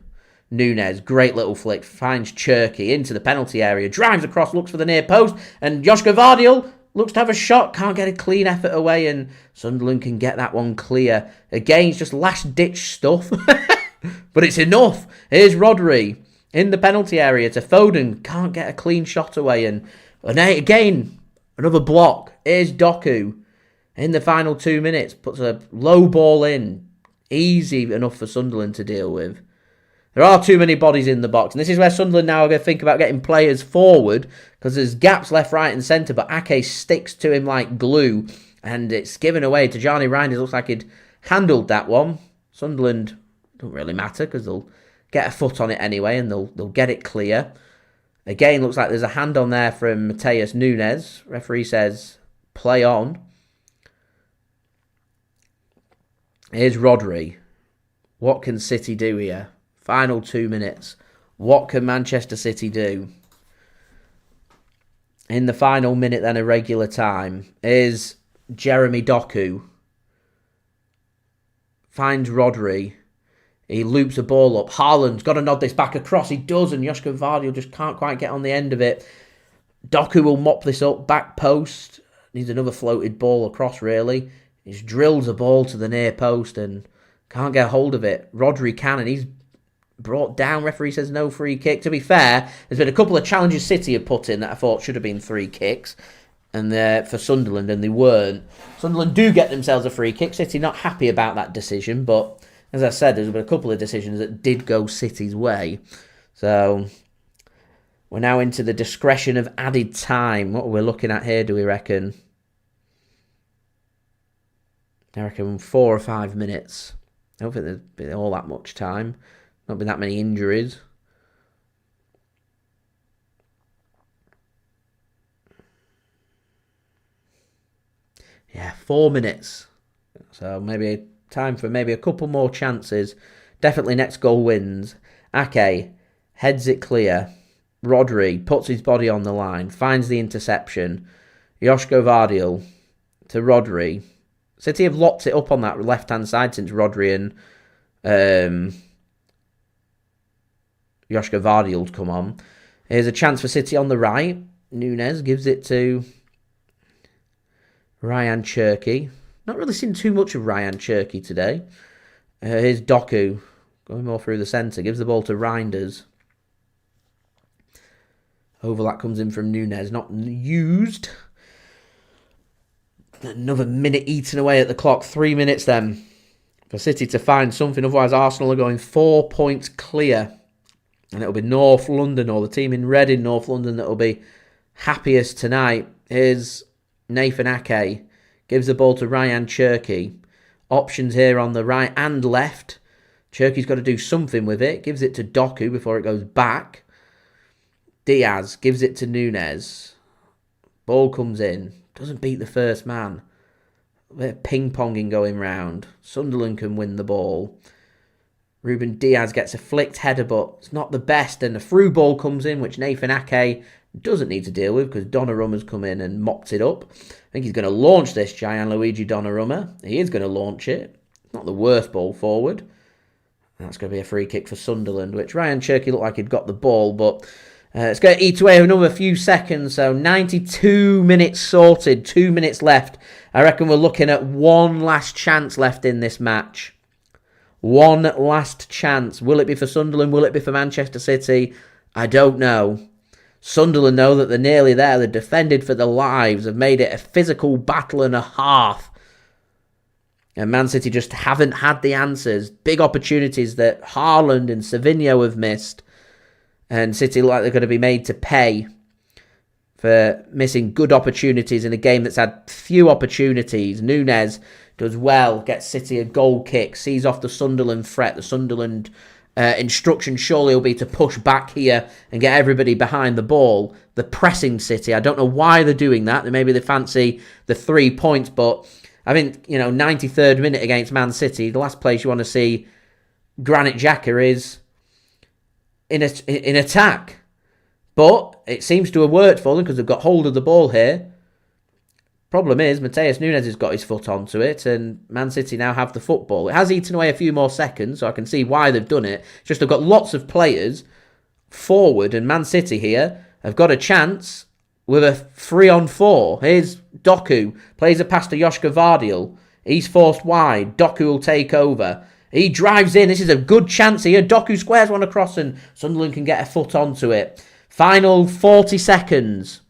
Nunes, great little flick, finds Cherki into the penalty area, drives across, looks for the near post, and Josko Gvardiol looks to have a shot, can't get a clean effort away, and Sunderland can get that one clear. Again, it's just last-ditch stuff. But it's enough. Here's Rodri in the penalty area to Foden. Can't get a clean shot away. And again, another block. Here's Doku in the final 2 minutes. Puts a low ball in. Easy enough for Sunderland to deal with. There are too many bodies in the box. And this is where Sunderland now are going to think about getting players forward. Because there's gaps left, right and centre. But Ake sticks to him like glue. And it's given away. Tijjani Reijnders looks like he'd handled that one. Sunderland... don't really matter, because they'll get a foot on it anyway, and they'll get it clear. Again, looks like there's a hand on there from Matheus Nunes. Referee says, play on. Here's Rodri. What can City do here? Final 2 minutes. What can Manchester City do? In the final minute then, irregular time, is Jeremy Doku. Finds Rodri. He loops a ball up. Haaland's got to nod this back across. He does, and Josko Gvardiol just can't quite get on the end of it. Doku will mop this up. Back post. Needs another floated ball across, really. He just drills a ball to the near post and can't get a hold of it. Rodri can, and he's brought down. Referee says no free kick. To be fair, there's been a couple of challenges City have put in that I thought should have been free kicks, and for Sunderland, and they weren't. Sunderland do get themselves a free kick. City not happy about that decision, but... as I said, there's been a couple of decisions that did go City's way. So, we're now into the discretion of added time. What are we looking at here, do we reckon? I reckon 4 or 5 minutes. I don't think there's been all that much time. Not been that many injuries. Yeah, 4 minutes. So, maybe... time for maybe a couple more chances. Definitely next goal wins. Ake heads it clear. Rodri puts his body on the line. Finds the interception. Josko Gvardiol to Rodri. City have locked it up on that left-hand side since Rodri and Josko Gvardiol's come on. Here's a chance for City on the right. Nunes gives it to Rayan Cherki. Not really seen too much of Rayan Cherki today. Here's Doku, going more through the centre. Gives the ball to Reijnders. Overlap comes in from Nunes, not used. Another minute eaten away at the clock. 3 minutes then for City to find something. Otherwise, Arsenal are going 4 points clear. And it'll be North London, or the team in red in North London, that will be happiest tonight. Here's Nathan Ake. Gives the ball to Rayan Cherki. Options here on the right and left. Cherki's got to do something with it. Gives it to Doku before it goes back. Diaz gives it to Nunes. Ball comes in. Doesn't beat the first man. A bit of ping-ponging going round. Sunderland can win the ball. Ruben Dias gets a flicked header, but it's not the best. And a through ball comes in, which Nathan Ake doesn't need to deal with, because Donnarumma's come in and mopped it up. I think he's going to launch this, Gianluigi Donnarumma. He is going to launch it. Not the worst ball forward. That's going to be a free kick for Sunderland, which Rayan Cherki looked like he'd got the ball, but it's going to eat away another few seconds. So 92 minutes sorted, 2 minutes left. I reckon we're looking at one last chance left in this match. One last chance. Will it be for Sunderland? Will it be for Manchester City? I don't know. Sunderland know that they're nearly there. They're defended for their lives. Have made it a physical battle and a half. And Man City just haven't had the answers. Big opportunities that Haaland and Savinho have missed. And City look like they're going to be made to pay for missing good opportunities in a game that's had few opportunities. Nunes does well, gets City a goal kick, sees off the Sunderland threat. The Sunderland instruction surely will be to push back here and get everybody behind the ball. The pressing City, I don't know why they're doing that. Maybe they fancy the 3 points, but I think, 93rd minute against Man City, the last place you want to see Granit Xhaka is in attack. But it seems to have worked for them because they've got hold of the ball here. Problem is, Matheus Nunes has got his foot onto it and Man City now have the football. It has eaten away a few more seconds, so I can see why they've done it. It's just they've got lots of players forward and Man City here have got a chance with a 3-on-4. Here's Doku, plays a pass to Josko Gvardiol. He's forced wide. Doku will take over. He drives in. This is a good chance here. Doku squares one across and Sunderland can get a foot onto it. Final 40 seconds.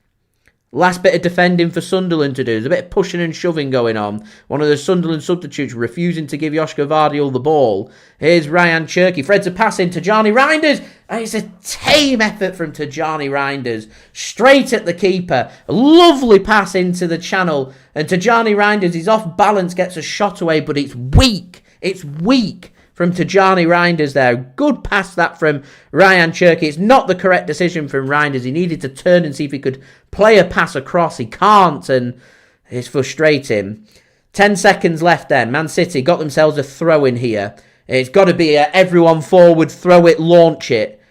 Last bit of defending for Sunderland to do. There's a bit of pushing and shoving going on. One of the Sunderland substitutes refusing to give Josko Gvardiol the ball. Here's Rayan Cherki. Threads a pass in Tijjani Reijnders. And it's a tame effort from Tijjani Reijnders. Straight at the keeper. A lovely pass into the channel. And Tijjani Reijnders is off balance, gets a shot away, but it's weak. It's weak from Tijjani Reijnders there. Good pass that from Rayan Cherki. It's not the correct decision from Reijnders. He needed to turn and see if he could play a pass across. He can't, and it's frustrating. 10 seconds left then. Man City got themselves a throw in here. It's got to be everyone forward, throw it, launch it.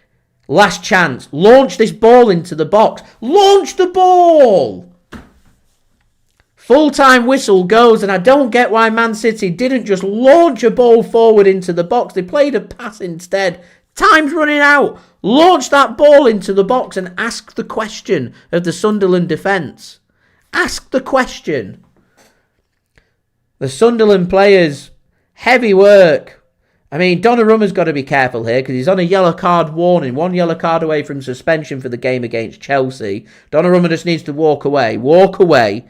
Last chance. Launch this ball into the box. Launch the ball! Full-time whistle goes, and I don't get why Man City didn't just launch a ball forward into the box. They played a pass instead. Time's running out. Launch that ball into the box and ask the question of the Sunderland defence. Ask the question. The Sunderland players, heavy work. I mean, Donnarumma's got to be careful here because he's on a yellow card warning. 1 yellow card away from suspension for the game against Chelsea. Donnarumma just needs to walk away. Walk away.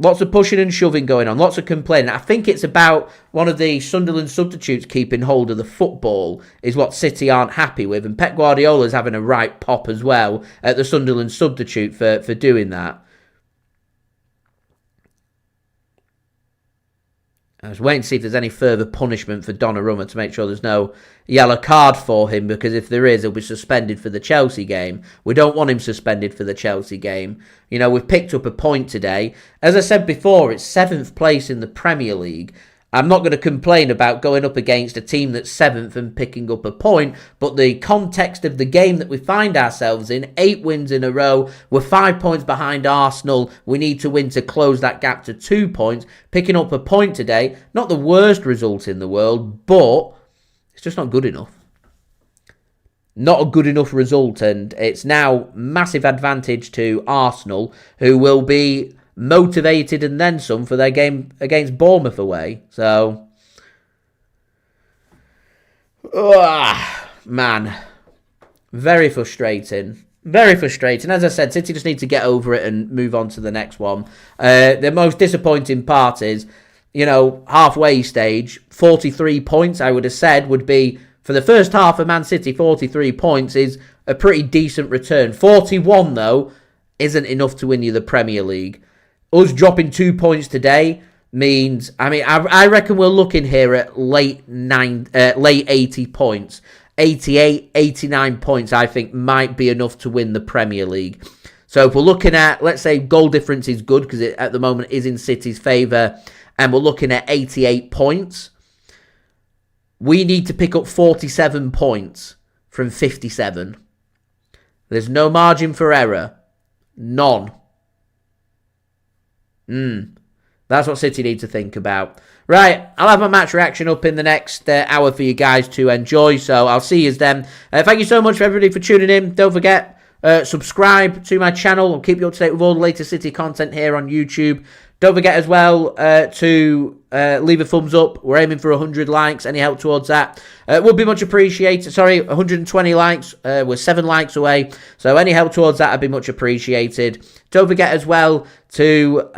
Lots of pushing and shoving going on. Lots of complaining. I think it's about one of the Sunderland substitutes keeping hold of the football is what City aren't happy with. And Pep Guardiola's having a right pop as well at the Sunderland substitute for doing that. I was waiting to see if there's any further punishment for Donnarumma to make sure there's no yellow card for him, because if there is, he'll be suspended for the Chelsea game. We don't want him suspended for the Chelsea game. We've picked up a point today. As I said before, it's 7th place in the Premier League. I'm not going to complain about going up against a team that's 7th and picking up a point, but the context of the game that we find ourselves in, 8 wins in a row, we're 5 points behind Arsenal, we need to win to close that gap to 2 points. Picking up a point today, not the worst result in the world, but it's just not good enough. Not a good enough result, and it's now massive advantage to Arsenal, who will be motivated and then some for their game against Bournemouth away. So, man, very frustrating. Very frustrating. As I said, City just need to get over it and move on to the next one. The most disappointing part is, halfway stage, 43 points, I would have said, would be, for the first half of Man City, 43 points is a pretty decent return. 41, though, isn't enough to win you the Premier League. Us dropping 2 points today means, I reckon we're looking here at late 80 points. 88, 89 points, I think, might be enough to win the Premier League. So if we're looking at, let's say goal difference is good because it at the moment is in City's favour, and we're looking at 88 points, we need to pick up 47 points from 57. There's no margin for error. None. That's what City need to think about. Right, I'll have my match reaction up in the next hour for you guys to enjoy, so I'll see you then. Thank you so much for everybody for tuning in. Don't forget, subscribe to my channel. I'll keep you up to date with all the latest City content here on YouTube. Don't forget as well to leave a thumbs up. We're aiming for 100 likes. Any help towards that would be much appreciated. Sorry, 120 likes. We're 7 likes away. So any help towards that would be much appreciated. Don't forget as well to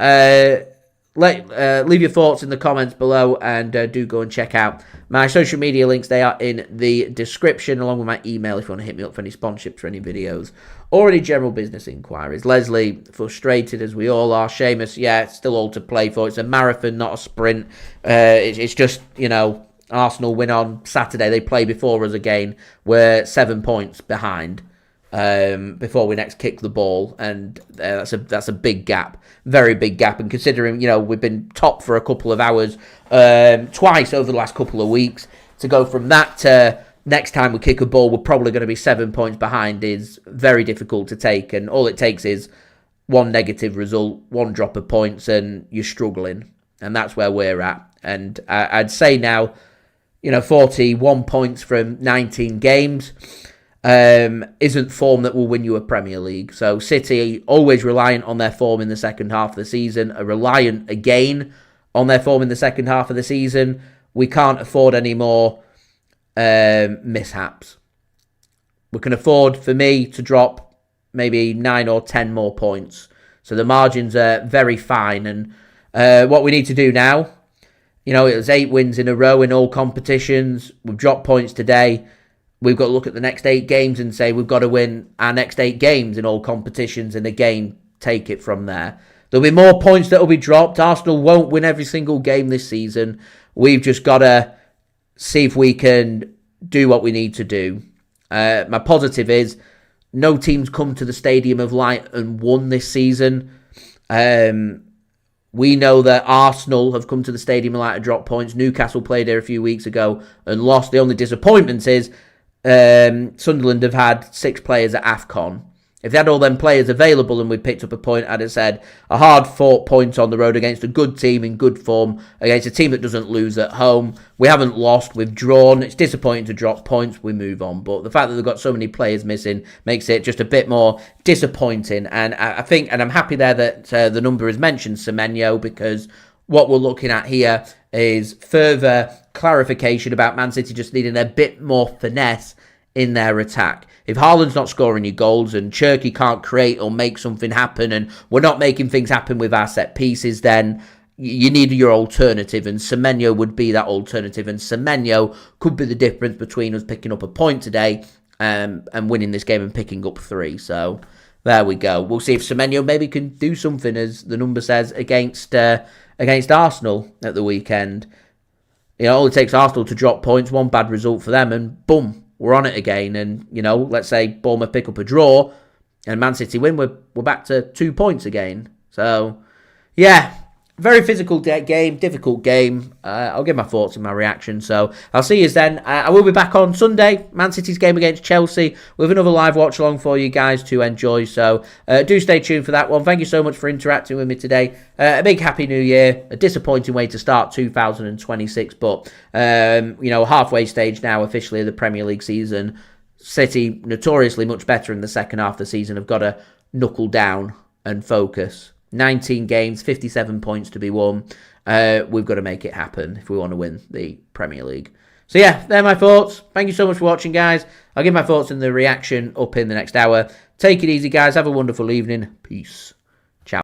leave your thoughts in the comments below, and do go and check out my social media links. They are in the description, along with my email if you want to hit me up for any sponsorships or any videos or any general business inquiries. Leslie, frustrated as we all are. Seamus, yeah, it's still all to play for. It's a marathon, not a sprint. It's just, you know, Arsenal win on Saturday. They play before us again. We're 7 points behind before we next kick the ball, and that's a big gap, very big gap. And considering, you know, we've been top for a couple of hours twice over the last couple of weeks, to go from that to next time we kick a ball we're probably going to be 7 points behind is very difficult to take. And all it takes is one negative result, one drop of points, and you're struggling, and that's where we're at. And I'd say now, you know, 41 points from 19 games isn't form that will win you a Premier League. So City, always reliant on their form in the second half of the season, are reliant again on their form in the second half of the season. We can't afford any more mishaps. We can afford, for me, to drop maybe 9 or 10 more points. So the margins are very fine. And what we need to do now, you know, it was 8 wins in a row in all competitions. We've dropped points today. We've got to look at the next 8 games and say we've got to win our next 8 games in all competitions, and again, take it from there. There'll be more points that will be dropped. Arsenal won't win every single game this season. We've just got to see if we can do what we need to do. My positive is no team's come to the Stadium of Light and won this season. We know that Arsenal have come to the Stadium of Light and dropped points. Newcastle played there a few weeks ago and lost. The only disappointment is Sunderland have had 6 players at AFCON. If they had all them players available and we picked up a point, I'd have said a hard-fought point on the road against a good team in good form, against a team that doesn't lose at home. We haven't lost, we've drawn. It's disappointing to drop points, we move on. But the fact that they've got so many players missing makes it just a bit more disappointing. And I think, and I'm happy there that the number is mentioned, Semenyo, because what we're looking at here is further clarification about Man City just needing a bit more finesse in their attack. If Haaland's not scoring your goals and Cherki can't create or make something happen, and we're not making things happen with our set pieces, then you need your alternative, and Semenyo would be that alternative. And Semenyo could be the difference between us picking up a point today and winning this game and picking up 3. So there we go. We'll see if Semenyo maybe can do something, as the number says, against Arsenal at the weekend. You know, all it takes Arsenal to drop points, one bad result for them, and boom, we're on it again. And, you know, let's say Bournemouth pick up a draw and Man City win, we're back to 2 points again. So, yeah, very physical game, difficult game. I'll give my thoughts and my reaction. So, I'll see you then. I will be back on Sunday, Man City's game against Chelsea, with another live watch-along for you guys to enjoy. So, do stay tuned for that one. Thank you so much for interacting with me today. A big Happy New Year. A disappointing way to start 2026, but, you know, halfway stage now officially of the Premier League season. City, notoriously much better in the second half of the season, have got to knuckle down and focus. 19 games, 57 points to be won. We've got to make it happen if we want to win the Premier League. So yeah, they're my thoughts. Thank you so much for watching, guys. I'll give my thoughts and the reaction up in the next hour. Take it easy, guys. Have a wonderful evening. Peace.